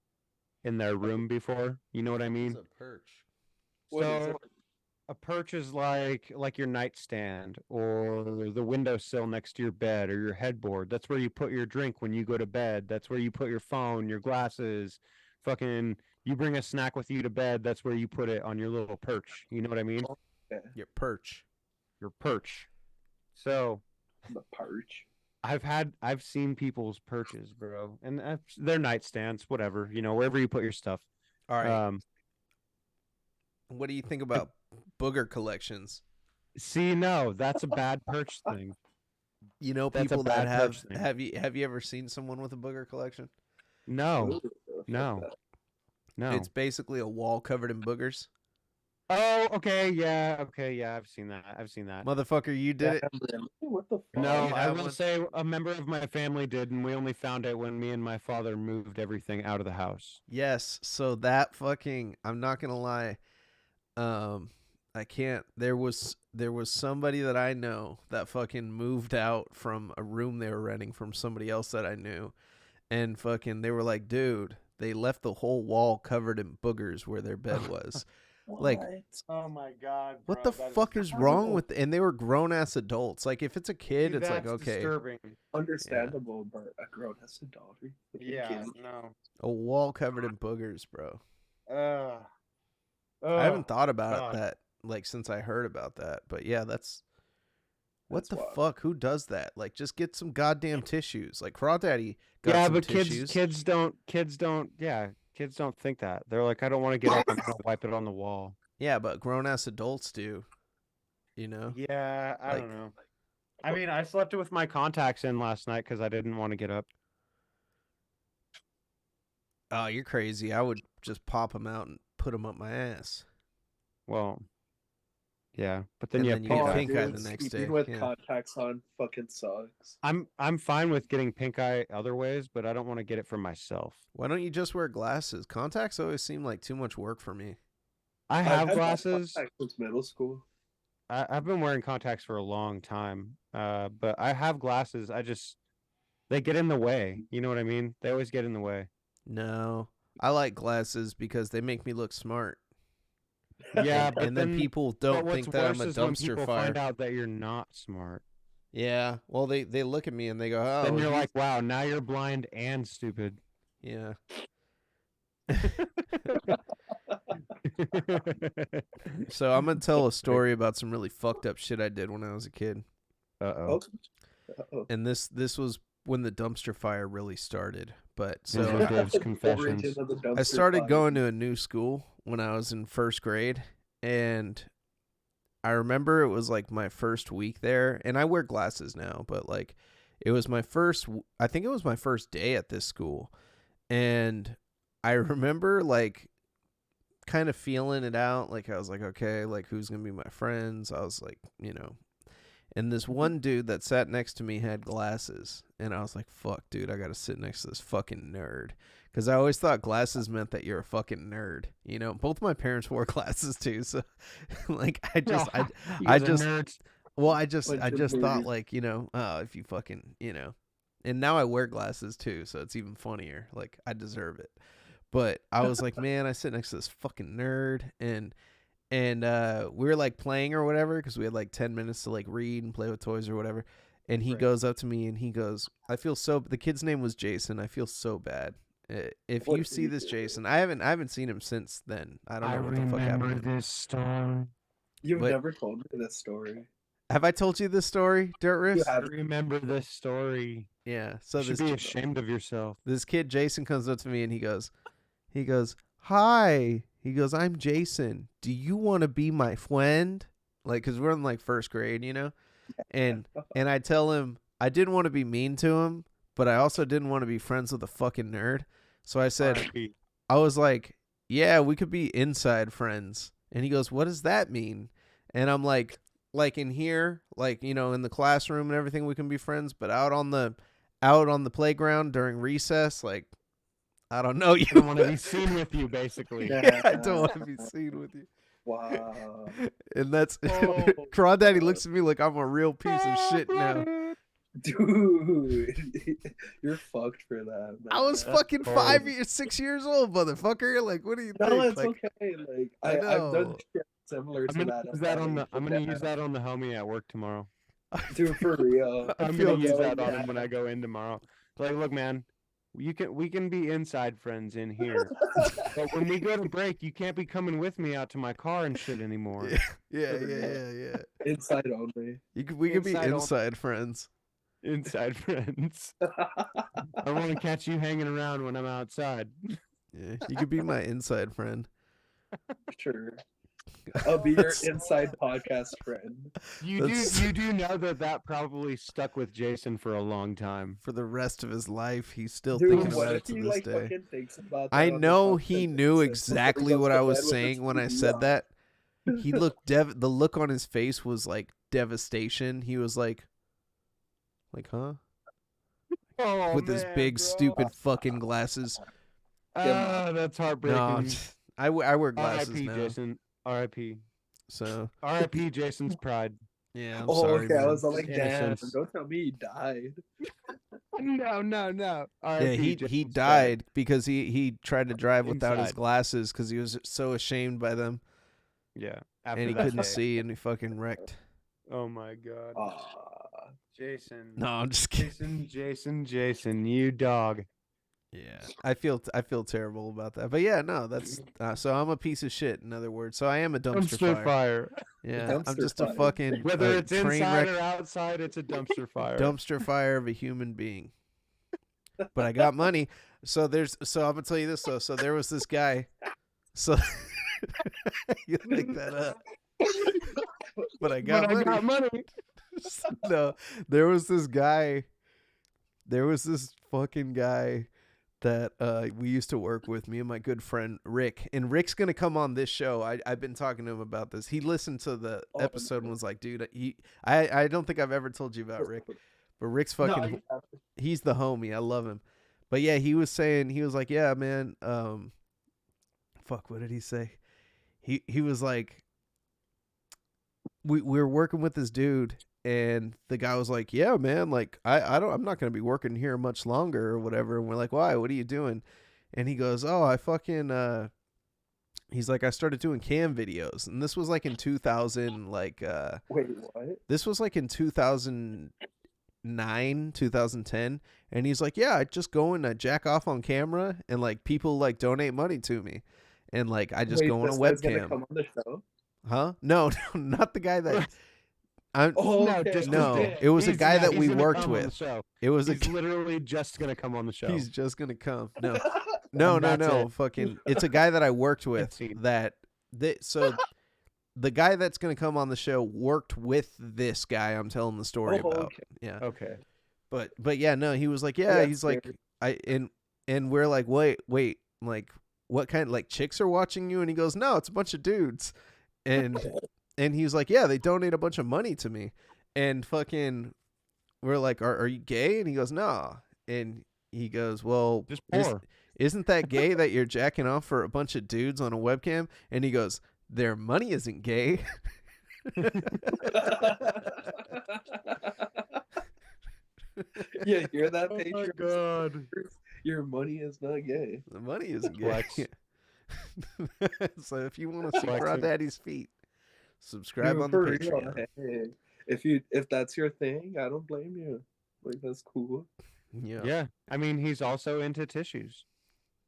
in their room before. You know what I mean? a perch? What is So it? a perch is like your nightstand or the windowsill next to your bed or your headboard. That's where you put your drink when you go to bed. That's where you put your phone, your glasses, fucking you bring a snack with you to bed, that's where you put it on your little perch. You know what I mean? Your perch. Your perch. So The perch. I've seen people's perches, bro, and they're nightstands, whatever, you know, wherever you put your stuff. All right. Um, What do you think about booger collections? see, no, that's a bad perch thing. You know, That's a people that bad perch thing. have you ever seen someone with a booger collection? No, Ooh, fuck no. that. no. It's basically a wall covered in boogers. Oh, okay, yeah, I've seen that. Motherfucker, you did it. Damn, really? What the fuck? No, you I have will one? say a member of my family did, and we only found it when me and my father moved everything out of the house. Yes. So that fucking, I'm not gonna lie. I can't. There was somebody that I know that fucking moved out from a room they were renting from somebody else that I knew, and fucking they were like, dude, they left the whole wall covered in boogers where their bed was. Like, What? Oh my god! what the fuck is wrong with? And they were grown ass adults. Like, if it's a kid, it's like okay, Disturbing. Understandable, but a grown ass adult. No. a wall covered in boogers, bro. Oh, I haven't thought about God. that like since I heard about that. But yeah, that's what That's the wild. fuck? Who does that? Like, just get some goddamn tissues. Like Craw Daddy got Yeah, some but tissues. kids don't think that. They're like, I don't want to get up. I'm gonna wipe it on the wall. Yeah, but grown ass adults do. You know? Yeah, I Like- don't know. I mean, I slept with my contacts in last night because I didn't want to get up. Oh, you're crazy. I would just pop them out and put them up my ass. Well, yeah, but then And you then have you get pink eye. pink eye dude, the next sleeping day, with yeah. contacts on fucking sucks. I'm fine with getting pink eye other ways, but I don't want to get it for myself. Why don't you just wear glasses? Contacts always seem like too much work for me. I I've have had glasses. contacts since middle school. I've been wearing contacts for a long time, but I have glasses. They get in the way. You know what I mean? They always get in the way. No. I like glasses because they make me look smart. Yeah, but and then people don't what's think that I'm a worse is when dumpster people fire. find out that you're not smart. Yeah. Well, they look at me and they go, "Oh." Then you're like, wow, now you're blind and stupid. yeah. So I'm gonna tell a story about some really fucked up shit I did when I was a kid, Uh-oh. Oh, and this was when the dumpster fire really started. But These are so Dave's confessions. origin of the I dumpster started fire. going to a new school when I was in first grade, and I remember it was like my first week there, and I wear glasses now, but like it was my first, I think it was my first day at this school. And I remember like kind of feeling it out. Like I was like, okay, like who's going to be my friends? I was like, and this one dude that sat next to me had glasses, and I was like, fuck, dude, I got to sit next to this fucking nerd. Because I always thought glasses meant that you're a fucking nerd. Both my parents wore glasses too. So like, I just thought like, oh, if you fucking, and now I wear glasses too. So it's even funnier. Like I deserve it. But I was like, man, I sit next to this fucking nerd, and we were like playing or whatever, because we had like 10 minutes to like read and play with toys or whatever. And he goes up to me and he goes, the kid's name was Jason. I feel so bad. If you see this, Jason, I haven't seen him since then. I don't know what the fuck happened. I remember this story. You've never told me this story. Have I told you this story, Dirt Riffs? I remember this story. Yeah. So you should be ashamed of yourself. This kid, Jason, comes up to me and he goes, hi. He goes, I'm Jason. Do you want to be my friend? Like, because we're in like first grade, And I tell him I didn't want to be mean to him, but I also didn't want to be friends with a fucking nerd. So I said, I was like, yeah, we could be inside friends. And he goes, what does that mean? And I'm like in here, like, in the classroom and everything, we can be friends, but out on the playground during recess, like, I don't know. You don't want to be seen with you, basically. Yeah, I don't want to be seen with you. Wow. And that's Craw Daddy looks at me like I'm a real piece of shit now. Dude, you're fucked for that, man. I was fucking 6 years old, motherfucker. Like, what do you think? No, it's like, okay. Like, I've done shit similar to that. I'm gonna use that on the homie at work tomorrow. Dude, for real. I'm gonna use that on him when I go in tomorrow. Like, look, man, we can be inside friends in here, but when we go to break, you can't be coming with me out to my car and shit anymore. Yeah. Inside only. We could be inside friends. Inside friends. I want to catch you hanging around when I'm outside. Yeah, you could be my inside friend. Sure. I'll be your inside podcast friend. You do know that probably stuck with Jason for a long time. For the rest of his life, he's still Dude, thinking what about if it to he, this like, day. fucking thinks about that I on know the he content knew basis before he exactly goes what to I bed was with saying his when I TV said on. that. He looked the look on his face was like devastation. He was like, huh? Oh, With his big, stupid fucking glasses. That's heartbreaking. No, I wear glasses R.I.P. now. Jason. R.I.p. So R.I.P. Jason's pride. yeah, I'm Oh, sorry. okay. I Man. was like, damn, Innocence. don't tell me he died. No. Yeah, he died because he tried to drive without his Inside. glasses because he was so ashamed by them, Yeah. and he couldn't see, and he fucking wrecked. Oh my god. Jason. No, I'm just kidding. Jason, you dog. Yeah, I feel terrible about that, but yeah, no, that's so I'm a piece of shit. In other words, so I am a dumpster fire. Yeah, I'm Dumpster just a fire. fucking Whether it's train inside wreck, or outside, it's a dumpster fire. dumpster fire of a human being. But I got money, so I'm gonna tell you this though. So there was this guy. So you like that up? But I got money. No, there was this guy. There was this fucking guy that we used to work with, me and my good friend Rick. And Rick's gonna come on this show. I've been talking to him about this. He listened to the episode and was like, dude, I don't think I've ever told you about Rick. But Rick's fucking he's the homie. I love him. But yeah, he was like, yeah, man, fuck, what did he say? He was like, we were working with this dude, and the guy was like, yeah, man, like I'm not gonna be working here much longer or whatever. And we're like, why? What are you doing? And he goes, oh, I fucking he's like, I started doing cam videos, and this was like in 2000, like Wait, what? this was like in 2009, 2010, and he's like, yeah, I just go and I jack off on camera, and like people like donate money to me, and like I just go on a this guy's gonna webcam. come on the show? Huh? No, not the guy that. Oh, No, okay. just No, his dick. it was a guy that he's we gonna worked come on the with. show. It was He's literally just gonna come on the show. He's just gonna come. No, And that's no. it. Fucking, it's a guy that I worked with. Scene. So the guy that's going to come on the show worked with this guy I'm telling the story Oh, about. okay. Yeah. Okay. But yeah, no, he was like, yeah, Yeah, he's like, scary. and we're like, wait, like, what kind, like, chicks are watching you? And he goes, no, it's a bunch of dudes. And he's like, yeah, they donate a bunch of money to me. And fucking, we're like, are you gay? And he goes, no. And he goes, well, Just poor. isn't that gay that you're jacking off for a bunch of dudes on a webcam? And he goes, their money isn't gay. Yeah, hear that, Oh my Patreon? God. Your money is not gay. The money isn't gay. Flex. So if you want to see Craw Flexing. Daddy's feet, subscribe Dude, on the for real, Patreon. hey, if that's your thing, I don't blame you. Like, that's cool. Yeah. Yeah. I mean, he's also into tissues.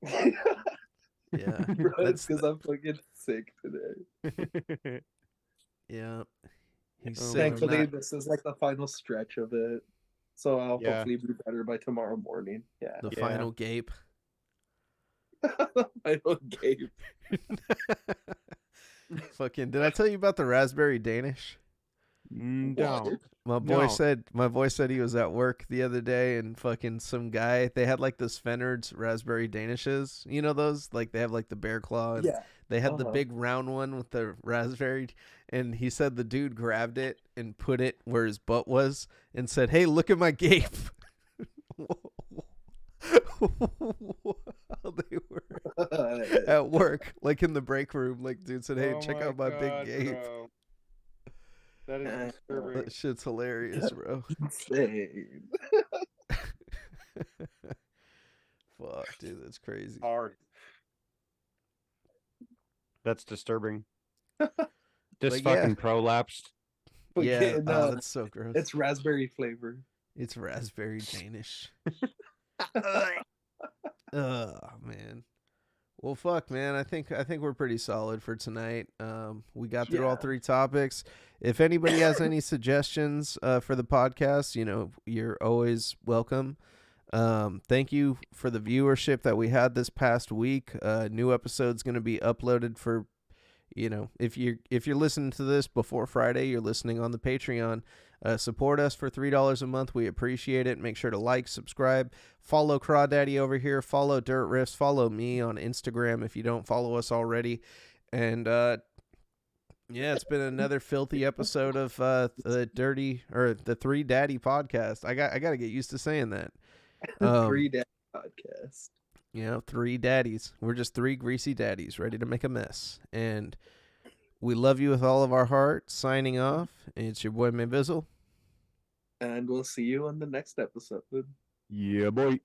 Yeah. Bro, it's That's because I'm fucking sick today. yeah. He's Oh my sick. Thankfully, Not, this is like the final stretch of it. So I'll Yeah. hopefully be better by tomorrow morning. Yeah. the Yeah. final gape. I don't gape. Fucking, did I tell you about the raspberry Danish? No. My boy No. said he was at work the other day and fucking some guy, they had like the Svenard's raspberry Danishes. You know those? Like they have like the bear claw and Yeah. they had the Uh-huh. big round one with the raspberry, and he said the dude grabbed it and put it where his butt was and said, "Hey, look at my gape." While they were at work, like in the break room, like dude said, "Hey, Oh check out my big gape." bro. That is Uh, disturbing. That shit's hilarious, bro. Insane. Fuck, dude, that's crazy. Hard. That's disturbing. But Just yeah. fucking prolapsed. Yeah, Fucking, oh, that's so gross. it's raspberry flavor. It's raspberry Danish. Man. Well, fuck, man. I think we're pretty solid for tonight. We got through all Yeah. 3 topics. If anybody has any suggestions for the podcast, you know, you're always welcome. Thank you for the viewership that we had this past week. New episode's going to be uploaded for, you know, if you're listening to this before Friday, you're listening on the Patreon. Support us for $3 a month. We appreciate it. Make sure to like, subscribe, follow Craw Daddy over here, follow Dirt Riffs, follow me on Instagram if you don't follow us already. And yeah, it's been another filthy episode of the 3Daddy podcast. I got to get used to saying that. 3Daddy podcast. You know, 3 daddies. We're just 3 greasy daddies ready to make a mess. And we love you with all of our heart. Signing off. It's your boy Mavizzle. And we'll see you on the next episode. Yeah, boy.